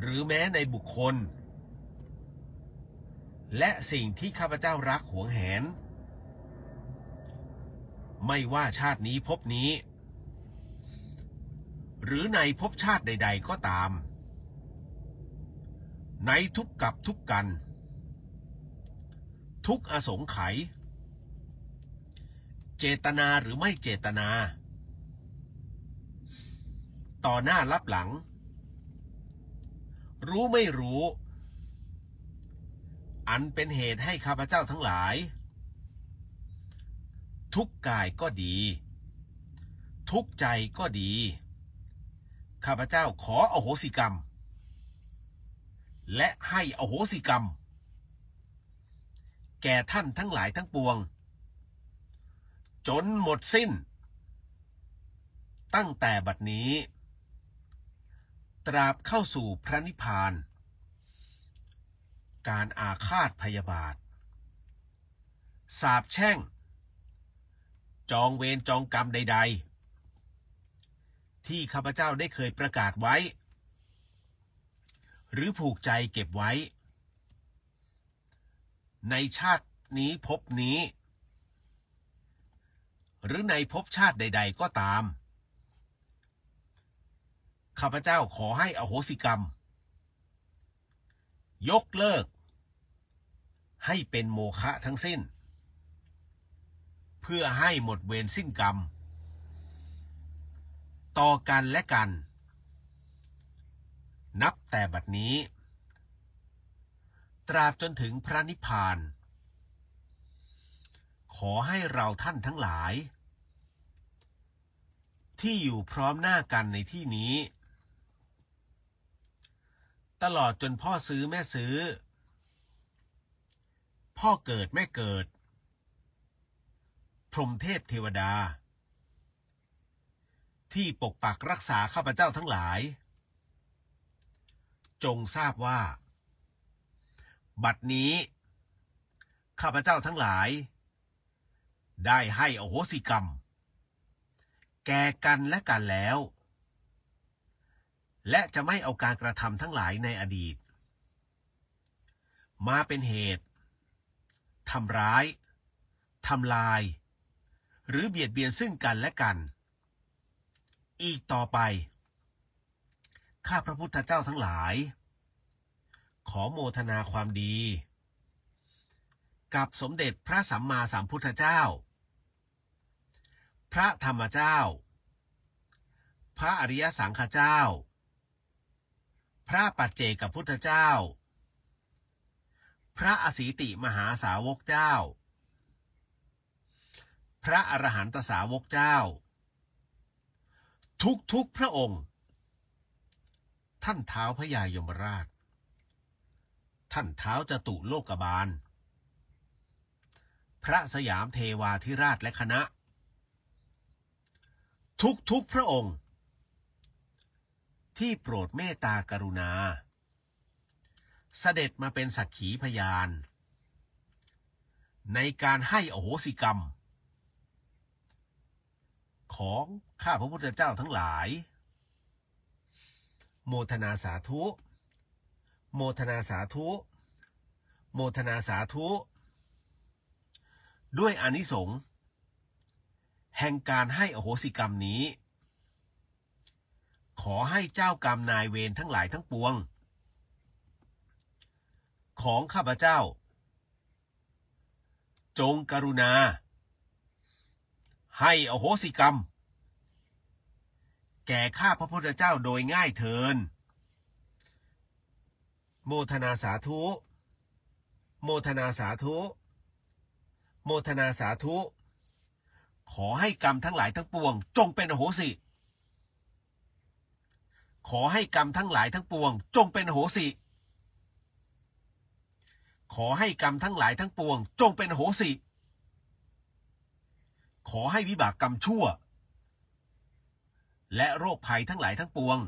หรือแม้ในบุคคลและสิ่งที่ข้าพเจ้ารักหวงแหนไม่ว่าชาตินี้ภพนี้หรือในภพชาติใดๆก็ตามในทุกกับทุกกันทุกอสงไขยเจตนาหรือไม่เจตนาต่อหน้าลับหลังรู้ไม่รู้อันเป็นเหตุให้ข้าพเจ้าทั้งหลายทุกกายก็ดีทุกใจก็ดีข้าพเจ้าขออโหสิกรรมและให้อโหสิกรรมแก่ท่านทั้งหลายทั้งปวงจนหมดสิ้นตั้งแต่บัดนี้ตราบเข้าสู่พระนิพพานการอาฆาตพยาบาทสาปแช่งจองเวรจองกรรมใดๆที่ข้าพเจ้าได้เคยประกาศไว้หรือผูกใจเก็บไว้ในชาตินี้ภพนี้หรือในภพชาติใดๆก็ตามข้าพเจ้าขอให้อโหสิกรรมยกเลิกให้เป็นโมฆะทั้งสิ้นเพื่อให้หมดเวรสิ้นกรรมต่อกันและกันนับแต่บัดนี้ตราบจนถึงพระนิพพานขอให้เราท่านทั้งหลายที่อยู่พร้อมหน้ากันในที่นี้ตลอดจนพ่อซื้อแม่ซื้อพ่อเกิดแม่เกิดพรหมเทพเทวดาที่ปกปักรักษาข้าพเจ้าทั้งหลายจงทราบว่าบัดนี้ข้าพเจ้าทั้งหลายได้ให้อโหสิกรรมแก่กันและกันแล้วและจะไม่เอาการกระทำทั้งหลายในอดีตมาเป็นเหตุทำร้ายทำลายหรือเบียดเบียนซึ่งกันและกันอีกต่อไปข้าพระพุทธเจ้าทั้งหลายขอโมทนาความดีกับสมเด็จพระสัมมาสัมพุทธเจ้าพระธรรมเจ้าพระอริยสังฆเจ้าพระปัจเจกพุทธเจ้า พระอสีติมหาสาวกเจ้าพระอรหันตสาวกเจ้าทุกพระองค์ท่านท้าวพระยายมราชท่านท้าวจตุโลกบาลพระสยามเทวาธิราชและคณะทุกพระองค์ที่โปรดเมตตากรุณาเสด็จมาเป็นสักขีพยานในการให้อโหสิกรรมของข้าพระพุทธเจ้าทั้งหลายโมทนาสาธุโมทนาสาธุโมทนาสาธุด้วยอานิสงส์แห่งการให้อโหสิกรรมนี้ขอให้เจ้ากรรมนายเวรทั้งหลายทั้งปวงของข้าพเจ้าจงกรุณาให้อโหสิกรรมแก่ข้าพระพุทธเจ้าโดยง่ายเทินโมทนาสาธุโมทนาสาธุโมทนาสาธุขอให้กรรมทั้งหลายทั้งปวงจงเป็นอโหสิขอให้กรรมทั้งหลายทั้งปวงจงเป็นอโหสิขอให้กรรมทั้งหลายทั้งปวงจงเป็นอโหสิขอให้วิบากกรรมชั่วและโรคภัยทั้งหลายทั้งปวง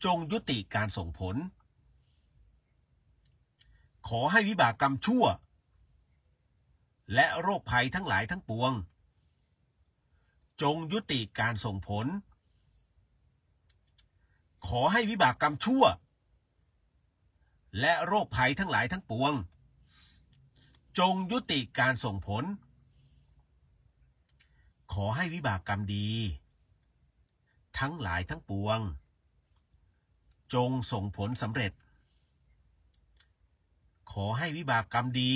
จงยุติการส่งผลขอให้วิบากกรรมชั่วและโรคภัยทั้งหลายทั้งปวงจงยุติการส่งผลขอให้วิบากกรรมชั่วและโรคภัยทั้งหลายทั้งปวงจงยุติการส่งผลขอให้วิบากกรรมดีทั้งหลายทั้งปวงจงส่งผลสำเร็จขอให้วิบากกรรมดี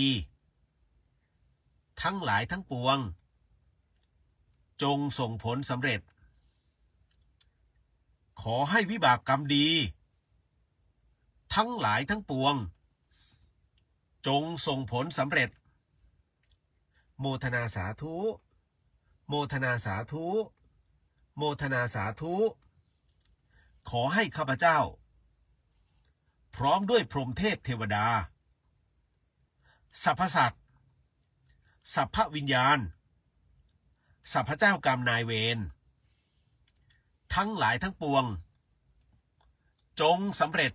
ทั้งหลายทั้งปวงจงส่งผลสำเร็จขอให้วิบากกรรมดีทั้งหลายทั้งปวงจงส่งผลสำเร็จโมทนาสาธุโมทนาสาธุโมทนาสาธุขอให้ข้าพเจ้าพร้อมด้วยพรหมเทพเทวดาสรรพสัตว์สรรพวิญญาณสรรพเจ้ากรรมนายเวรทั้งหลายทั้งปวงจงสำเร็จ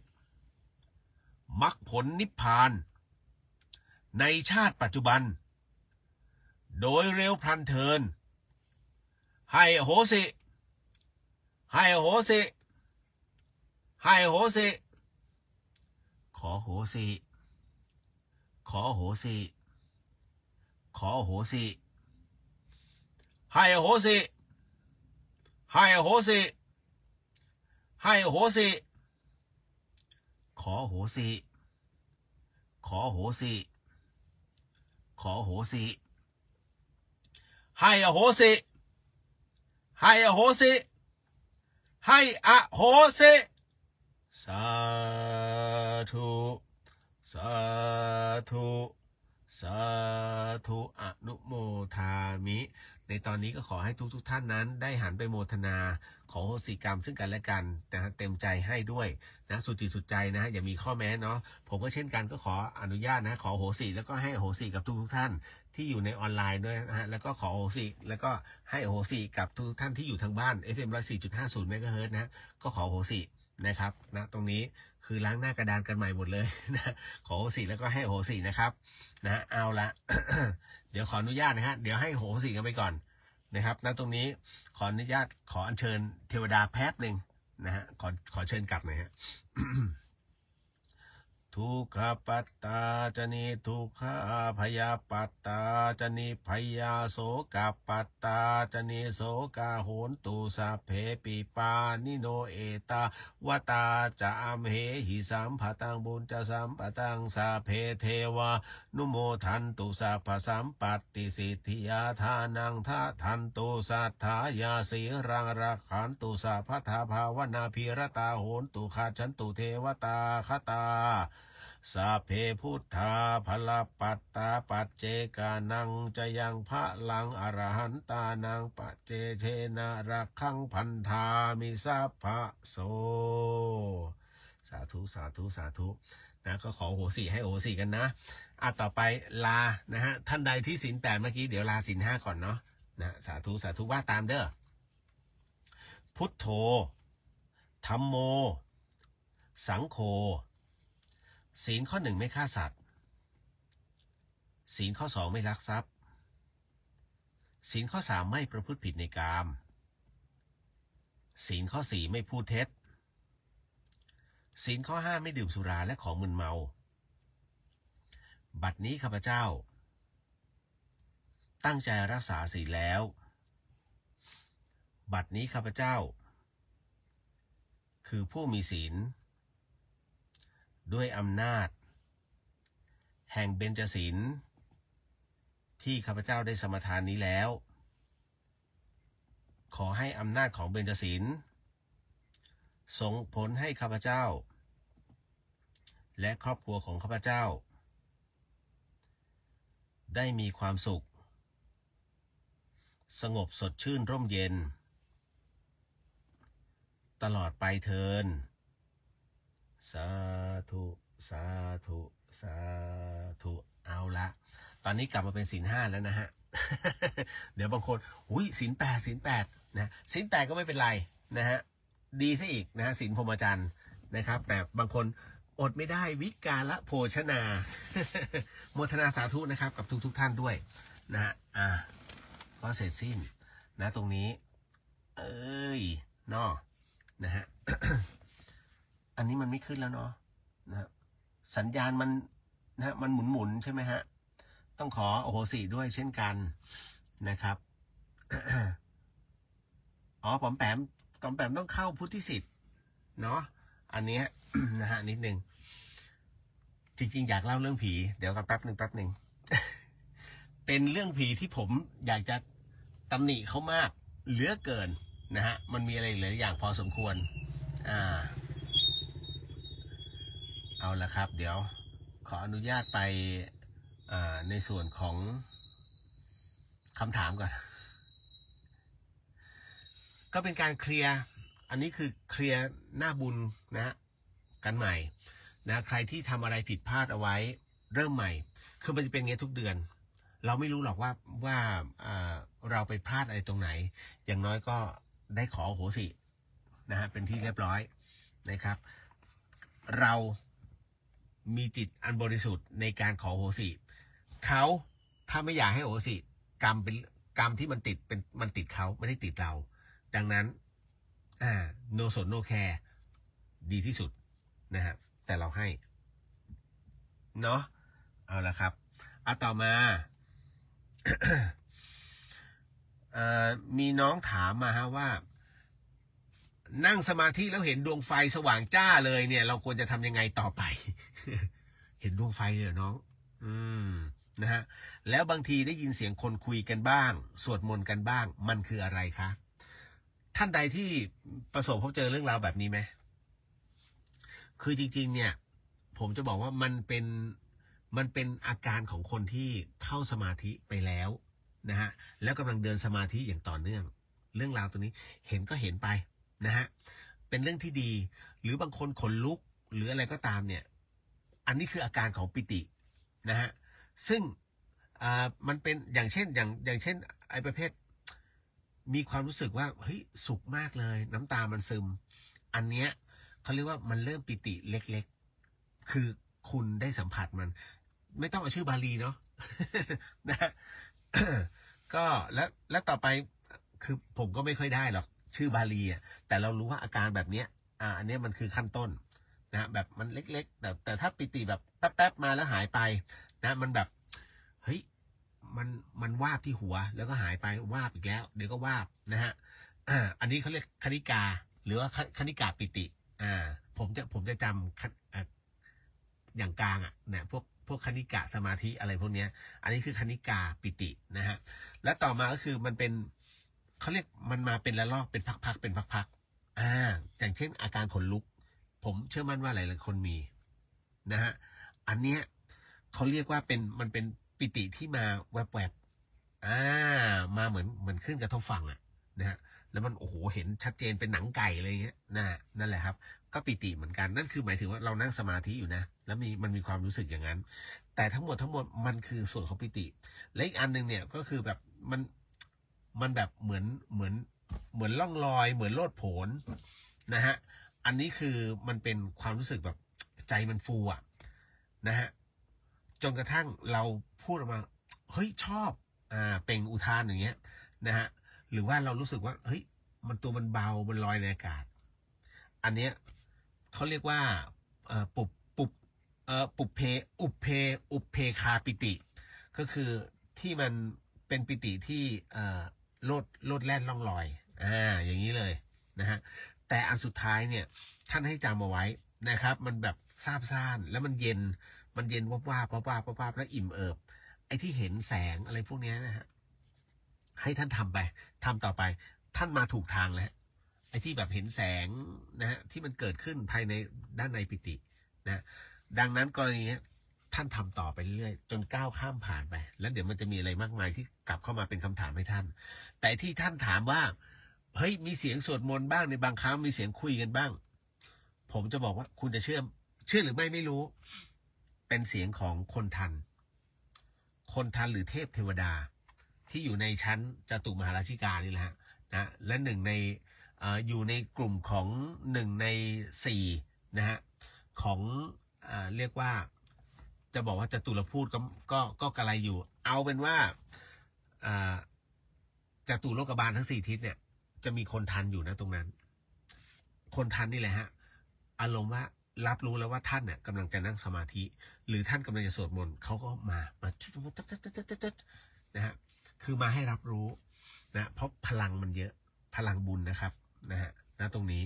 มรรคผลนิพพานในชาติปัจจุบันโดยเร็วพลันเทินให้อโหสิให้อโหสิให้อโหสิขอโหสิขอโหสิขอโหสิให้อโหสิให้อโหสิให้อโหสิขอโหสิขอโหสิขอโหสิให้อโหสิให้อโหสิให้อโหสิสาธุสาธุสาธุอนุโมทามิในตอนนี้ก็ขอให้ทุกท่านนั้นได้หันไปโมทนาขอโหสิกรรมซึ่งกันและกันนะฮะเต็มใจให้ด้วยนะสุดจิตสุดใจนะฮะอย่ามีข้อแม้เนาะผมก็เช่นกันก็ขออนุญาตนะขอโหสิแล้วก็ให้โหสิกับทุกท่านที่อยู่ในออนไลน์ด้วยนะฮะแล้วก็ขอโหสิแล้วก็ให้โหสิกับทุกท่านที่อยู่ทางบ้าน FM 104.50 เมกะเฮิรตซ์นะก็ขอโหสินะครับนะตรงนี้คือล้างหน้ากระดานกันใหม่หมดเลยนะขอโหสิแล้วก็ให้โหสินะครับนะเอาละ เดี๋ยวขออนุญาตนะฮะเดี๋ยวให้โหสิกันไปก่อนนะครับณตรงนี้ขออนุญาตขออัญเชิญเทวดาแป๊บหนึ่งนะฮะขอเชิญกลับหน่อยฮะ ทุกขปัตตาจนิทุกขพยาปัตตาจนิพยาโสกปัตตาจนิโสกาโหนตุสัพเพปิปานิโนเอตาวตาจามเหหิสัมภตังบุญจะสัมปตังสัพเพเทวานุโมทันตุสัพพสัมปัตติสิทธิยาทานังทาทันตุสัทธายาสีรังรักขันตุสัพพทาภาวนาภิรตาโหนตุขาฉันตุเทวตาคตา สัพเพพุทธาภลปัตตาปัจเจกานังจะยังพระลังอรหันตานังปัจเจเทนะรักขังพันธามิสัพพะโสสาธุสาธุสาธุนะก็ขอโหสิให้โหสิกันนะต่อไปลานะฮะท่านใดที่ศีล 8เมื่อกี้เดี๋ยวลาศีล 5ก่อนเนาะนะสาธุสาธุว่าตามเด้อพุทโธธัมโมสังโฆศีลข้อ 1ไม่ฆ่าสัตว์ศีลข้อ 2ไม่ลักทรัพย์ศีลข้อ 3ไม่ประพฤติผิดในกามศีลข้อ 4ไม่พูดเท็จศีลข้อ 5ไม่ดื่มสุราและของมึนเมาบัดนี้ข้าพเจ้าตั้งใจรักษาศีลแล้วบัดนี้ข้าพเจ้าคือผู้มีศีลด้วยอำนาจแห่งเบญจศีลที่ข้าพเจ้าได้สมาทานนี้แล้วขอให้อำนาจของเบญจศีลส่งผลให้ข้าพเจ้าและครอบครัวของข้าพเจ้าได้มีความสุขสงบสดชื่นร่มเย็นตลอดไปเทินสาธุสาธุสาธุเอาละตอนนี้กลับมาเป็นศีล 5แล้วนะฮะ เดี๋ยวบางคนศีล 8ศีล 8นะศีล 8ก็ไม่เป็นไรนะฮะดีซะอีกนะฮะศีลพรหมจรรย์นะครับแต่บางคนอดไม่ได้วิกาละโภชนา โมทนาสาธุนะครับกับทุกท่านด้วยนะฮะก็เสร็จสิ้นนะตรงนี้เนาะนะฮะ อันนี้มันไม่ขึ้นแล้วเนาะนะสัญญาณมันนะมันหมุนใช่ไหมฮะต้องขอโอโหสิด้วยเช่นกันนะครับ ปอมแปมต้องเข้าพุทธิสิทธิ์เนาะอันนี้ นะฮะนิดนึงจริงๆอยากเล่าเรื่องผีเดี๋ยวกันแป๊บหนึ่ง เป็นเรื่องผีที่ผมอยากจะตำหนิเขามากเหลือเกินนะฮะมันมีอะไรหลายอย่างพอสมควรเอาละครับเดี๋ยวขออนุญาตไปในส่วนของคำถามก่อนก็เป็นการเคลียร์อันนี้คือเคลียร์หน้าบุญนะฮะกันใหม่นะใครที่ทำอะไรผิดพลาดเอาไว้เริ่มใหม่คือมันจะเป็นอย่างนี้ทุกเดือนเราไม่รู้หรอกว่าเราไปพลาดอะไรตรงไหนอย่างน้อยก็ได้ขอโหสินะฮะเป็นที่เรียบร้อยนะครับเรามีจิตอันบริสุทธิ์ในการขอโหสิเขาถ้าไม่อยากให้โหสิกรรมเป็นกรรมที่มันติดเขาไม่ได้ติดเราดังนั้นno สน no care ดีที่สุดนะฮะแต่เราให้เนาะเอาละครับต่อมา มีน้องถามมาฮะว่านั่งสมาธิแล้วเห็นดวงไฟสว่างจ้าเลยเนี่ยเราควรจะทำยังไงต่อไป เห็นดวงไฟเลยเหรอน้องนะฮะแล้วบางทีได้ยินเสียงคนคุยกันบ้างสวดมนต์กันบ้างมันคืออะไรคะท่านใดที่ประสบพบเจอเรื่องราวแบบนี้ไหมคือจริงๆเนี่ยผมจะบอกว่ามันเป็นอาการของคนที่เข้าสมาธิไปแล้วนะฮะแล้วกำลังเดินสมาธิอย่างต่อเนื่องเรื่องราวตัวนี้เห็นก็เห็นไปนะฮะเป็นเรื่องที่ดีหรือบางคนขนลุกหรืออะไรก็ตามเนี่ยอันนี้คืออาการของปิตินะฮะซึ่งมันเป็นอย่างเช่นไอ้ประเภทมีความรู้สึกว่าเฮ้ยสุขมากเลยน้ำตามันซึมอันเนี้ยเขาเรียกว่ามันเริ่มปิติเล็กๆคือคุณได้สัมผัสมันไม่ต้องเอาชื่อบาลีเนาะ นะ ก็แล้วต่อไปคือผมก็ไม่ค่อยได้หรอกชื่อบาลีแต่เรารู้ว่าอาการแบบเนี้ยอันนี้มันคือขั้นต้นนะแบบมันเล็กๆแต่ถ้าปิติแบบแป๊บๆมาแล้วหายไปนะมันแบบเฮ้ยมันวาบที่หัวแล้วก็หายไปวาบอีกแล้วเดี๋ยวก็วาบนะฮะอันนี้เขาเรียกคณิกาหรือว่าคณิกาปิติผมจะจำอย่างกลางเนี่ยพวกคณิกะสมาธิอะไรพวกนี้อันนี้คือคณิกาปิตินะฮะและต่อมาก็คือมันเป็นเขาเรียกมันมาเป็นระลอกเป็นพักๆเป็นพักๆอย่างเช่นอาการขนลุกผมเชื่อมั่นว่าหลายๆคนมีนะฮะ อันเนี้ยเขาเรียกว่ามันเป็นปิติที่มาแวบๆมาเหมือนขึ้นกระทบฝั่งนะฮะแล้วมันโอ้โหเห็นชัดเจนเป็นหนังไก่เลยเงี้ยนั่นแหละครับก็ปิติเหมือนกันนั่นคือหมายถึงว่าเรานั่งสมาธิอยู่นะแล้วมันมีความรู้สึกอย่างนั้นแต่ทั้งหมดมันคือส่วนของปิติและอีกอันนึงเนี่ยก็คือแบบมันแบบเหมือนล่องลอยเหมือนโลดโผนนะฮะอันนี้คือมันเป็นความรู้สึกแบบใจมันฟูนะฮะจนกระทั่งเราพูดออกมาเฮ้ยชอบเปล่งอุทานอย่างเงี้ยนะฮะหรือว่าเรารู้สึกว่าเฮ้ยมันเบามันลอยในอากาศอันเนี้ยเขาเรียกว่าปุเพอุเพคาปิติก็คือที่มันเป็นปิติที่โลดแล่นล่องลอยอย่างนี้เลยนะฮะแต่อันสุดท้ายเนี่ยท่านให้จำเอาไว้นะครับมันแบบซาบซ่านแล้วมันเย็นวาบแล้วอิ่มเอิบไอ้ที่เห็นแสงอะไรพวกนี้นะฮะให้ท่านทำต่อไปท่านมาถูกทางแล้วไอ้ที่แบบเห็นแสงนะฮะที่มันเกิดขึ้นภายในด้านในปิตินะดังนั้นกรณีนี้ท่านทำต่อไปเรื่อยจนก้าวข้ามผ่านไปแล้วเดี๋ยวมันจะมีอะไรมากมายที่กลับเข้ามาเป็นคำถามให้ท่านแต่ที่ท่านถามว่าเฮ้ยมีเสียงสวดมนต์บ้างในบางครั้งมีเสียงคุยกันบ้างผมจะบอกว่าคุณจะเชื่อหรือไม่รู้เป็นเสียงของคนทันหรือเทพเทวดาที่อยู่ในชั้นจตุมหาราชิกานี่แหละนะและอยู่ในกลุ่มของ1 ใน 4นะฮะของเรียกว่าจะบอกว่าจตุรพูดก็กระไรอยู่เอาเป็นว่าจตุโลกบาลทั้ง4 ทิศเนี่ยจะมีคนทันอยู่นะตรงนั้นคนทันนี่แหละฮะอารมณ์ว่ารับรู้แล้วว่าท่านเนี่ยกำลังจะนั่งสมาธิหรือท่านกำลังจะสวดมนต์เขาก็มานะฮะคือมาให้รับรู้นะเพราะพลังมันเยอะพลังบุญนะครับนะฮะณตรงนี้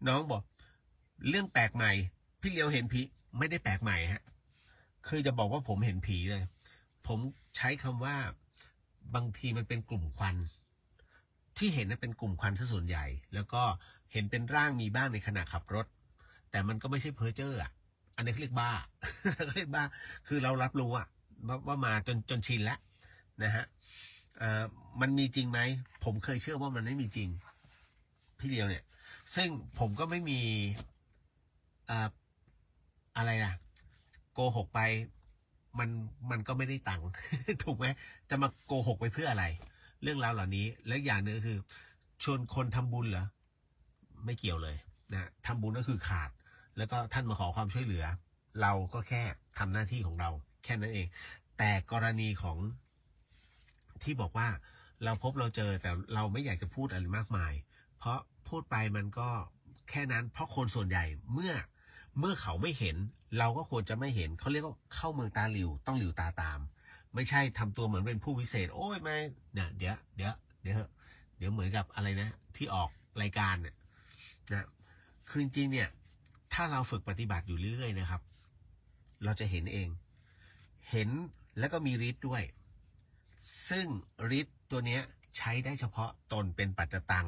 น้องบอกเรื่องแปลกใหม่พี่เลียวเห็นผีไม่ได้แปลกใหม่ฮะคือจะบอกว่าผมเห็นผีเลยผมใช้คำว่าบางทีมันเป็นกลุ่มควันที่เห็นนั้นเป็นกลุ่มควันซะส่วนใหญ่แล้วก็เห็นเป็นร่างมีบ้างในขณะขับรถแต่มันก็ไม่ใช่เพ้อเจ้ออันนี้เขาเรียกบ้าคือเรารับรู้ว่ามาจนชินแล้วนะฮะมันมีจริงไหมผมเคยเชื่อว่ามันไม่มีจริงพี่เดียวเนี่ยซึ่งผมก็ไม่มีอะไรนะโกหกไปมันก็ไม่ได้ตังค์ ถูกไหมจะมาโกหกไปเพื่ออะไรเรื่องราวเหล่านี้และอย่างหนึ่งคือชวนคนทำบุญเหรอไม่เกี่ยวเลยนะทำบุญก็คือขาดแล้วก็ท่านมาขอความช่วยเหลือเราก็แค่ทำหน้าที่ของเราแค่นั้นเองแต่กรณีของที่บอกว่าเราพบเราเจอแต่เราไม่อยากจะพูดอะไรมากมายเพราะพูดไปมันก็แค่นั้นเพราะคนส่วนใหญ่เมื่อเขาไม่เห็นเราก็ควรจะไม่เห็นเขาเรียกว่าเข้าเมืองตาหลิวต้องหลิวตาตามไม่ใช่ทำตัวเหมือนเป็นผู้วิเศษโอ้ยไม่เนี่ยเดี๋ยวเหมือนกับอะไรนะที่ออกรายการเนี่ยนะคือจริงเนี่ยถ้าเราฝึกปฏิบัติอยู่เรื่อยๆนะครับเราจะเห็นเองเห็นแล้วก็มีฤทธิ์ด้วยซึ่งฤทธิ์ตัวเนี้ยใช้ได้เฉพาะตนเป็นปัจจตัง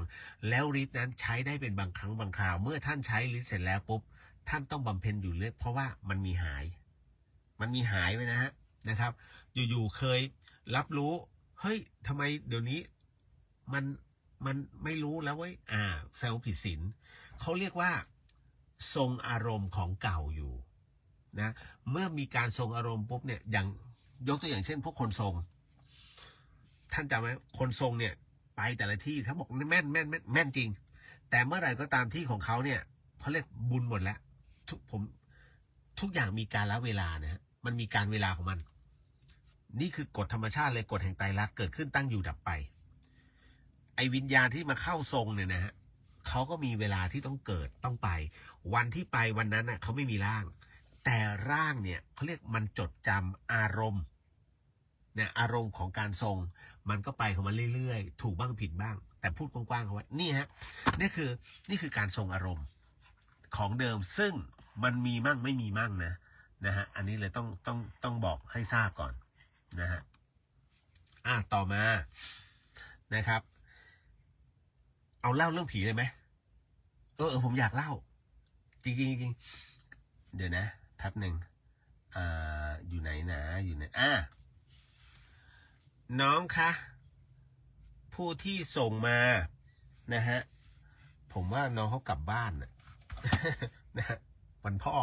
แล้วฤทธิ์นั้นใช้ได้เป็นบางครั้งบางคราวเมื่อท่านใช้ฤทธิ์เสร็จแล้วปุ๊บท่านต้องบำเพ็ญอยู่เรื่อยเพราะว่ามันมีหายไปนะครับอยู่ๆเคยรับรู้เฮ้ยทำไมเดี๋ยวนี้มันไม่รู้แล้วเว้ยแสดงว่าผิดศีลเขาเรียกว่าทรงอารมณ์ของเก่าอยู่นะเมื่อมีการทรงอารมณ์ปุ๊บเนี่ยอย่างยกตัวอย่างเช่นพวกคนทรงท่านจำไหมคนทรงเนี่ยไปแต่ละที่ถ้าบอกแม่นจริงแต่เมื่อไหร่ก็ตามที่ของเขาเนี่ยเขาเรียกบุญหมดแล้วทุกอย่างมีการละเวลานะฮะมันมีการเวลาของมันนี่คือกฎธรรมชาติเลยกฎแห่งไตรลักษณ์เกิดขึ้นตั้งอยู่ดับไปไอ้วิญญาณที่มาเข้าทรงเนี่ยนะฮะเขาก็มีเวลาที่ต้องเกิดต้องไปวันที่ไปวันนั้นเขาไม่มีร่างแต่ร่างเนี่ยเขาเรียกมันจดจำอารมณ์เนี่ยอารมณ์ของการทรงมันก็ไปของมันเรื่อยๆถูกบ้างผิดบ้างแต่พูดกว้างๆเอาไว้นี่ฮะนี่คือการทรงอารมณ์ของเดิมซึ่งมันมีมั่งไม่มีมั่งนะฮะอันนี้เลยต้องบอกให้ทราบก่อนนะฮะต่อมานะครับเอาเล่าเรื่องผีเลยไหม ผมอยากเล่าจริงจริงเดี๋ยวนะแป๊บหนึ่งอยู่ไหนนะอยู่ไหนน้องคะผู้ที่ส่งมานะฮะผมว่าน้องเขากลับบ้านนะฮะวันพ่อ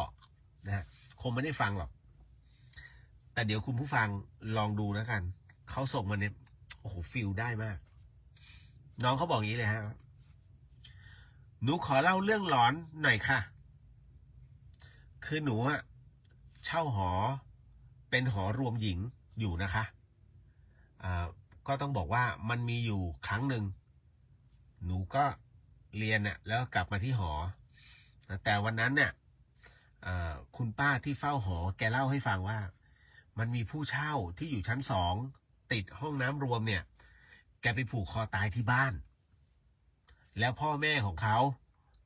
นะฮะคงไม่ได้ฟังหรอกแต่เดี๋ยวคุณผู้ฟังลองดูแล้วกันเขาส่งมาเนี่ยโอ้โหฟีลได้มากน้องเขาบอกอย่างนี้เลยฮะหนูขอเล่าเรื่องหลอนหน่อยค่ะคือหนูเช่าหอเป็นหอรวมหญิงอยู่นะคะก็ต้องบอกว่ามันมีอยู่ครั้งหนึ่งหนูก็เรียนแล้วกลับมาที่หอแต่วันนั้นเนี่ยคุณป้าที่เฝ้าหอแกเล่าให้ฟังว่ามันมีผู้เช่าที่อยู่ชั้น2ติดห้องน้ำรวมเนี่ยแกไปผูกคอตายที่บ้านแล้วพ่อแม่ของเขา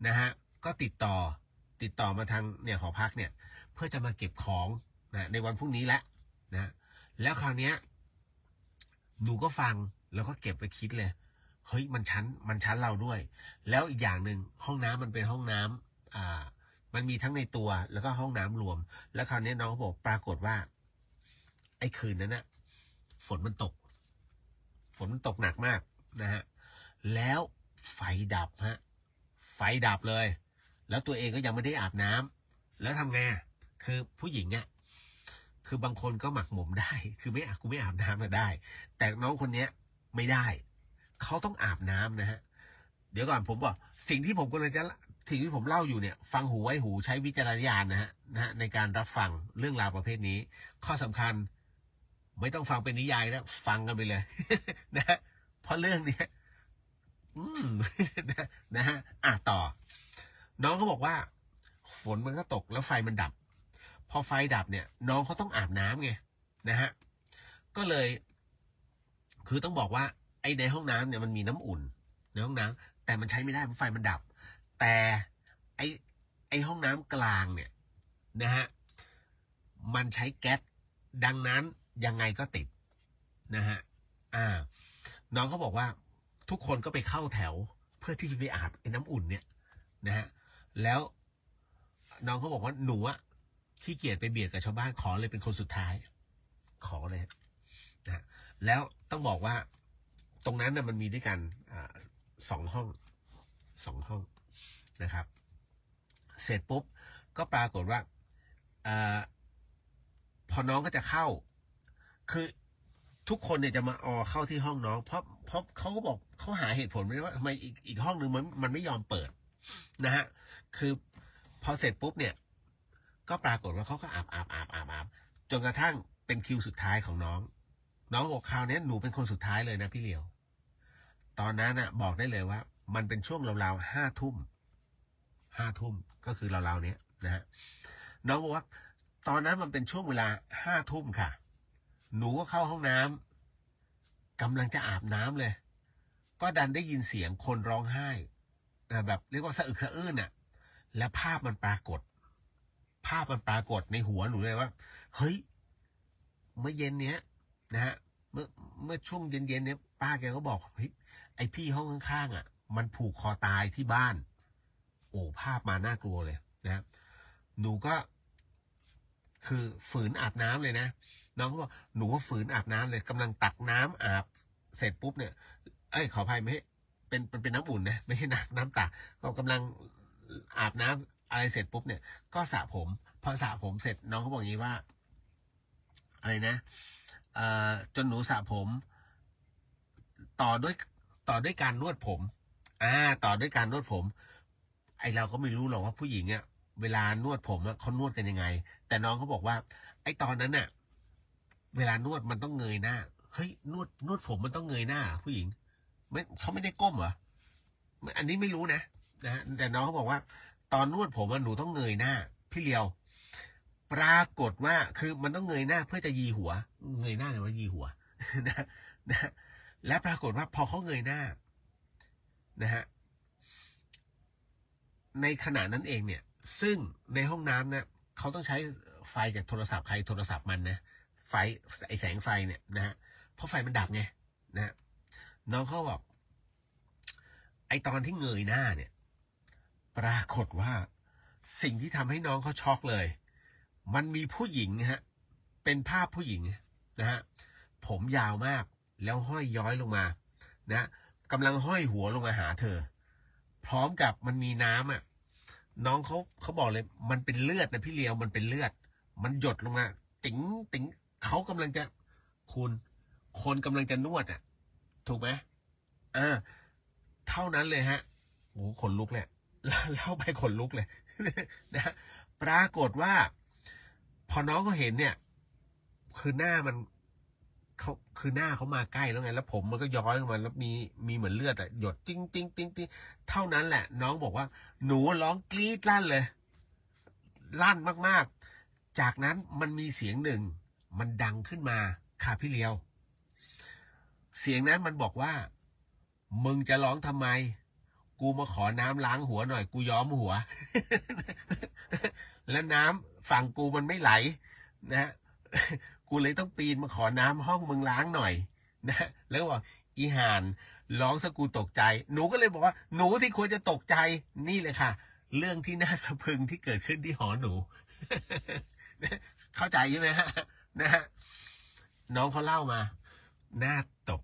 นะฮะก็ติดต่อมาทางเนี่ยหอพักเนี่ยเพื่อจะมาเก็บของนะในวันพรุ่งนี้แล้วนะแล้วคราวเนี้ยหนูก็ฟังแล้วก็เก็บไปคิดเลยเฮ้ยมันชั้นเราด้วยแล้วอีกอย่างหนึ่งห้องน้ำมันเป็นห้องน้ำมันมีทั้งในตัวแล้วก็ห้องน้ำรวมแล้วคราวนี้น้องเขาบอกปรากฏว่าไอ้คืนนั้นฝนมันตกหนักมากนะฮะแล้วไฟดับไฟดับเลยแล้วตัวเองก็ยังไม่ได้อาบน้ำแล้วทำไงคือผู้หญิงคือบางคนก็หมักหมมได้คือกูไม่อาบน้ำก็ได้แต่น้องคนนี้ไม่ได้เขาต้องอาบน้ำนะฮะเดี๋ยวก่อนผมบอกสิ่งที่ผมเล่าอยู่เนี่ยฟังหูไว้หูใช้วิจารณญาณนะฮะในการรับฟังเรื่องราวประเภทนี้ข้อสำคัญไม่ต้องฟังเป็นนิยายนะฟังกันไปเลยนะฮะเพราะเรื่องนี้นะฮะต่อน้องเขาบอกว่าฝนมันก็ตกแล้วไฟมันดับพอไฟดับเนี่ยน้องเขาต้องอาบน้ำไงนะฮะก็เลยคือต้องบอกว่าไอ้ในห้องน้ำเนี่ยมันมีน้ำอุ่นในห้องน้ำแต่มันใช้ไม่ได้เพราะไฟมันดับแต่ไอ้ห้องน้ำกลางเนี่ยนะฮะมันใช้แก๊สดังนั้นยังไงก็ติดนะฮะน้องเขาบอกว่าทุกคนก็ไปเข้าแถวเพื่อที่จะไปอาบไอ้น้ำอุ่นเนี่ยนะฮะแล้วน้องเขาบอกว่าหนูขี้เกียจไปเบียดกับชาวบ้านขอเลยเป็นคนสุดท้ายขอเลยนะแล้วต้องบอกว่าตรงนั้นมันมีด้วยกัน2 ห้องนะครับเสร็จปุ๊บก็ปรากฏว่าพอน้องก็จะเข้าคือทุกคนเนี่ยจะมาเข้าที่ห้องน้องเพราะเขาก็บอกเขาหาเหตุผลไม่ได้ว่าทำไมอีกห้องนึงมันไม่ยอมเปิดนะฮะคือพอเสร็จปุ๊บเนี่ยก็ปรากฏว่าเขาก็อาบจนกระทั่งเป็นคิวสุดท้ายของน้องบอกคราวนี้หนูเป็นคนสุดท้ายเลยนะพี่เหลียวตอนนั้นบอกได้เลยว่ามันเป็นช่วงราวๆ5 ทุ่มก็คือราวๆนี้นะฮะน้องบอกว่าตอนนั้นมันเป็นช่วงเวลา5 ทุ่มค่ะหนูก็เข้าห้องน้ำกำลังจะอาบน้ำเลยก็ดันได้ยินเสียงคนร้องไห้แบบเรียกว่าสะอึกสะอื้นและภาพมันปรากฏในหัวหนูเลยว่าเฮ้ยเมื่อเย็นเนี้ยนะฮะเมื่อช่วงเย็นเนี้ยป้าแกก็บอกเฮ้ยไอพี่ห้องข้างๆมันผูกคอตายที่บ้านโอ้ภาพมาน่ากลัวเลยนะหนูก็คือฝืนอาบน้ำเลยนะน้องก็บอกหนูก็ฝืนอาบน้ำเลยกำลังตักน้ำอาบเสร็จปุ๊บเนี่ยขออภัยไม่เป็นน้ำอุ่นนะไม่ใช่น้ำตักก็กำลังอาบน้ำอะไรเสร็จปุ๊บเนี่ยก็สระผมพอสระผมเสร็จน้องเขาบอกอย่างนี้ว่าอะไรนะจนหนูสระผมต่อด้วยการนวดผมต่อด้วยการนวดผมไอเราก็ไม่รู้หรอกว่าผู้หญิงเวลานวดผมเขานวดกันยังไงแต่น้องเขาบอกว่าไอตอนนั้นเวลานวดมันต้องเงยหน้าเฮ้ยนวดผมมันต้องเงยหน้าผู้หญิงเขาไม่ได้ก้มเหรออันนี้ไม่รู้นะฮะแต่น้องเขาบอกว่าตอนนวดผมหนูต้องเงยหน้าพี่เลียวปรากฏว่าคือมันต้องเงยหน้าเพื่อจะยีหัวเงยหน้าหรือว่ายีหัวนะและปรากฏว่าพอเขาเงยหน้านะฮะในขณะนั้นเองเนี่ยซึ่งในห้องน้ำเนี่ยเขาต้องใช้ไฟจากโทรศัพท์ใครโทรศัพท์มันนะไฟไอแสงไฟเนี่ยนะฮะเพราะไฟมันดับไงนะฮะน้องเขาบอกไอตอนที่เงยหน้าเนี่ย ปรากฏว่าสิ่งที่ทำให้น้องเขาช็อกเลยมันมีผู้หญิงฮะเป็นภาพผู้หญิงนะฮะผมยาวมากแล้วห้อยย้อยลงมานะกำลังห้อยหัวลงมาหาเธอพร้อมกับมันมีน้ำอ่ะน้องเขาบอกเลยมันเป็นเลือดนะพี่เลียวมันเป็นเลือดมันหยดลงมาติ๋งติ๋งเขากำลังจะคนกำลังจะนวดอ่ะถูกไหมเท่านั้นเลยฮะโอ้ขนลุกเลยเล่าไปขนลุกเลยนะปรากฏว่าพอน้องเขาเห็นเนี่ยคือหน้ามันคือหน้าเขามาใกล้แล้วไงแล้วผมมันก็ย้อยลงมาแล้วมีเหมือนเลือดอะหยดติ้งติ้งติ้งติ้งเท่านั้นแหละน้องบอกว่าหนูร้องกรี๊ดลั่นเลยลั่นมากๆจากนั้นมันมีเสียงหนึ่งมันดังขึ้นมาค่ะพี่เลียวเสียงนั้นมันบอกว่ามึงจะร้องทำไมกูมาขอน้ำล้างหัวหน่อยกูย้อมหัว แล้วน้ำฝั่งกูมันไม่ไหลนะกูเลยต้องปีนมาขอน้ำห้องมึงล้างหน่อยนะแล้วบอกอีห่านร้องซะกูตกใจหนูก็เลยบอกว่าหนูที่ควรจะตกใจนี่เลยค่ะเรื่องที่น่าสะพรึงที่เกิดขึ้นที่หอหนู เข้าใจใช่ไหมฮะนะฮะน้องเขาเล่ามาหน้าตบ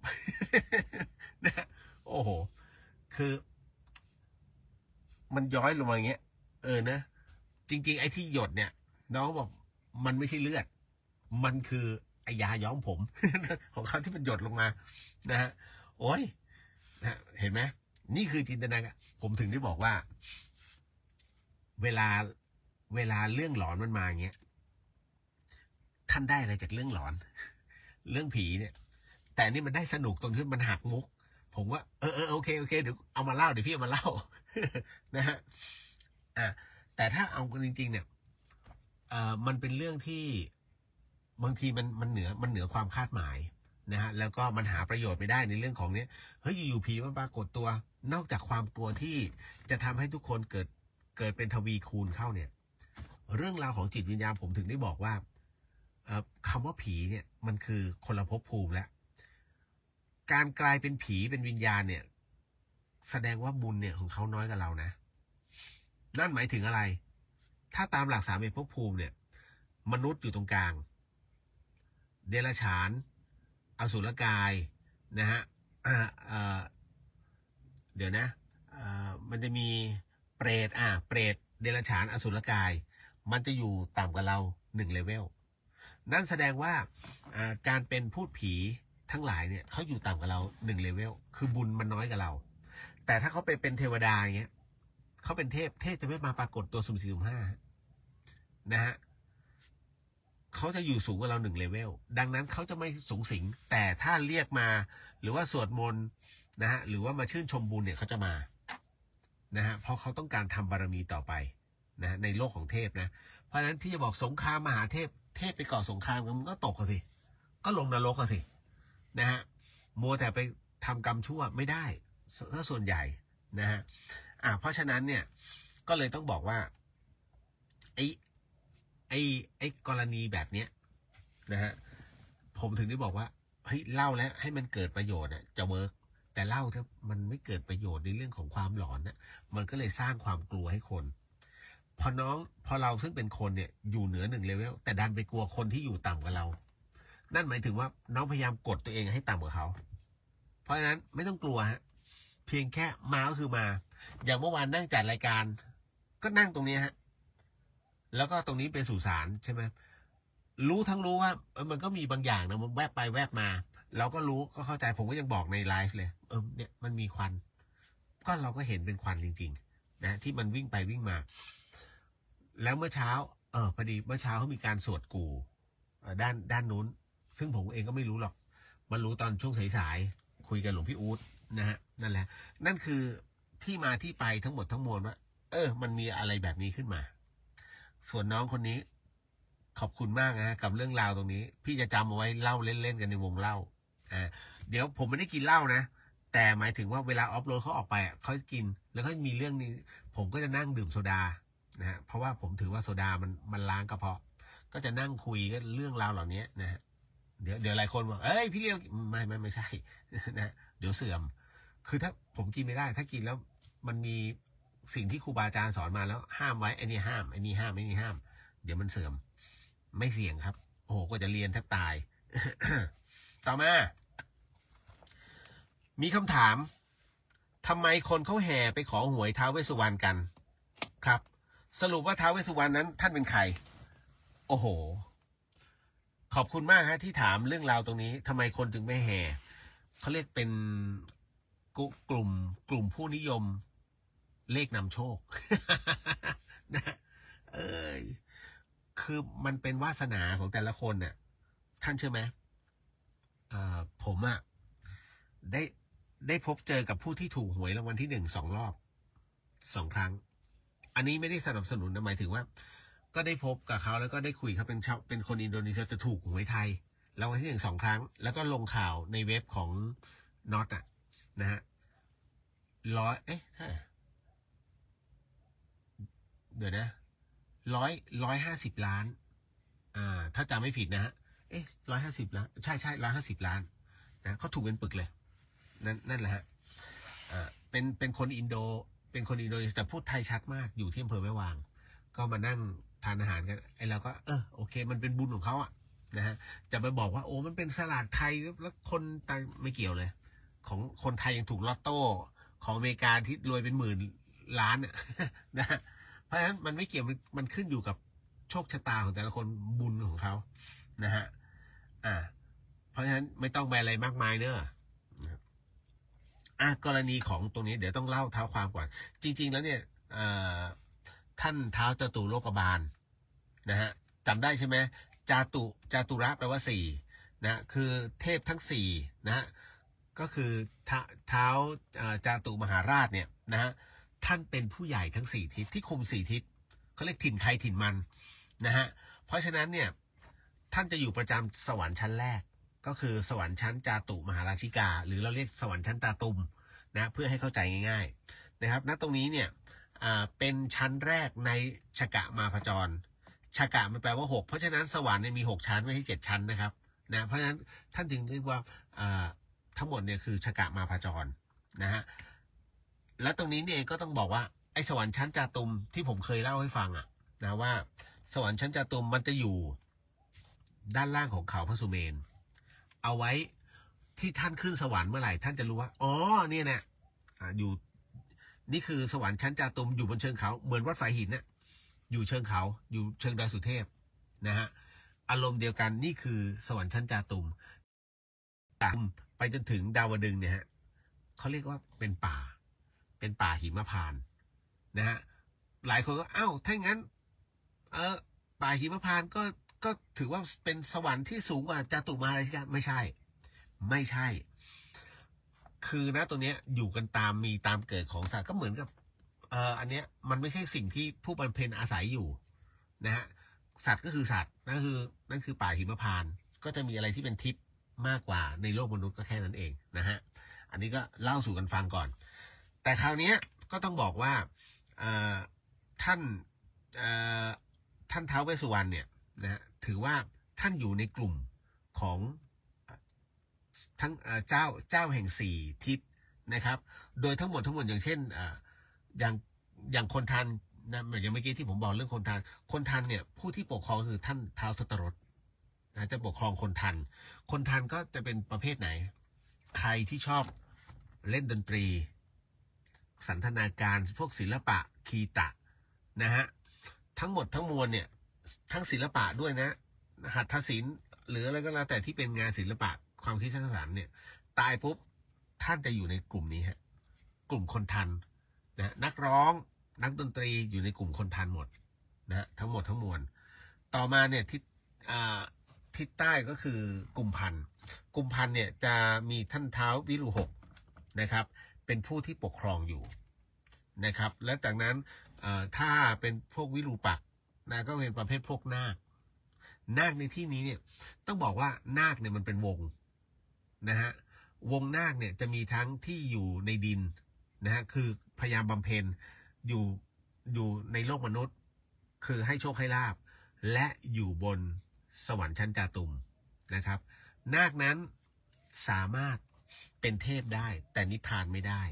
นะโอ้โหคือมันย้อยลงมาอย่างเงี้ยนะจริงๆไอ้ที่หยดเนี่ยน้องบอกมันไม่ใช่เลือดมันคือไอยาย้อมผม ของเขาที่มันหยดลงมานะฮะโอ้ยนะเห็นไหมนี่คือจินตนาการผมถึงได้บอกว่าเวลาเรื่องหลอนมันมาอย่างเงี้ยท่านได้อะไรจากเรื่องหลอน เรื่องผีเนี่ยแต่นี่มันได้สนุกตรงที่มันหักมุกผมว่าโอเคเดี๋ยวเอามาเล่าเดี๋ยวพี่เอามาเล่า นะฮะแต่ถ้าเอากันจริงๆเนี่ยมันเป็นเรื่องที่บางทีมันเหนือความคาดหมายนะฮะแล้วก็มันหาประโยชน์ไม่ได้ในเรื่องของเนี้ยเฮ้ยอยู่ๆผีมันปรากฏตัวนอกจากความกลัวที่จะทำให้ทุกคนเกิดเป็นทวีคูณเข้าเนี่ยเรื่องราวของจิตวิญญาณผมถึงได้บอกว่าคำว่าผีเนี่ยมันคือคนละภพภูมิแล้วการกลายเป็นผีเป็นวิญญาณเนี่ยแสดงว่าบุญเนี่ยของเขาน้อยกว่าเรานะนั่นหมายถึงอะไรถ้าตามหลักสามภพภูมิเนี่ยมนุษย์อยู่ตรงกลางเดรัจฉานอสุรกายนะฮะเดี๋ยวนะมันจะมีเปรตเดรัจฉานอสุรกายมันจะอยู่ต่ำกว่าเรา1เลเวลนั่นแสดงว่าการเป็นพูดผีทั้งหลายเนี่ยเขาอยู่ต่ำกว่าเรา1เลเวลคือบุญมันน้อยกว่าเราแต่ถ้าเขาไปเป็นเทวดาอย่างเงี้ยเขาเป็นเทพจะไม่มาปรากฏตัวสุ่ม4สุ่ม5นะฮะเขาจะอยู่สูงกว่าเรา1เลเวลดังนั้นเขาจะไม่สูงสิงแต่ถ้าเรียกมาหรือว่าสวดมนต์นะฮะหรือว่ามาชื่นชมบุญเนี่ยเขาจะมานะฮะเพราะเขาต้องการทำบารมีต่อไปนะในโลกของเทพนะเพราะฉะนั้นที่จะบอกสงครามมหาเทพไปก่อสงครามมันก็ตกสิก็ลงนรกสินะฮะมัวแต่ไปทำกรรมชั่วไม่ได้ถ้าส่วนใหญ่นะฮะเพราะฉะนั้นเนี่ยก็เลยต้องบอกว่าไอ้กรณีแบบเนี้ยนะฮะผมถึงได้บอกว่าเฮ้ยเล่าแล้วให้มันเกิดประโยชน์อ่ะจะเวิร์กแต่เล่าถ้ามันไม่เกิดประโยชน์ในเรื่องของความหลอนน่ะมันก็เลยสร้างความกลัวให้คนพอเราซึ่งเป็นคนเนี่ยอยู่เหนือ1เลเวลแต่ดันไปกลัวคนที่อยู่ต่ำกว่าเรานั่นหมายถึงว่าน้องพยายามกดตัวเองให้ต่ำกว่าเขาเพราะฉะนั้นไม่ต้องกลัวฮะเพียงแค่มาก็คือมาอย่างเมื่อวานนั่งจัดรายการก็นั่งตรงนี้ฮะแล้วก็ตรงนี้เป็นสุสานใช่ไหมรู้ว่ามันก็มีบางอย่างนะมันแวบไปแวบมาเราก็รู้ก็เข้าใจผมก็ยังบอกในไลฟ์เลยเนี่ยมันมีควันก็เราก็เห็นเป็นควันจริงๆนะที่มันวิ่งไปวิ่งมาแล้วเมื่อเช้าพอดีเมื่อเช้าเขามีการสวดกูด้านนู้นซึ่งผมเองก็ไม่รู้หรอกมันรู้ตอนช่วงสายๆคุยกับหลวงพี่อู๊ดนะฮะนั่นแหละนั่นคือที่มาที่ไปทั้งหมดทั้งมวลว่ามันมีอะไรแบบนี้ขึ้นมาส่วนน้องคนนี้ขอบคุณมากนะกับเรื่องราวตรงนี้พี่จะจำเอาไว้เล่าเล่นๆกันในวงเล่าเดี๋ยวผมไม่ได้กินเหล้านะแต่หมายถึงว่าเวลาออฟโหลดเขาออกไปเขากินแล้วก็มีเรื่องนี้ผมก็จะนั่งดื่มโซดานะฮะเพราะว่าผมถือว่าโซดามันล้างกระเพาะก็จะนั่งคุยกันเรื่องราวเหล่านี้นะฮะเดี๋ยวหลายคนบอกพี่เลี้ยวไม่ใช่นะเดี๋ยวเสื่อมคือถ้าผมกินไม่ได้ถ้ากินแล้วมันมี สิ่งที่ครูบาอาจารย์สอนมาแล้วห้ามไว้ไอ้นี่ห้ามไอ้นี่ห้ามไอ้นี่ห้าม เดี๋ยวมันเสื่อมไม่เสี่ยงครับ โอ้โหก็จะเรียนแทบตาย ต่อมามีคำถามทำไมคนเขาแห่ไปขอหวยท้าวเวสสุวรรณกันครับ สรุปว่าท้าวเวสสุวรรณนั้นท่านเป็นใครโอ้โหขอบคุณมากฮะที่ถามเรื่องราวตรงนี้ทำไมคนถึงไม่แห่เขาเรียกเป็นกลุ่มผู้นิยมเลขนำโชค นะเอ้ยคือมันเป็นวาสนาของแต่ละคนเนี่ยท่านเชื่อไหมผมอะได้พบเจอกับผู้ที่ถูกหวยรางวัลที่1 2 รอบ2 ครั้งอันนี้ไม่ได้สนับสนุนนะหมายถึงว่าก็ได้พบกับเขาแล้วก็ได้คุยเขาเป็นคนอินโดนีเซียจะถูกหวยไทยรางวัลที่1 2 ครั้งแล้วก็ลงข่าวในเว็บของน็อตอะนะฮะเดี๋ยวนะ150 ล้านถ้าจำไม่ผิดนะฮะ150 ล้านใช่150 ล้านนะเขาถูกเป็นปึกเลยนั่นแหละฮะเป็นคนอินโดแต่พูดไทยชัดมากอยู่ที่อำเภอแม่วางก็มานั่งทานอาหารกันไอ้เราก็โอเคมันเป็นบุญของเขาอะนะฮะจะไปบอกว่าโอ้มันเป็นสลากไทยแล้วคนต่างไม่เกี่ยวเลยของคนไทยยังถูกลอตโต้ของอเมริกาที่รวยเป็น10,000 ล้านนะเพราะฉะนั้นมันไม่เกี่ยวมันขึ้นอยู่กับโชคชะตาของแต่ละคนบุญของเขานะฮะเพราะฉะนั้นไม่ต้องไปอะไรมากมายเนอะกรณีของตรงนี้เดี๋ยวต้องเล่าเท้าความก่อนจริงๆแล้วเนี่ยท่านท้าวจตุโลกบาลนะฮะจำได้ใช่ไหมจตุระแปลว่า4นะคือเทพทั้ง4นะฮะก็คือท้าวจตุมหาราชเนี่ยนะฮะท่านเป็นผู้ใหญ่ทั้ง4 ทิศที่คุม4 ทิศเขาเรียกถิ่นใครถิ่นมันนะฮะเพราะฉะนั้นเนี่ยท่านจะอยู่ประจำสวรรค์ชั้นแรกก็คือสวรรค์ชั้นจาตุมหาราชิกาหรือเราเรียกสวรรค์ชั้นจาตุมนะเพื่อให้เข้าใจง่ายๆนะครับณตรงนี้เนี่ยเป็นชั้นแรกในชกะมาพจรชกะมันแปลว่า6เพราะฉะนั้นสวรรค์เนี่ยมี6 ชั้นไม่ใช่7 ชั้นนะครับนะเพราะฉะนั้นท่านจึงเรียกว่าทั้งหมดเนี่ยคือชกะมาพจรนะฮะและตรงนี้เนี่ยก็ต้องบอกว่าไอ้สวรรค์ชั้นจาตุมที่ผมเคยเล่าให้ฟังนะว่าสวรรค์ชั้นจาตุมมันจะอยู่ด้านล่างของเขาพระสุเมรุเอาไว้ที่ท่านขึ้นสวรรค์เมื่อไหร่ท่านจะรู้ว่าอ๋อเนี่ยนะอยู่นี่คือสวรรค์ชั้นจาตุมอยู่บนเชิงเขาเหมือนวัดฝายหินเนี่ยอยู่เชิงเขาอยู่เชิงดอยสุเทพนะฮะอารมณ์เดียวกันนี่คือสวรรค์ชั้นจาตุมไปจนถึงดาวดึงส์เนี่ยฮะเขาเรียกว่าเป็นป่าหิมพานต์นะฮะหลายคนก็ถ้างั้นป่าหิมพานต์ก็ถือว่าเป็นสวรรค์ที่สูงกว่าจาตุมหาราชิกาไม่ใช่คือนะตัวเนี้ยอยู่กันมีตามเกิดของสัตว์ก็เหมือนกับอันเนี้ยมันไม่ใช่สิ่งที่ผู้บำเพ็ญอาศัยอยู่นะฮะสัตว์ก็คือสัตว์นั่นคือป่าหิมพานต์ก็จะมีอะไรที่เป็นทิพย์มากกว่าในโลกมนุษย์ก็แค่นั้นเองนะฮะอันนี้ก็เล่าสู่กันฟังก่อนแต่คราวนี้ก็ต้องบอกว่าท่านท้าวเวสสุวรรณเนี่ยนะถือว่าท่านอยู่ในกลุ่มของทั้งเจ้าแห่ง4 ทิศนะครับโดยทั้งหมดอย่างเช่นอย่างคนทันนะอย่างเมื่อกี้ที่ผมบอกเรื่องคนทันเนี่ยผู้ที่ปกครองคือท่านท้าวทศรถนะจะปกครองคนทันก็จะเป็นประเภทไหนใครที่ชอบเล่นดนตรีสันทนาการพวกศิลปะคีตะนะฮะทั้งหมดทั้งมวลเนี่ยทั้งศิลปะด้วยนะหัตถศิลป์หรืออะไรก็แล้วแต่ที่เป็นงานศิลปะความคิดสร้างสรรค์เนี่ยตายปุ๊บท่านจะอยู่ในกลุ่มนี้ฮะกลุ่มคนทันนะนักร้องนักดนตรีอยู่ในกลุ่มคนทันหมดนะฮะทั้งหมดทั้งมวลต่อมาเนี่ยทิศใต้ก็คือกลุ่มพันเนี่ยจะมีท่านท้าววิรุหกนะครับเป็นผู้ที่ปกครองอยู่นะครับและจากนั้นถ้าเป็นพวกวิรูปักษ์นะก็เป็นประเภทพวกนาคในที่นี้เนี่ยต้องบอกว่านาคเนี่ยมันเป็นวงนะฮะวงนาคเนี่ยจะมีทั้งที่อยู่ในดินนะฮะคือพยายามบำเพ็ญอยู่ในโลกมนุษย์คือให้โชคให้ลาภและอยู่บนสวรรค์ชั้นจาตุมนะครับนาคนั้นสามารถเป็นเทพได้แต่นิพพานไม่ได้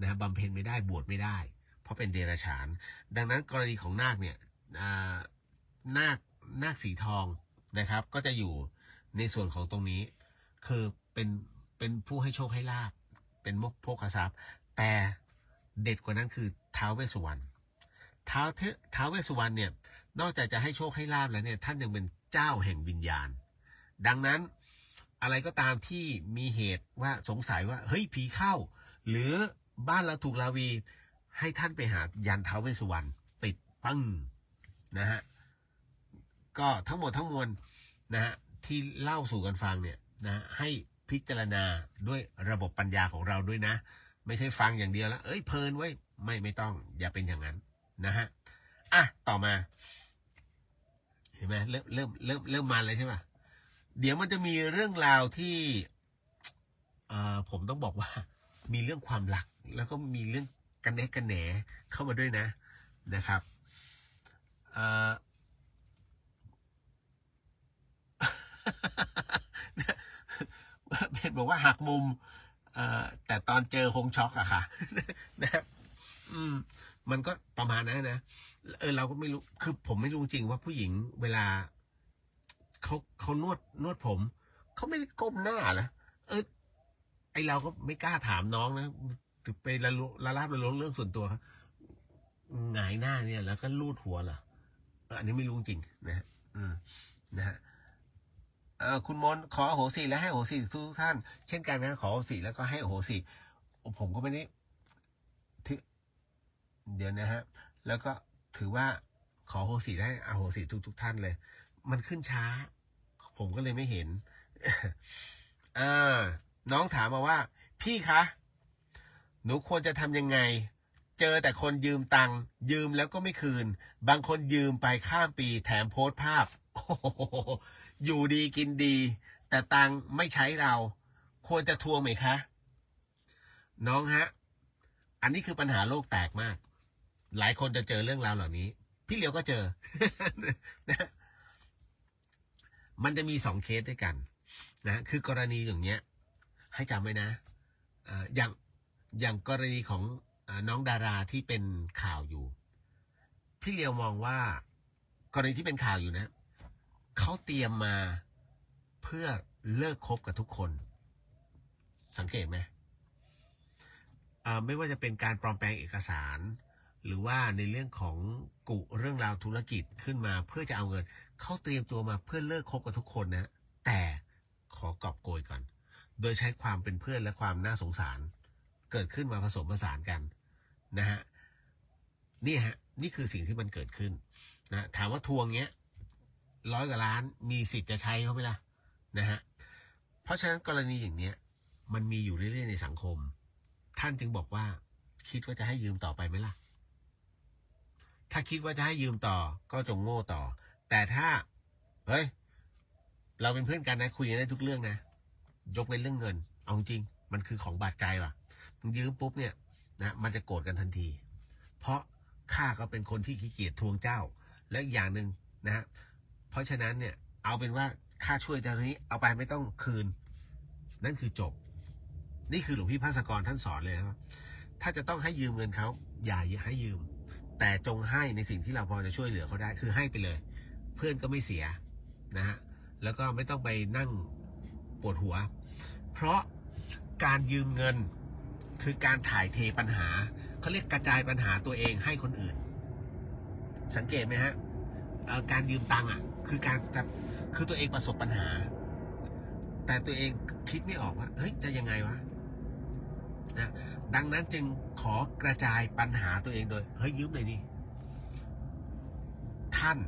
นะบำเพ็ญไม่ได้บวชไม่ได้ เพราะเป็นเดรัจฉานดังนั้นกรณีของนาคเนี่ยนาคสีทองนะครับ ก็จะอยู่ในส่วนของตรงนี้คือเป็นผู้ให้โชคให้ลาภเป็นโภคทรัพย์แต่เด็ดกว่านั้นคือท้าวเวสสุวรรณท้าวเวสสุวรรณเนี่ยนอกจากจะให้โชคให้ลาภแล้วเนี่ยท่านยังเป็นเจ้าแห่งวิญญาณดังนั้นอะไรก็ตามที่มีเหตุว่าสงสัยว่าเฮ้ยผีเข้าหรือบ้านเราถูกลาวีให้ท่านไปหายันท้าวเวสสุวรรณปิดปังนะฮะก็ทั้งหมดทั้งมวลนะฮะที่เล่าสู่กันฟังเนี่ยนะให้พิจารณาด้วยระบบปัญญาของเราด้วยนะไม่ใช่ฟังอย่างเดียวแล้วเพลินไว้ไม่ต้องอย่าเป็นอย่างนั้นนะฮะต่อมาเห็นไหมเริ่มมาเลยใช่ไหมเดี๋ยวมันจะมีเรื่องราวที่ผมต้องบอกว่ามีเรื่องความรักแล้วก็มีเรื่องกันแหนเข้ามาด้วยนะครับเป็นบอกว่าหักมุมแต่ตอนเจอคงช็อกอะค่ะนะครับมันก็ประมาณนั้นนะเราก็ไม่รู้คือผมไม่รู้จริงว่าผู้หญิงเวลาเขานวดผมเขาไม่ได้ก้มหน้าเหรอไอเราก็ไม่กล้าถามน้องนะไปละลาบละล้วงเรื่องส่วนตัวครับหงายหน้าเนี่ยแล้วก็ลูดหัวเหรออันนี้ไม่รู้จริงนะฮะนะฮะคุณมนขออโหสิและให้อโหสิทุกท่านเช่นกันนะขออโหสิแล้วก็ให้อโหสิผมก็ไม่ได้เดี๋ยวนะฮะแล้วก็ถือว่าขออโหสิให้อโหสิทุกท่านเลยมันขึ้นช้าผมก็เลยไม่เห็นน้องถามมาว่าพี่คะหนูควรจะทำยังไงเจอแต่คนยืมตังค์ยืมแล้วก็ไม่คืนบางคนยืมไปข้ามปีแถมโพสต์ภาพโอ้โหอยู่ดีกินดีแต่ตังค์ไม่ใช้เราควรจะทวงไหมคะน้องฮะอันนี้คือปัญหาโลกแตกมากหลายคนจะเจอเรื่องราวเหล่านี้พี่เหลียวก็เจอ นะมันจะมี2 เคสด้วยกันนะคือกรณีอย่างเงี้ยให้จำไว้นะอย่างกรณีของน้องดาราที่เป็นข่าวอยู่พี่เหลียวมองว่ากรณีที่เป็นข่าวอยู่นะเขาเตรียมมาเพื่อเลิกคบกับทุกคนสังเกตไหมไม่ว่าจะเป็นการปลอมแปลงเอกสารหรือว่าในเรื่องของกุเรื่องราวธุรกิจขึ้นมาเพื่อจะเอาเงินเขาเตรียมตัวมาเพื่อเลิกคบกับทุกคนนะแต่ขอกอบโกยก่อนโดยใช้ความเป็นเพื่อนและความน่าสงสารเกิดขึ้นมาผสมผสานกันนะฮะนี่คือสิ่งที่มันเกิดขึ้นนะถามว่าทวงเงี้ย100 กว่าล้านมีสิทธิ์จะใช้เขาไหมล่ะนะฮะเพราะฉะนั้นกรณีอย่างเนี้ยมันมีอยู่เรื่อยๆในสังคมท่านจึงบอกว่าคิดว่าจะให้ยืมต่อไปไหมล่ะถ้าคิดว่าจะให้ยืมต่อก็จงโง่ต่อแต่ถ้าเราเป็นเพื่อนกันนะคุยกันได้ทุกเรื่องนะยกเว้นเรื่องเงินเอาจริงมันคือของบาดใจว่ะมึงยืมปุ๊บเนี่ยนะมันจะโกรธกันทันทีเพราะข้าก็เป็นคนที่ขี้เกียจทวงเจ้าและอีกอย่างหนึ่งนะฮะเพราะฉะนั้นเนี่ยเอาเป็นว่าค่าช่วยเจ้านี้เอาไปไม่ต้องคืนนั่นคือจบนี่คือหลวงพี่ภาสกรท่านสอนเลยนะครับถ้าจะต้องให้ยืมเงินเขาอย่าให้ยืมแต่จงให้ในสิ่งที่เราพอจะช่วยเหลือเขาได้คือให้ไปเลยเพื่อนก็ไม่เสียนะฮะแล้วก็ไม่ต้องไปนั่งปวดหัวเพราะการยืมเงินคือการถ่ายเทปัญหาเขาเรียกกระจายปัญหาตัวเองให้คนอื่นสังเกตไหมฮะการยืมตังค์คือตัวเองประสบปัญหาแต่ตัวเองคิดไม่ออกว่าจะยังไงวะนะดังนั้นจึงขอกระจายปัญหาตัวเองโดยยืมหน่อยดิท่าน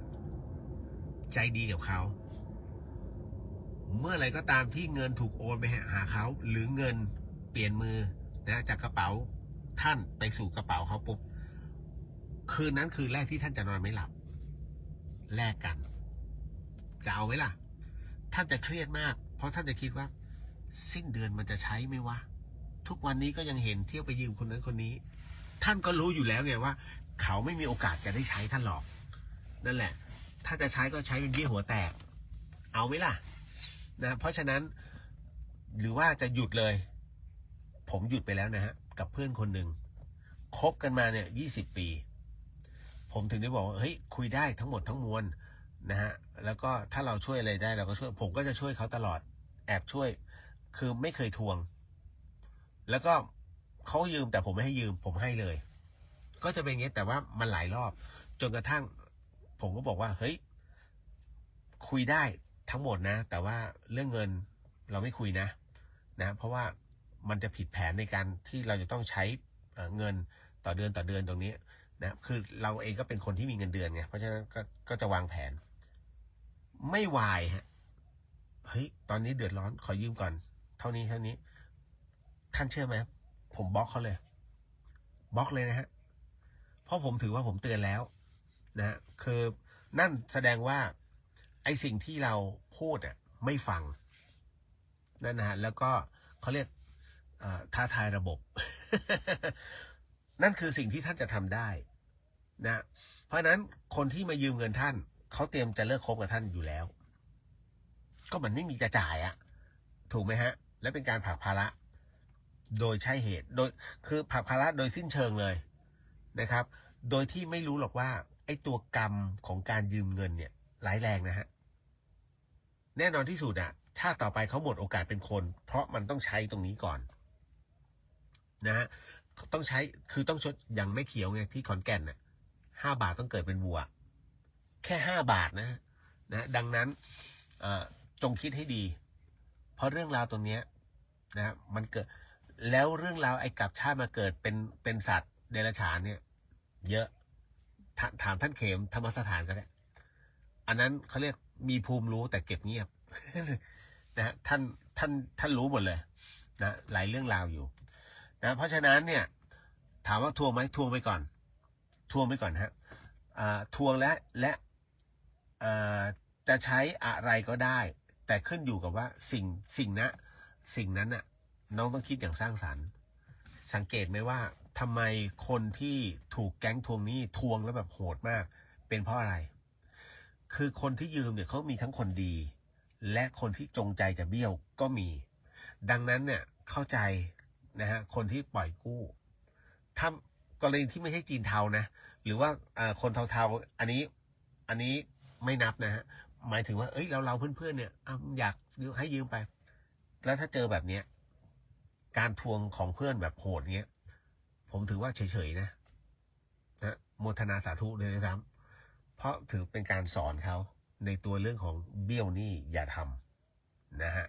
ใจดีกับเขาเมื่อไรก็ตามที่เงินถูกโอนไปหาเขาหรือเงินเปลี่ยนมือนะจากกระเป๋าท่านไปสู่กระเป๋าเขาปุ๊บคืนนั้นคืนแรกที่ท่านจะนอนไม่หลับแลกกันจะเอาไหมล่ะท่านจะเครียดมากเพราะท่านจะคิดว่าสิ้นเดือนมันจะใช้ไหมวะทุกวันนี้ก็ยังเห็นเที่ยวไปยืมคนนั้นคนนี้ท่านก็รู้อยู่แล้วไงว่าเขาไม่มีโอกาสจะได้ใช้ท่านหรอกนั่นแหละถ้าจะใช้ก็ใช้เป็นเบี้ยหัวแตกเอาไหมล่ะนะเพราะฉะนั้นหรือว่าจะหยุดเลยผมหยุดไปแล้วนะฮะกับเพื่อนคนหนึ่ง คบกันมาเนี่ย20 ปี ผมถึงได้บอกว่าเฮ้ยคุยได้ทั้งหมดทั้งมวลนะฮะแล้วก็ถ้าเราช่วยอะไรได้เราก็ช่วยผมก็จะช่วยเขาตลอดแอบช่วยคือไม่เคยทวงแล้วก็เขายืมแต่ผมไม่ให้ยืมผมให้เลยก็จะเป็นอย่างนี้แต่ว่ามันหลายรอบจนกระทั่งผมก็บอกว่าเฮ้ยคุยได้ทั้งหมดนะแต่ว่าเรื่องเงินเราไม่คุยนะเพราะว่ามันจะผิดแผนในการที่เราจะต้องใช้เงินต่อเดือนตรงนี้นะคือเราเองก็เป็นคนที่มีเงินเดือนไงเพราะฉะนั้นก็จะวางแผนไม่วายฮะเฮ้ยตอนนี้เดือดร้อนขอยืมก่อนเท่านี้ท่านเชื่อไหมผมบล็อกเขาเลยบล็อกเลยนะฮะเพราะผมถือว่าผมเตือนแล้วนะคือนั่นแสดงว่าไอสิ่งที่เราพูดไม่ฟังนั่นนะฮะแล้วก็เขาเรียกท้าทายระบบ นั่นคือสิ่งที่ท่านจะทำได้นะเพราะฉะนั้นคนที่มายืมเงินท่านเขาเตรียมจะเลิกคบกับท่านอยู่แล้วก็มันไม่มีจะจ่ายถูกไหมฮะและเป็นการผลักภาระโดยใช่เหตุโดยคือผลักภาระโดยสิ้นเชิงเลยนะครับโดยที่ไม่รู้หรอกว่าไอ้ตัวกรรมของการยืมเงินเนี่ยร้ายแรงนะฮะแน่นอนที่สุดชาติต่อไปเขาหมดโอกาสเป็นคนเพราะมันต้องใช้ตรงนี้ก่อนนะฮะต้องใช้คือต้องชดอย่างไม่เขียวไงที่ขอนแก่น5 บาทต้องเกิดเป็นวัวแค่5 บาทนะดังนั้นจงคิดให้ดีเพราะเรื่องราวตรงนี้นะมันเกิดแล้วเรื่องราวไอ้กลับชาติมาเกิดเป็นสัตว์เดรัจฉานเนี่ยเยอะถามท่านเขมธรรมสถานก็ได้อันนั้นเขาเรียกมีภูมิรู้แต่เก็บเงียบ นะท่านรู้หมดเลยนะหลายเรื่องราวอยู่นะเพราะฉะนั้นเนี่ยถามว่าทวงไหมทวงไปก่อนฮะทวงและจะใช้อะไรก็ได้แต่ขึ้นอยู่กับว่าสิ่งนั้นน่ะน้องต้องคิดอย่างสร้างสรรค์สังเกตไหมว่าทำไมคนที่ถูกแก๊งทวงหนี้ทวงแล้วแบบโหดมากเป็นเพราะอะไรคือคนที่ยืมเนี่ยเขามีทั้งคนดีและคนที่จงใจจะเบี้ยวก็มีดังนั้นเนี่ยเข้าใจนะฮะคนที่ปล่อยกู้ถ้ากรณีที่ไม่ใช่จีนเทานะหรือว่าคนเทาๆอันนี้ไม่นับนะฮะหมายถึงว่าเอ้ยเราเพื่อนๆเนี่ยอยากให้ยืมไปแล้วถ้าเจอแบบเนี้ยการทวงของเพื่อนแบบโหดเงี้ยผมถือว่าเฉยๆนะโมทนาสาธุเลยนะครับเพราะถือเป็นการสอนเขาในตัวเรื่องของเบี้ยวหนี้อย่าทำนะฮะ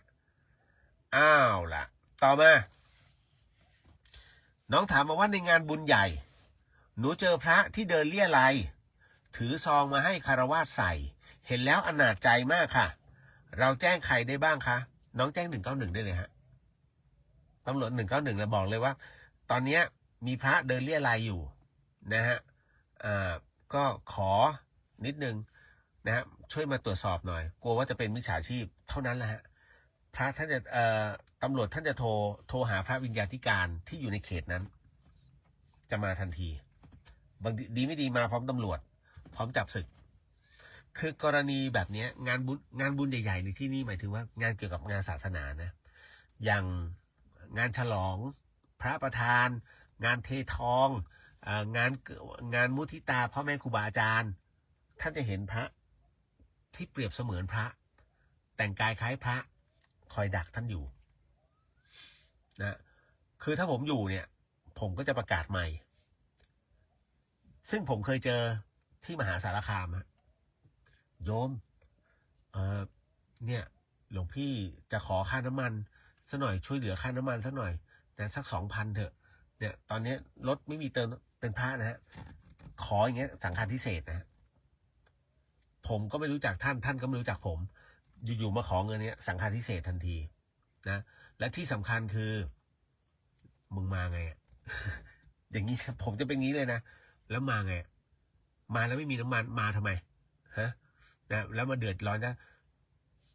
อ้าวล่ะต่อมาน้องถามมาว่าในงานบุญใหญ่หนูเจอพระที่เดินเลี่ยไรถือซองมาให้คารวาสใส่เห็นแล้วอนาจใจมากค่ะเราแจ้งใครได้บ้างคะน้องแจ้ง191ได้เลยฮะตำรวจ191แล้วบอกเลยว่าตอนนี้มีพระเดินเลี่ยไรอยู่นะฮะก็ขอนิดนึงนะฮะช่วยมาตรวจสอบหน่อยกลัวว่าจะเป็นมิจฉาชีพเท่านั้นแหละฮะพระท่านจะตำรวจท่านจะโทรหาพระวิญญาธิการที่อยู่ในเขตนั้นจะมาทันทีบางดีไม่ดีมาพร้อมตำรวจพร้อมจับศึกคือกรณีแบบนี้งานบุญใหญ่ๆในที่นี่หมายถึงว่างานเกี่ยวกับงานศาสนานะอย่างงานฉลองพระประธานงานเททองงานมุทิตาพ่อแม่ครูบาอาจารย์ท่านจะเห็นพระที่เปรียบเสมือนพระแต่งกายคล้ายพระคอยดักท่านอยู่นะคือถ้าผมอยู่เนี่ยผมก็จะประกาศใหม่ซึ่งผมเคยเจอที่มหาสารคามโยมเนี่ยหลวงพี่จะขอค่าน้ำมันสักหน่อยช่วยเหลือค่าน้ำมันสักหน่อยนะสัก2,000เถอะเนี่ยตอนนี้รถไม่มีเติมเป็นพระนะฮะขออย่างเงี้ยสังฆาทิเศษนะผมก็ไม่รู้จักท่านก็ไม่รู้จักผมอยู่ๆมาขอเงินเนี้ยสังฆาทิเศษทันทีนะและที่สำคัญคือมึงมาไงอย่างนี้ผมจะเป็นงี้เลยนะแล้วมาไงมาแล้วไม่มีน้ำมันมาทำไมฮะนะแล้วมาเดือดร้อนนะ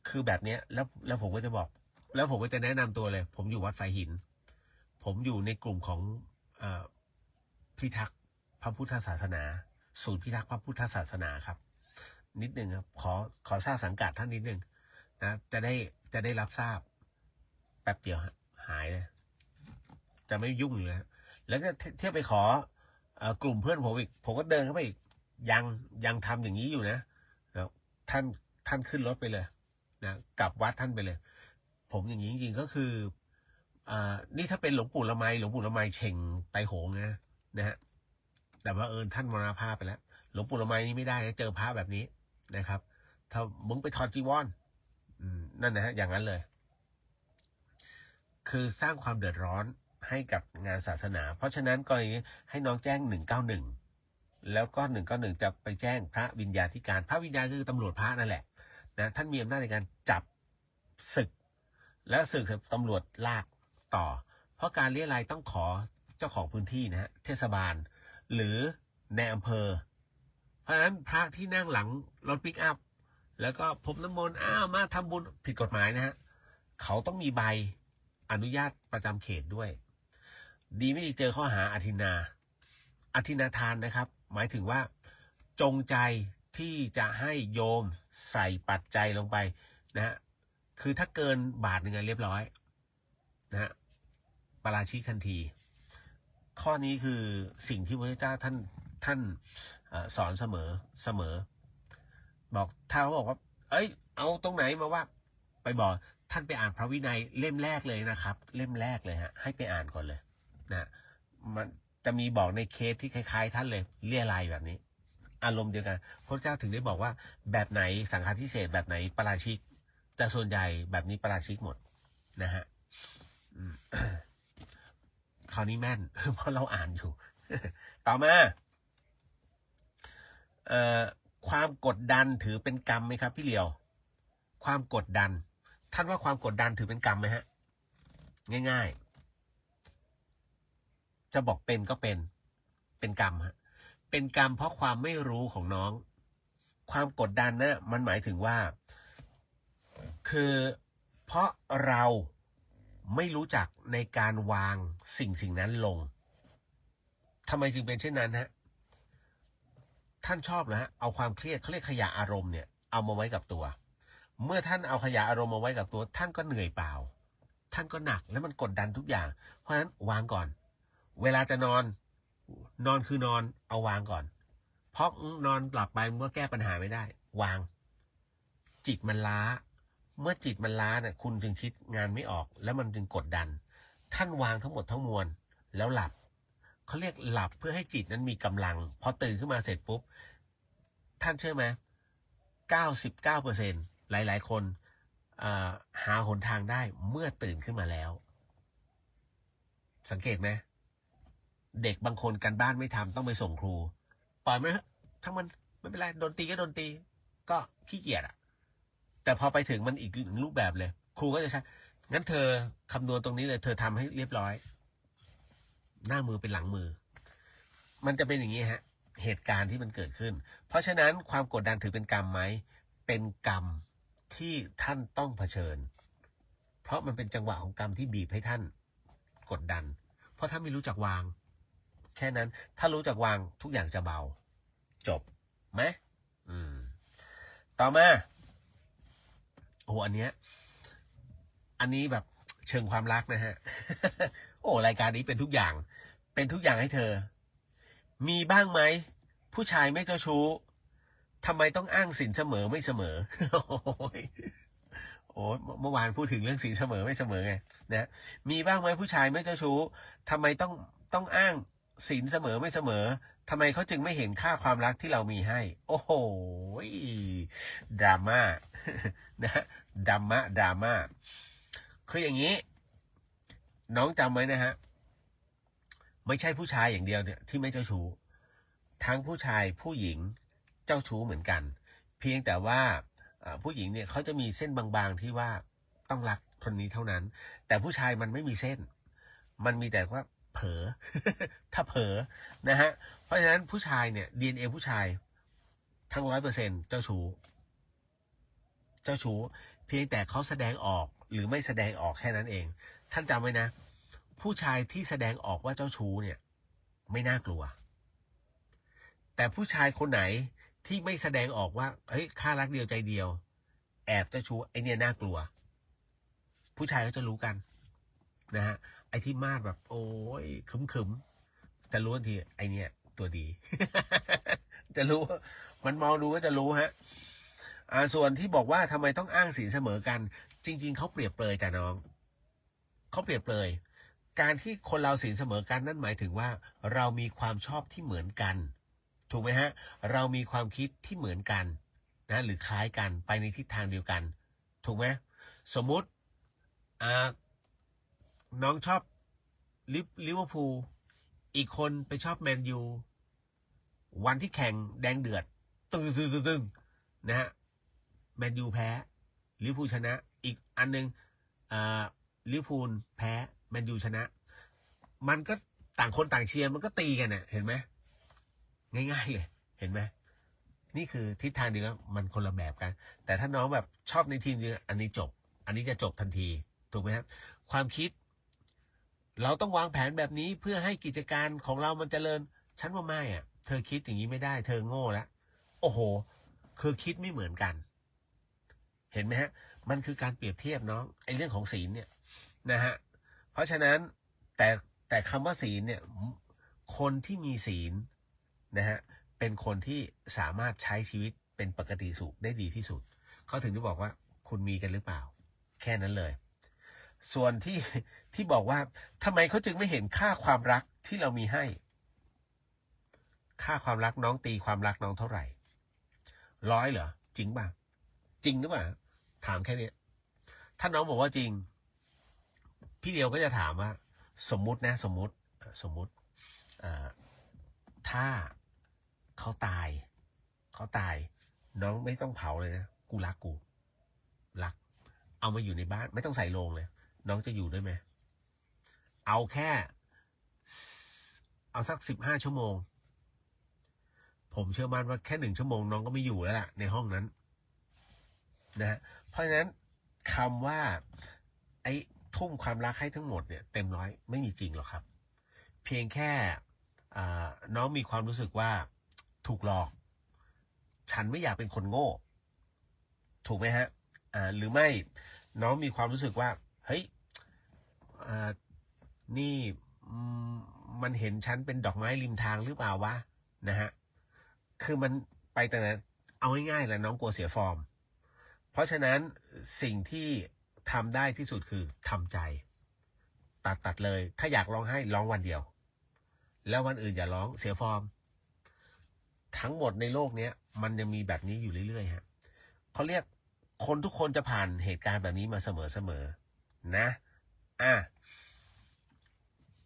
คือแบบเนี้ยแล้วผมก็จะบอกแล้วผมก็จะแนะนำตัวเลยผมอยู่วัดไฟหินผมอยู่ในกลุ่มของพิทักษ์พระพุทธศาสนาศูนย์พิทักษ์พระพุทธศาสนาครับนิดนึงครับขอทราบสังกัดท่านนิดนึงนะจะได้รับทราบแป๊บเดียวหายเลยจะไม่ยุ่งอยู่แล้วแล้วก็เที่ยวไปขอ กลุ่มเพื่อนผมอีกผมก็เดินเข้าไปอีกยังทำอย่างนี้อยู่นะท่านขึ้นรถไปเลยนะกลับวัดท่านไปเลยผมอย่างนี้จริงๆก็คือนี่ถ้าเป็นหลวงปู่ละไมเฉ่งไตโหงนะฮะแต่ว่าท่านมรณภาพไปแล้วหลวงปู่ละไมนี่ไม่ได้นะเจอพระแบบนี้นะครับถ้ามึงไปถอดจีวรนั่นนะฮะอย่างนั้นเลยคือสร้างความเดือดร้อนให้กับงานศาสนาเพราะฉะนั้นกรณีให้น้องแจ้ง191แล้วก็191จะไปแจ้งพระวิญญาธิการพระวิญญาคือตำรวจพระนั่นแหละนะท่านมีอำนาจในการจับศึกและศึกตำรวจลากต่อเพราะการเรียรัยต้องขอเจ้าของพื้นที่นะฮะเทศบาลหรือในอำเภอเพราะฉะนั้นพระที่นั่งหลังรถปิกอัพแล้วก็พรมน้ำมนต์มาทำบุญผิดกฎหมายนะฮะเขาต้องมีใบอนุญาตประจำเขตด้วยดีไม่ดีเจอข้อหาอธินาทานนะครับหมายถึงว่าจงใจที่จะให้โยมใส่ปัจจัยลงไปนะฮะคือถ้าเกินบาทหนึ่งเรียบร้อยนะฮะปาราชิกทันทีข้อนี้คือสิ่งที่พระเจ้าท่านสอนเสมอบอกถ้าเขาบอกว่าเอาตรงไหนมาว่าไปบอกท่านไปอ่านพระวินัยเล่มแรกเลยนะครับเล่มแรกเลยฮะให้ไปอ่านก่อนเลยนะมันจะมีบอกในเคสที่คล้ายๆท่านเลยเรียรัยแบบนี้อารมณ์เดียวกันพระเจ้าถึงได้บอกว่าแบบไหนสังฆาทิเศษแบบไหนปาราชิกแต่ส่วนใหญ่แบบนี้ปาราชิกหมดนะฮะคราวนี้แม่น เพราะเราอ่านอยู่ ต่อมาความกดดันถือเป็นกรรมไหมครับพี่เหลียวความกดดันท่านว่าความกดดันถือเป็นกรรมไหมฮะง่ายๆจะบอกเป็นก็เป็นกรรมฮะเป็นกรรมเพราะความไม่รู้ของน้องความกดดันนะมันหมายถึงว่าคือเพราะเราไม่รู้จักในการวางสิ่งนั้นลงทำไมจึงเป็นเช่นนั้นฮะท่านชอบนะฮะเอาความเครียดเขาเรียกขยะอารมณ์เนี่ยเอามาไว้กับตัวเมื่อท่านเอาขยะอารมณ์มาไว้กับตัวท่านก็เหนื่อยเปล่าท่านก็หนักแล้วมันกดดันทุกอย่างเพราะฉะนั้นวางก่อนเวลาจะนอนคือนอนเอาวางก่อนเพราะนอนหลับไปมันก็แก้ปัญหาไม่ได้วางจิตมันล้าเมื่อจิตมันล้าเนี่ยคุณจึงคิดงานไม่ออกแล้วมันจึงกดดันท่านวางทั้งหมดทั้งมวลแล้วหลับเขาเรียกหลับเพื่อให้จิตนั้นมีกำลังพอตื่นขึ้นมาเสร็จปุ๊บท่านเชื่อไหม99%หลายๆคนหาหนทางได้เมื่อตื่นขึ้นมาแล้วสังเกตไหมเด็กบางคนการบ้านไม่ทำต้องไปส่งครูปล่อยมันทั้งมันไม่เป็นไรโดนตีก็โดนตีก็ขี้เกียจแต่พอไปถึงมันอีกหนึ่งรูปแบบเลยครูก็จะใช้งั้นเธอคำนวณตรงนี้เลยเธอทำให้เรียบร้อยหน้ามือเป็นหลังมือมันจะเป็นอย่างนี้ฮะเหตุการณ์ที่มันเกิดขึ้นเพราะฉะนั้นความกดดันถือเป็นกรรมไหมเป็นกรรมที่ท่านต้องเผชิญเพราะมันเป็นจังหวะของกรรมที่บีบให้ท่านกดดันเพราะท่านไม่รู้จักวางแค่นั้นถ้ารู้จักวางทุกอย่างจะเบาจบไหมต่อมาโอ้อันนี้แบบเชิงความรักนะฮะ โอ้รายการนี้เป็นทุกอย่างให้เธอมีบ้างไหมผู้ชายไม่เจ้าชู้ทำไมต้องอ้างสินเสมอไม่เสมอ โอ้เมื่อวานพูดถึงเรื่องสินเสมอไม่เสมอไงนะมีบ้างไหมผู้ชายไม่เจ้าชู้ทำไมต้องอ้างสินเสมอไม่เสมอทำไมเขาจึงไม่เห็นค่าความรักที่เรามีให้โอ้โหดราม่า นะดราม่าคืออย่างนี้น้องจำไว้นะฮะไม่ใช่ผู้ชายอย่างเดียวเนี่ยที่ไม่เจ้าชู้ทั้งผู้ชายผู้หญิงเจ้าชู้เหมือนกันเพียงแต่ว่าผู้หญิงเนี่ยเขาจะมีเส้นบางๆที่ว่าต้องรักคนนี้เท่านั้นแต่ผู้ชายมันไม่มีเส้นมันมีแต่ว่าเผลอ ถ้าเผลอนะฮะเพราะฉะนั้นผู้ชายเนี่ย DNA ผู้ชายทั้ง100%เจ้าชู้เพียงแต่เขาแสดงออกหรือไม่แสดงออกแค่นั้นเองท่านจำไว้นะผู้ชายที่แสดงออกว่าเจ้าชู้เนี่ยไม่น่ากลัวแต่ผู้ชายคนไหนที่ไม่แสดงออกว่าเฮ้ยข้ารักเดียวใจเดียวแอบเจ้าชู้ไอเนี่ยน่ากลัวผู้ชายเขาจะรู้กันนะฮะไอที่มาดแบบโอ้ยขึมจะรู้ทันทีไอเนี่ย ตัวดี จะรู้มันมองดูก็จะรู้ฮะส่วนที่บอกว่าทำไมต้องอ้างศีลเสมอกันจริงๆเขาเปรียบเปรยจ้ะน้องเขาเปรียบเปรยการที่คนเราศีลเสมอกันนั่นหมายถึงว่าเรามีความชอบที่เหมือนกันถูกไหมฮะเรามีความคิดที่เหมือนกันนะหรือคล้ายกันไปในทิศทางเดียวกันถูกไหมสมมุติน้องชอบลิเวอร์พูลอีกคนไปชอบแมนยูวันที่แข่งแดงเดือดตึงนะฮะแมนยูแพ้ลิเวอร์พูลชนะอีกอันนึงลิเวอร์พูลแพ้แมนยูชนะมันก็ต่างคนต่างเชียร์มันก็ตีกันเนี่ยเห็นไหมง่ายๆเลยเห็นไหมนี่คือทิศทางเดียวกันมันคนละแบบกันแต่ถ้าน้องแบบชอบในทีมเดียวอันนี้จบอันนี้จะจบทันทีถูกไหมครับความคิดเราต้องวางแผนแบบนี้เพื่อให้กิจการของเรามันเจริญฉันว่าไม่อ่ะเธอคิดอย่างนี้ไม่ได้เธอโง่แล้วโอ้โหคือคิดไม่เหมือนกันเห็นไหมฮะมันคือการเปรียบเทียบน้องไอ้เรื่องของศีลเนี่ยนะฮะเพราะฉะนั้นแต่คำว่าศีลเนี่ยคนที่มีศีลนะฮะเป็นคนที่สามารถใช้ชีวิตเป็นปกติสุขได้ดีที่สุดเขาถึงได้บอกว่าคุณมีกันหรือเปล่าแค่นั้นเลยส่วนที่บอกว่าทำไมเขาจึงไม่เห็นค่าความรักที่เรามีให้ค่าความรักน้องตีความรักน้องเท่าไหร่100เหรอจริงป่ะจริงหรือเปล่าถามแค่นี้ถ้าน้องบอกว่าจริงพี่เดียวก็จะถามว่าสมมุตินะสมมุติถ้าเขาตายน้องไม่ต้องเผาเลยนะกูรักเอามาอยู่ในบ้านไม่ต้องใส่โลงเลยน้องจะอยู่ด้วยไหมเอาสัก15 ชั่วโมงผมเชื่อมั่นว่าแค่1 ชั่วโมงน้องก็ไม่อยู่แล้วล่ะในห้องนั้นนะฮะเพราะฉะนั้นคำว่าไอ้ทุ่มความรักให้ทั้งหมดเนี่ยเต็มร้อยไม่มีจริงหรอกครับเพียงแค่น้องมีความรู้สึกว่าถูกหลอกฉันไม่อยากเป็นคนโง่ถูกไหมฮะหรือไม่น้องมีความรู้สึกว่าเฮ้ยนี่มันเห็นฉันเป็นดอกไม้ริมทางหรือเปล่าวะนะฮะคือมันไปแต่นั้นเอาง่ายๆแหละน้องกลัวเสียฟอร์มเพราะฉะนั้นสิ่งที่ทำได้ที่สุดคือทำใจตัดเลยถ้าอยากร้องไห้ร้องวันเดียวแล้ววันอื่นอย่าร้องเสียฟอร์มทั้งหมดในโลกนี้มันยังมีแบบนี้อยู่เรื่อยๆฮะเขาเรียกคนทุกคนจะผ่านเหตุการณ์แบบนี้มาเสมอนะ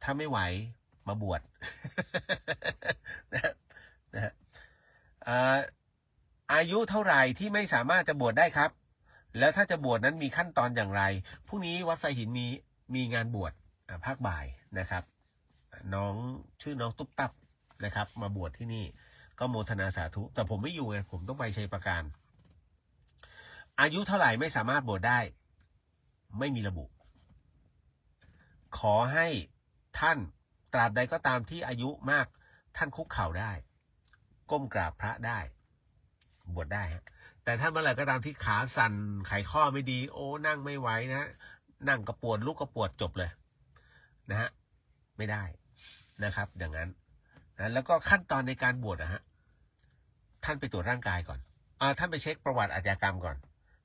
ถ้าไม่ไหวมาบวช นะอายุเท่าไหร่ที่ไม่สามารถจะบวชได้ครับแล้วถ้าจะบวชนั้นมีขั้นตอนอย่างไรพรุ่งนี้วัดไฟหินมีงานบวชภาคบ่ายนะครับน้องชื่อน้องตุ๊บตับนะครับมาบวชที่นี่ก็โมทนาสาธุแต่ผมไม่อยู่ไงผมต้องไปชัยประการอายุเท่าไหร่ไม่สามารถบวชได้ไม่มีระบุขอให้ท่านตราบใดก็ตามที่อายุมากท่านคุกเข่าได้ก้มกราบพระได้บวชได้ฮะแต่ถ้าเมื่อไหร่ก็ตามที่ขาสั่นไขข้อไม่ดีโอ้นั่งไม่ไหวนะนั่งกระปวดลุกกระปวดจบเลยนะฮะไม่ได้นะครับอย่างนั้นนะแล้วก็ขั้นตอนในการบวชนะฮะท่านไปตรวจร่างกายก่อนท่านไปเช็คประวัติอาชญากรรมก่อน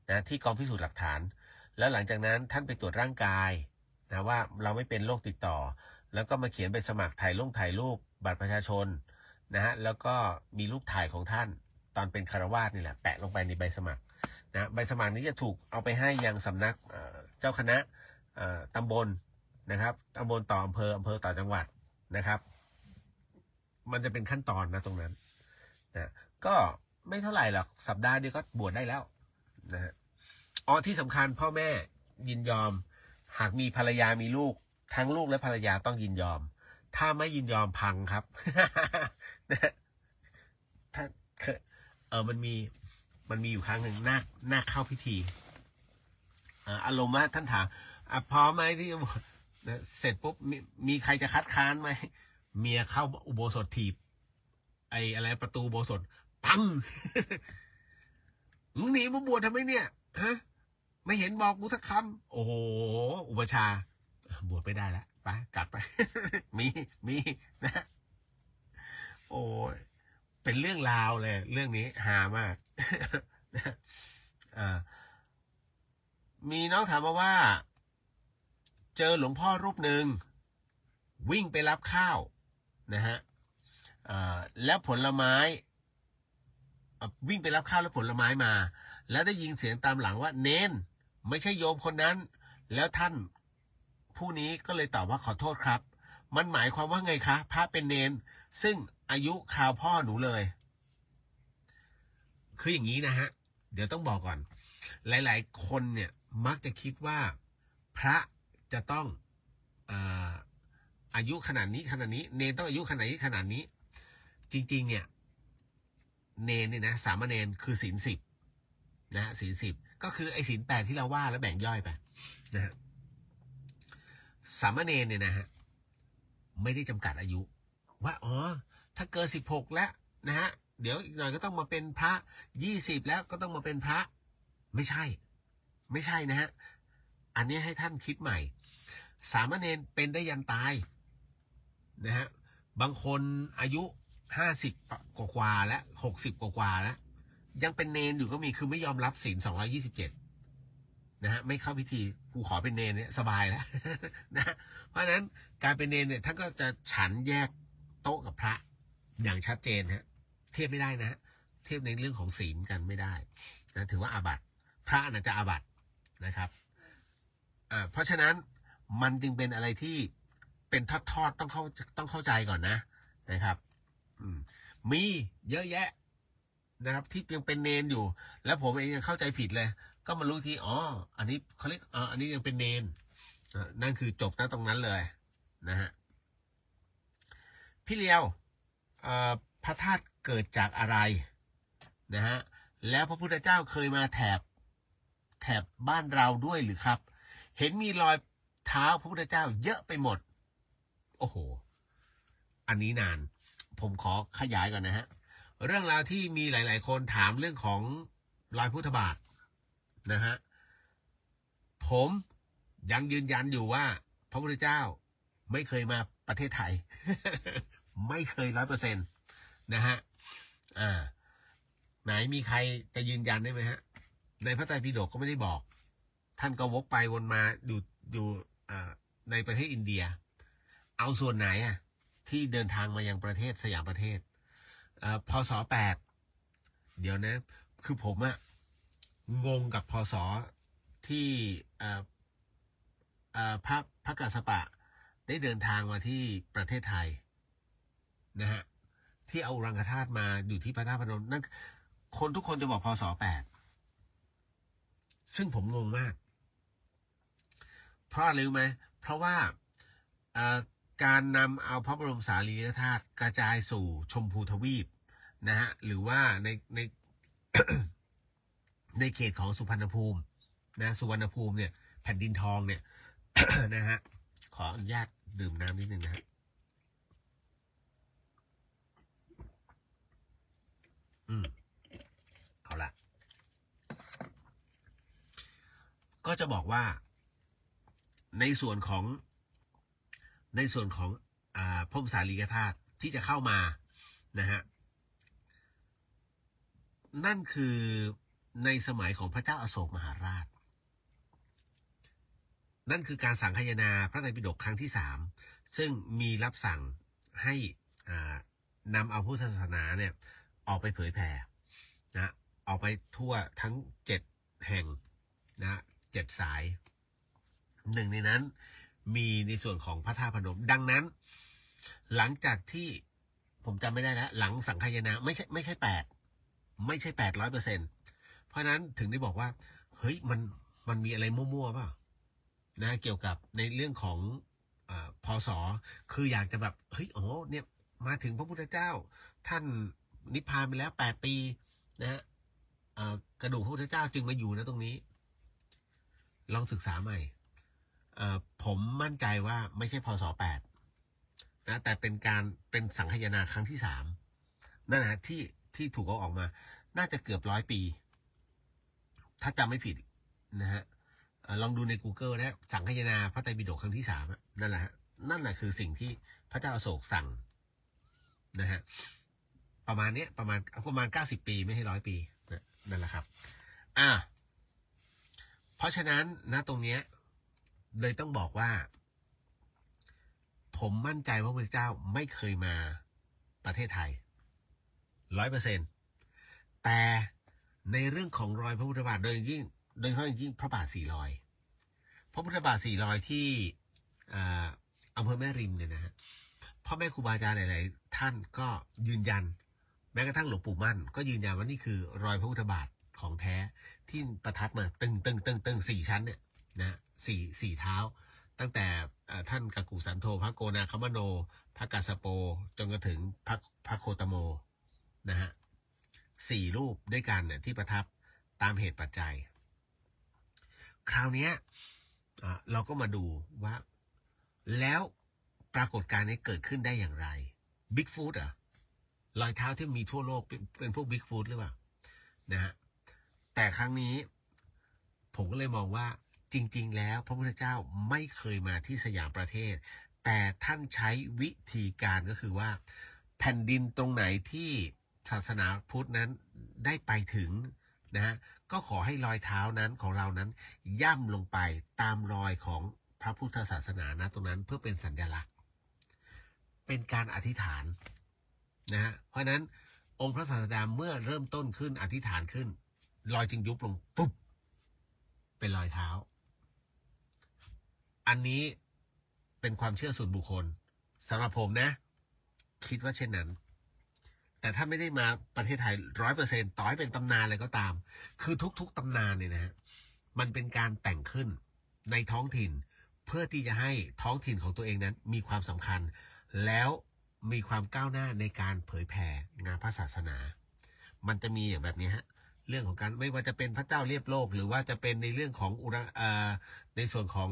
นะที่กองพิสูจน์หลักฐานแล้วหลังจากนั้นท่านไปตรวจร่างกายนะว่าเราไม่เป็นโรคติดต่อแล้วก็มาเขียนใบสมัครถ่ายรูปบัตรประชาชนนะฮะแล้วก็มีรูปถ่ายของท่านตอนเป็นคฤหัสถ์นี่แหละแปะลงไปในใบสมัครนะใบสมัครนี้จะถูกเอาไปให้ยังสำนักเจ้าคณะตำบลนะครับตำบลต่ออำเภอต่อจังหวัดนะครับมันจะเป็นขั้นตอนนะตรงนั้นนะก็ไม่เท่าไหร่หรอกสัปดาห์เดียวก็บวชได้แล้วนะฮะที่สำคัญพ่อแม่ยินยอมหากมีภรรยามีลูกทั้งลูกและภรรยาต้องยินยอมถ้าไม่ยินยอมพังครับ ถ้ามันมีอยู่ครั้งหนึ่งนาคเข้าพิธีอารมณ์ว่าท่านถามพร้อมไหมที่เสร็จปุ๊บมีใครจะคัดค้านไหมเมียเข้าอุโบสถถีบอะไรประตูอุโบสถปัง มึงหนีมาบวชทำไมเนี่ยฮะไม่เห็นบอกกูสักคำโอ้โหอุปชาบวชไม่ได้แล้วไปกลับไป มีนะ โอ้ยเป็นเรื่องราวเลยเรื่องนี้ฮามากมีน้องถามมาว่าเจอหลวงพ่อรูปหนึ่งวิ่งไปรับข้าวนะฮะแล้วผลไม้วิ่งไปรับข้าวแล้วผลไม้มาแล้วได้ยินเสียงตามหลังว่าเนนไม่ใช่โยมคนนั้นแล้วท่านผู้นี้ก็เลยตอบว่าขอโทษครับมันหมายความว่าไงคะพระเป็นเนนซึ่งอายุคราวพ่อหนูเลยคืออย่างนี้นะฮะเดี๋ยวต้องบอกก่อนหลายๆคนเนี่ยมักจะคิดว่าพระจะต้องอายุขนาดนี้ขนาดนี้เนนต้องอายุขนาดนี้ขนาดนี้จริงๆเนี่ยเนนเนี่ยนะสามเณรคือศีล10นะศีล10ก็คือไอ้ศีล8ที่เราว่าแล้วแบ่งย่อยไปนะฮะสามเณรเนี่ยนะฮะไม่ได้จำกัดอายุว่าอ๋อถ้าเกิน16แล้วนะฮะเดี๋ยวอีกหน่อยก็ต้องมาเป็นพระ20แล้วก็ต้องมาเป็นพระไม่ใช่นะฮะอันนี้ให้ท่านคิดใหม่สามเณรเป็นได้ยันตายนะฮะบางคนอายุ50กว่าแล้ว60กว่าแล้วยังเป็นเนนอยู่ก็มีคือไม่ยอมรับศีล227นะฮะไม่เข้าพิธีกูขอเป็นเนนเนี่ยสบายแล้วนะเพราะฉะนั้นการเป็นเนนเนี่ยท่านก็จะฉันแยกโต๊ะกับพระอย่างชัดเจนฮะเทียบไม่ได้นะเทียบในเรื่องของศีลกันไม่ได้นะถือว่าอาบัติพระน่ะจะอาบัตินะครับเพราะฉะนั้นมันจึงเป็นอะไรที่เป็นทอดต้องเข้าใจก่อนนะครับมีเยอะแยะนะครับที่ยังเป็นเนนอยู่แล้วผมเองยังเข้าใจผิดเลยก็มารู้ทีอ๋ออันนี้เขาเรียกอันนี้ยังเป็นเนนนั่นคือจบตรงนั้นเลยนะฮะพี่เลียวพระธาตุเกิดจากอะไรนะฮะแล้วพระพุทธเจ้าเคยมาแถบบ้านเราด้วยหรือครับเห็นมีรอยเท้าพระพุทธเจ้าเยอะไปหมดโอ้โหอันนี้นานผมขอขยายก่อนนะฮะเรื่องราวที่มีหลายๆคนถามเรื่องของรอยพุทธบาทนะฮะผมยังยืนยันอยู่ว่าพระพุทธเจ้าไม่เคยมาประเทศไทย ไม่เคย100%นะฮะไหนมีใครจะยืนยันได้ไหมฮะในพระไตรปิฎกก็ไม่ได้บอกท่านก็วกไปวนมาอยู่ในประเทศอินเดียเอาส่วนไหนที่เดินทางมายังประเทศสยามประเทศพศ8เดี๋ยวนะคือผมงงกับพศที่พระกัสสปะได้เดินทางมาที่ประเทศไทยนะฮะที่เอาอุรังคธาตุมาอยู่ที่พระธาตุพนมนั่นคนทุกคนจะบอกพศ8ซึ่งผมงงมากเพราะอะไรรู้ไหมเพราะว่าการนำเอาพระบรมสารีริกธาตุกระจายสู่ชมพูทวีปนะฮะหรือว่าใน ในเขตของสุพรรณภูมินะสุวรรณภูมิเนี่ยแผ่นดินทองเนี่ย นะฮะขออนุญาตดื่มน้ำนิดนึงนะฮะเอาละก็จะบอกว่าในส่วนของพระบรมสารีริกธาตุที่จะเข้ามานะฮะนั่นคือในสมัยของพระเจ้าอโศกมหาราชนั่นคือการสังคายนาพระไตรปิฎกครั้งที่3ซึ่งมีรับสั่งให้นำเอาพุทธศาสนาเนี่ยออกไปเผยแผ่นะออกไปทั่วทั้ง7แห่งนะ7สายหนึ่งในนั้นมีในส่วนของพระธาตุพนมดังนั้นหลังจากที่ผมจำไม่ได้แล้วหลังสังคายนาไม่ใช่8ไม่ใช่100%เพราะนั้นถึงได้บอกว่าเฮ้ยมันมีอะไรมั่วๆเปล่านะเกี่ยวกับในเรื่องของพศคืออยากจะแบบเฮ้ยอ๋อเนี่ยมาถึงพระพุทธเจ้าท่านนิพพานไปแล้ว8 ปีนะฮะกระดูกพระพุทธเจ้าจึงมาอยู่นะตรงนี้ลองศึกษาใหม่ผมมั่นใจว่าไม่ใช่พศ8นะแต่เป็นสังคายนาครั้งที่3นั่นนะที่ถูกเอาออกมาน่าจะเกือบ100 ปีถ้าจำไม่ผิดนะฮะลองดูใน Google นะสังคายนาพระไตรปิฎกครั้งที่3นั่นแหละคือสิ่งที่พระเจ้าอโศกสั่งนะฮะ ประมาณเนี้ยประมาณ90 ปีไม่ใช่100 ปีนั่นแหละครับเพราะฉะนั้นนะตรงเนี้ยเลยต้องบอกว่าผมมั่นใจว่าพระพุทธเจ้าไม่เคยมาประเทศไทย100%แต่ในเรื่องของรอยพระพุทธบาทโดยเฉพาะอย่างยิ่งพระบาท4 รอยพระพุทธบาท4 รอยที่อำเภอแม่ริมเนี่ยนะฮะพ่อแม่ครูบาอาจารย์หลายๆท่านก็ยืนยันแม้กระทั่งหลวงปู่มั่นก็ยืนยันว่านี่คือรอยพระพุทธบาทของแท้ที่ประทับมาตึง4 ชั้นเนี่ยนะสี่เท้าตั้งแต่ท่านกักกุสันโธพระโกนาคมโนพระกาสโปจนกระถึงพระโคตโมนะฮะ4 รูปด้วยกันเนี่ยที่ประทับตามเหตุปัจจัยคราวนี้เราก็มาดูว่าแล้วปรากฏการณ์นี้เกิดขึ้นได้อย่างไรบิ๊กฟูดรอยเท้าที่มีทั่วโลกเป็นพวกบิ๊กฟูดหรือเปล่านะฮะแต่ครั้งนี้ผมก็เลยมองว่าจริงๆแล้วพระพุทธเจ้าไม่เคยมาที่สยามประเทศแต่ท่านใช้วิธีการก็คือว่าแผ่นดินตรงไหนที่ศาสนาพุทธนั้นได้ไปถึงนะฮะก็ขอให้รอยเท้านั้นของเรานั้นย่ำลงไปตามรอยของพระพุทธศาสนานะตรงนั้นเพื่อเป็นสัญลักษณ์เป็นการอธิษฐานนะฮะเพราะนั้นองค์พระศาสดาเมื่อเริ่มต้นขึ้นอธิษฐานขึ้นรอยจึงยุบลงปุ๊บเป็นรอยเท้าอันนี้เป็นความเชื่อส่วนบุคคลสำหรับผมนะคิดว่าเช่นนั้นแต่ถ้าไม่ได้มาประเทศไทย100%ต่อให้เป็นตำนานอะไรก็ตามคือทุกๆตำนานเนี่ยนะฮะมันเป็นการแต่งขึ้นในท้องถิ่นเพื่อที่จะให้ท้องถิ่นของตัวเองนั้นมีความสำคัญแล้วมีความก้าวหน้าในการเผยแผ่งานพระศาสนามันจะมีอย่างแบบนี้ฮะเรื่องของการไม่ว่าจะเป็นพระเจ้าเรียบโลกหรือว่าจะเป็นในเรื่องของในส่วนของ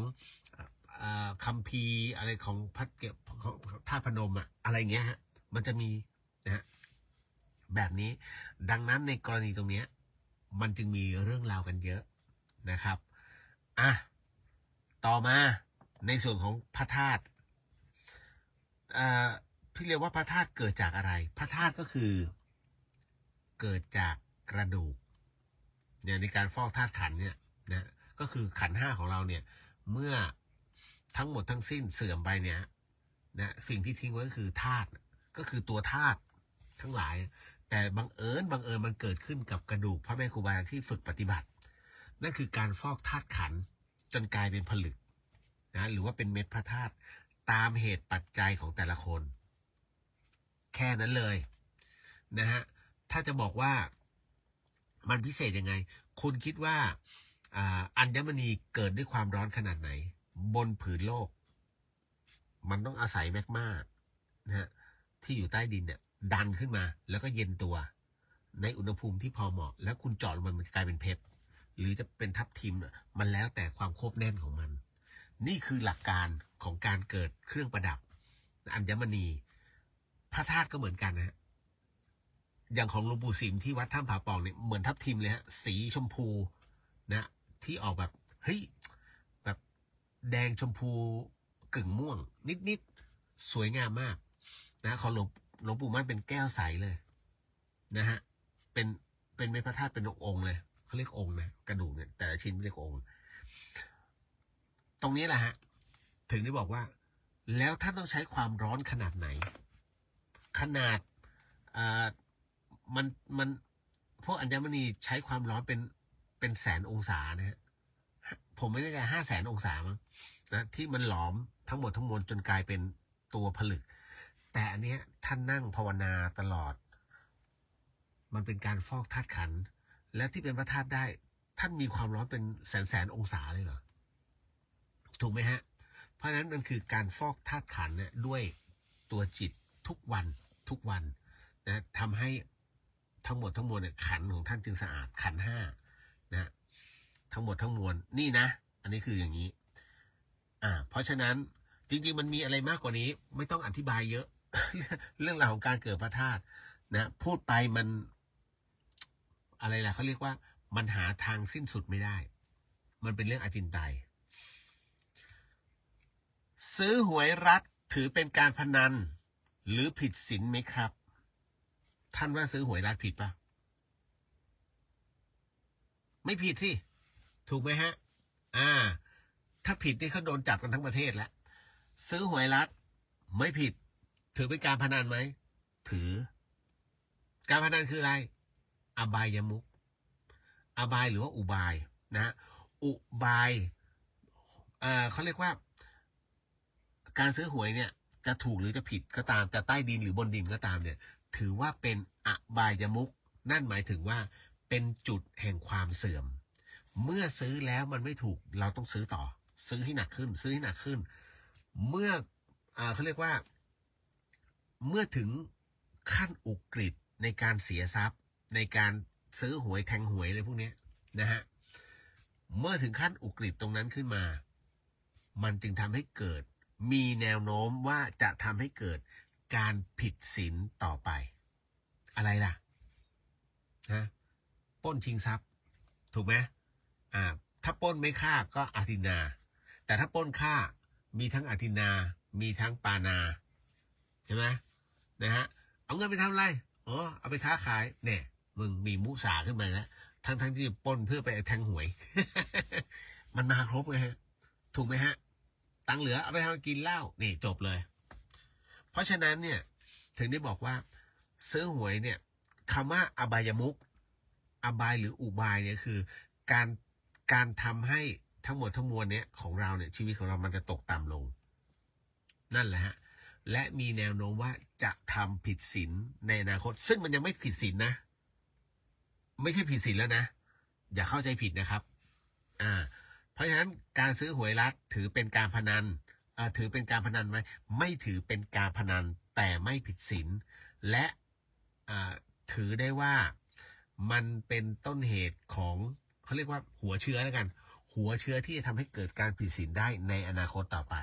คัมภีร์อะไรของพระเกี่ยวของท่าพนมอะไรเงี้ยฮะมันจะมีนะฮะแบบนี้ดังนั้นในกรณีตรงนี้มันจึงมีเรื่องราวกันเยอะนะครับต่อมาในส่วนของพระธาตุพี่เรียกว่าพระธาตุเกิดจากอะไรพระธาตุก็คือเกิดจากกระดูกเนี่ยในการฟอกธาตุขันเนี่ยนะก็คือขันธ์ 5ของเราเนี่ยเมื่อทั้งหมดทั้งสิ้นเสื่อมไปเนี่ยนะสิ่งที่ทิ้งไว้ก็คือธาตุก็คือตัวธาตุทั้งหลายแต่บังเอิญมันเกิดขึ้นกับกระดูกพระแม่ครูบาอาจารย์ที่ฝึกปฏิบัตินั่นคือการฟอกธาตุขันธ์จนกลายเป็นผลึกนะหรือว่าเป็นเม็ดพระธาตุตามเหตุปัจจัยของแต่ละคนแค่นั้นเลยนะฮะถ้าจะบอกว่ามันพิเศษยังไงคุณคิดว่าอัญมณีเกิดด้วยความร้อนขนาดไหนบนผืนโลกมันต้องอาศัยแมกมานะฮะที่อยู่ใต้ดินเนี่ยดันขึ้นมาแล้วก็เย็นตัวในอุณหภูมิที่พอเหมาะแล้วคุณเจาะลงมันกลายเป็นเพชรหรือจะเป็นทับทิมมันแล้วแต่ความโคบแน่นของมันนี่คือหลักการของการเกิดเครื่องประดับอัญมณีพระธาตุก็เหมือนกันนะฮะอย่างของหลวงปู่สิมที่วัดถ้ำผาปองเนี่ยเหมือนทับทิมเลยฮะสีชมพูนะที่ออกแบบเฮ้ยแบบแดงชมพูกึ่งม่วงนิดสวยงามมากนะของหลวงปู่มั่นเป็นแก้วใสเลยนะฮะเป็นเม็ดพระธาตุเป็นองค์เลยเขาเรียกองค์นะกระดูกเนี่ยแต่ละชิ้นเรียกองค์ตรงนี้แหละฮะถึงได้บอกว่าแล้วท่านต้องใช้ความร้อนขนาดไหนขนาดมันพวกอัญมณีใช้ความร้อนเป็นแสนองศานะฮะผมไม่แน่ใจ500,000 องศามั้งนะที่มันหลอมทั้งหมดทั้งมวลจนกลายเป็นตัวผลึกแต่อันเนี้ยท่านนั่งภาวนาตลอดมันเป็นการฟอกธาตุขันธ์และที่เป็นพระธาตุได้ท่านมีความร้อนเป็นแสนองศาเลยเหรอถูกไหมฮะเพราะฉะนั้นมันคือการฟอกธาตุขันธ์เนี่ยด้วยตัวจิตทุกวันนะทำให้ทั้งหมดทั้งมวลเนี่ยขันธ์ของท่านจึงสะอาดขันธ์ 5นะทั้งหมดทั้งมวลนี่นะอันนี้คืออย่างนี้เพราะฉะนั้นจริงๆมันมีอะไรมากกว่านี้ไม่ต้องอธิบายเยอะ เรื่องราวของการเกิดพระธาตุนะพูดไปมันอะไรล่ะเขาเรียกว่ามันหาทางสิ้นสุดไม่ได้มันเป็นเรื่องอจินไตยซื้อหวยรัฐถือเป็นการพนันหรือผิดศีลไหมครับ ท่านว่าซื้อหวยรัฐผิดปะไม่ผิดสิถูกไหมฮะถ้าผิดนี่เขาโดนจับกันทั้งประเทศแล้วซื้อหวยรัฐไม่ผิดถือเป็นการพนันไหมถือการพนันคืออะไรอบายมุขอบายหรือว่าอุบายนะอุบายเขาเรียกว่าการซื้อหวยเนี่ยจะถูกหรือจะผิดก็ตามจะใต้ดินหรือบนดินก็ตามเนี่ยถือว่าเป็นอบายมุขนั่นหมายถึงว่าเป็นจุดแห่งความเสื่อมเมื่อซื้อแล้วมันไม่ถูกเราต้องซื้อต่อซื้อให้หนักขึ้นซื้อให้หนักขึ้นเมื่อเขาเรียกว่าเมื่อถึงขั้นอุกฤษในการเสียทรัพย์ในการซื้อหวยแทงหวยอะไรพวกนี้นะฮะเมื่อถึงขั้นอุกฤษตรงนั้นขึ้นมามันจึงทำให้เกิดมีแนวโน้มว่าจะทำให้เกิดการผิดศีลต่อไปอะไรล่ะนะปล้นชิงทรัพย์ถูกไหมถ้าปล้นไม่ฆ่าก็อาทินาแต่ถ้าปล้นฆ่ามีทั้งอาทินามีทั้งปานาใช่ไหมนะฮะเอาเงินไปทำอะไรเอาไปค้าขายเนี่ยมึงมีมุสาขึ้นมาแล้วทั้งที่ปล้นเพื่อไปแทงหวย มันมาครบเลยฮะถูกไหมฮะตังเหลือเอาไปทำกินเหล้านี่จบเลยเพราะฉะนั้นเนี่ยถึงได้บอกว่าซื้อหวยเนี่ยคำว่าอบายมุขอบายหรืออุบายเนี่ยคือการทำให้ทั้งหมดทั้งมวลเนี่ยของเราเนี่ยชีวิตของเรามันจะตกต่ำลงนั่นแหละฮะและมีแนวโน้มว่าจะทำผิดศีลในอนาคตซึ่งมันยังไม่ผิดศีลนะไม่ใช่ผิดศีลแล้วนะอย่าเข้าใจผิดนะครับเพราะฉะนั้นการซื้อหวยรัฐถือเป็นการพนันถือเป็นการพนันไหมไม่ถือเป็นการพนันแต่ไม่ผิดศีลและถือได้ว่ามันเป็นต้นเหตุของเขาเรียกว่าหัวเชื้อแล้วกันหัวเชื้อที่จะทำให้เกิดการผิดศีลได้ในอนาคตต่อไป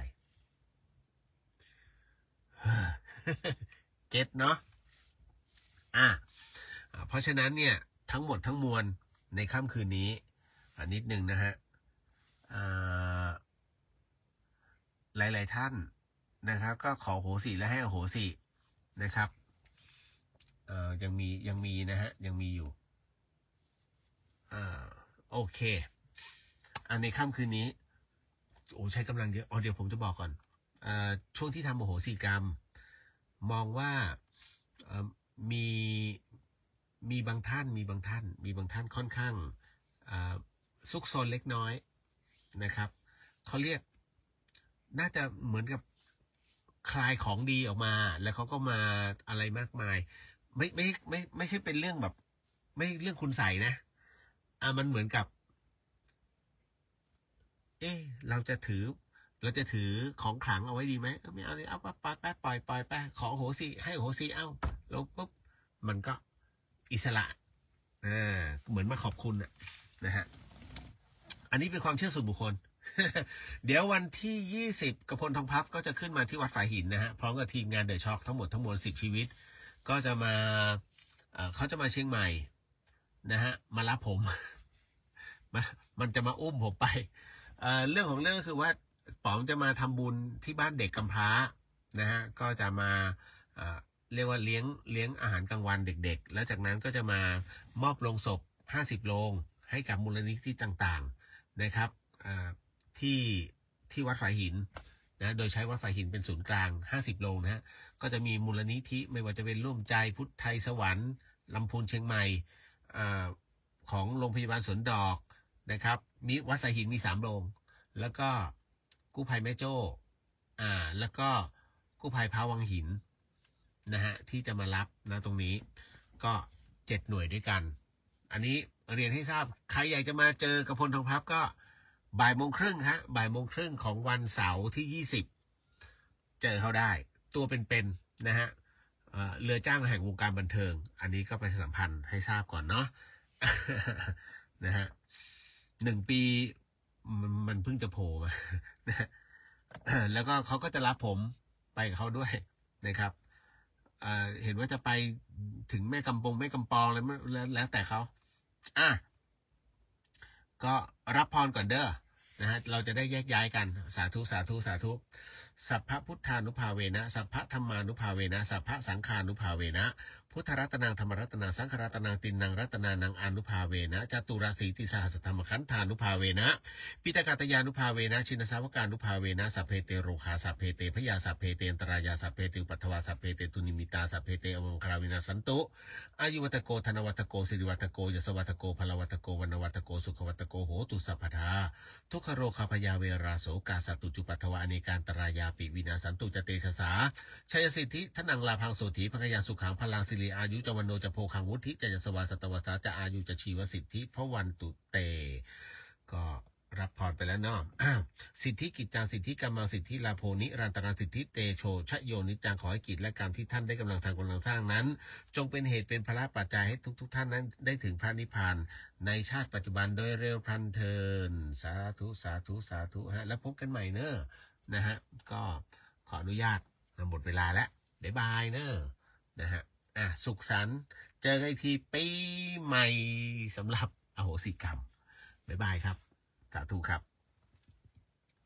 เก็ตเนาะเพราะฉะนั้นเนี่ยทั้งหมดทั้งมวลในค่ำคืนนี้นิดนึงนะฮะหลายๆท่านนะครับก็ขอโหสิและให้อโหสินะครับยังมีนะฮะยังมีอยู่โอเคในค่ำคืนนี้ใช้กำลังเยอะเดี๋ยวผมจะบอกก่อนช่วงที่ทำอโหสิกรรมมองว่ามีบางท่านค่อนข้างซุกซนเล็กน้อยนะครับเขาเรียกน่าจะเหมือนกับคลายของดีออกมาแล้วเขาก็มาอะไรมากมายไม่ใช่เป็นเรื่องแบบไม่เรื่องคุณใส่นะมันเหมือนกับเราจะถือของขลังเอาไว้ดีไหมไม่เอาเลยเอาปล่อยไปขอโหสิให้โหสิเอาลงปุ๊บมันก็อิสระเหมือนมาขอบคุณนะฮะอันนี้เป็นความเชื่อส่วนบุคคล เดี๋ยววันที่20กพลทองพับก็จะขึ้นมาที่วัดฝายหินนะฮะพร้อมกับทีมงานเดอะช็อคทั้งหมดทั้งมวล10ชีวิตก็จะมาเขาจะมาเชียงใหม่นะฮะมารับผม มันจะมาอุ้มผมไปเรื่องของเรื่องก็คือว่าป๋องจะมาทำบุญที่บ้านเด็กกำพร้านะฮะก็จะมาเรียกว่าเลี้ยงอาหารกลางวันเด็กๆแล้วจากนั้นก็จะมามอบโลงศพ50โลงให้กับมูลนิธิต่างๆนะครับที่วัดฝายหินนะโดยใช้วัดฝายหินเป็นศูนย์กลาง50โลงนะฮะก็จะมีมูลนิธิไม่ว่าจะเป็นร่วมใจพุทธไทยสวรรค์ลำพูนเชียงใหม่ของโรงพยาบาลสวนดอกนะครับมีวัดฝายหินมี3โรงแล้วก็กู้ภัยแม่โจ้แล้วก็กู้ภัยพาวังหินนะฮะที่จะมารับนะตรงนี้ก็7หน่วยด้วยกันอันนี้เรียนให้ทราบใครอยากจะมาเจอกพลทองพับก็บ่ายโมงครึ่งฮะบ่ายโมงครึ่งของวันเสาร์ที่20เจอเขาได้ตัวเป็นๆนะฮะเรือจ้างแห่งวงการบันเทิงอันนี้ก็ไปสัมพันธ์ให้ทราบก่อนเนาะ นะฮะ1 ปีมันเพิ่งจะโผล่มา แล้วก็เขาก็จะรับผมไปกับเขาด้วยนะครับเห็นว่าจะไปถึงแม่กำปองแล้วแต่เขาก็รับพรก่อนเด้อนะฮะเราจะได้แยกย้ายกันสาธุสัพพะพุทธานุภาเวนะสัพพะธรรมานุภาเวนะสัพพะสังฆานุภาเวนะ พุทธรัตนังธรรมรัตนังสังฆรัตนังตินังรัตนานังอนุภาเวนะจตุราสีติสหัสธรรมขันธานุภาเวนะปิตกาตยานุภาเวนะชินสาวกานุภาเวนะสัพเพเตโรคาสัพเพเตพยาสัพเพเตอันตรายาสัพเพเตอุปัฏฐวาสัพเพเตตุนิมิตาสัพเพเตอวังคาราวินาสันตุอายุวัตโกธนวัตโกสิริวัตโกยสวัตโกพลวัตโกวันวัตโกสุขวัตโกโหตุสัพพทาทุกขโรคาพยาเวราโสกาสตุจุปัฏฐวาอเนการตรายาปิวินาสันตุจเตชะสาชัยสิทธิทนังลาพังโสถีพกยาสุขังพลังสิริอายุจวันโนจะโพคังวุฒิจะยสวาสตวสาจะอายุจะชีวสิทธิพระวันตุเตก็รับพรไปแล้วเนาะสิทธิกิจจางสิทธิกรรมังสิทธิลาโพนิรันตรังสิทธิเตโชชโยนิจังขอให้กิจและกรรมที่ท่านได้กำลังทำกำลังสร้างนั้นจงเป็นเหตุเป็นพระปัจจัยให้ทุกท่านนั้นได้ถึงพระนิพพานในชาติปัจจุบันโดยเร็วพลันเทินสาธุสาธุสาธุฮะแล้วพบกันใหม่เนอะนะฮะก็ขออนุญาตหมดเวลาแล้วบ๊ายบายเนอะนะฮะสุขสันต์เจอกันอีกทีปีใหม่สำหรับอโหสิกรรมบ๊ายบายครับสาธุครับ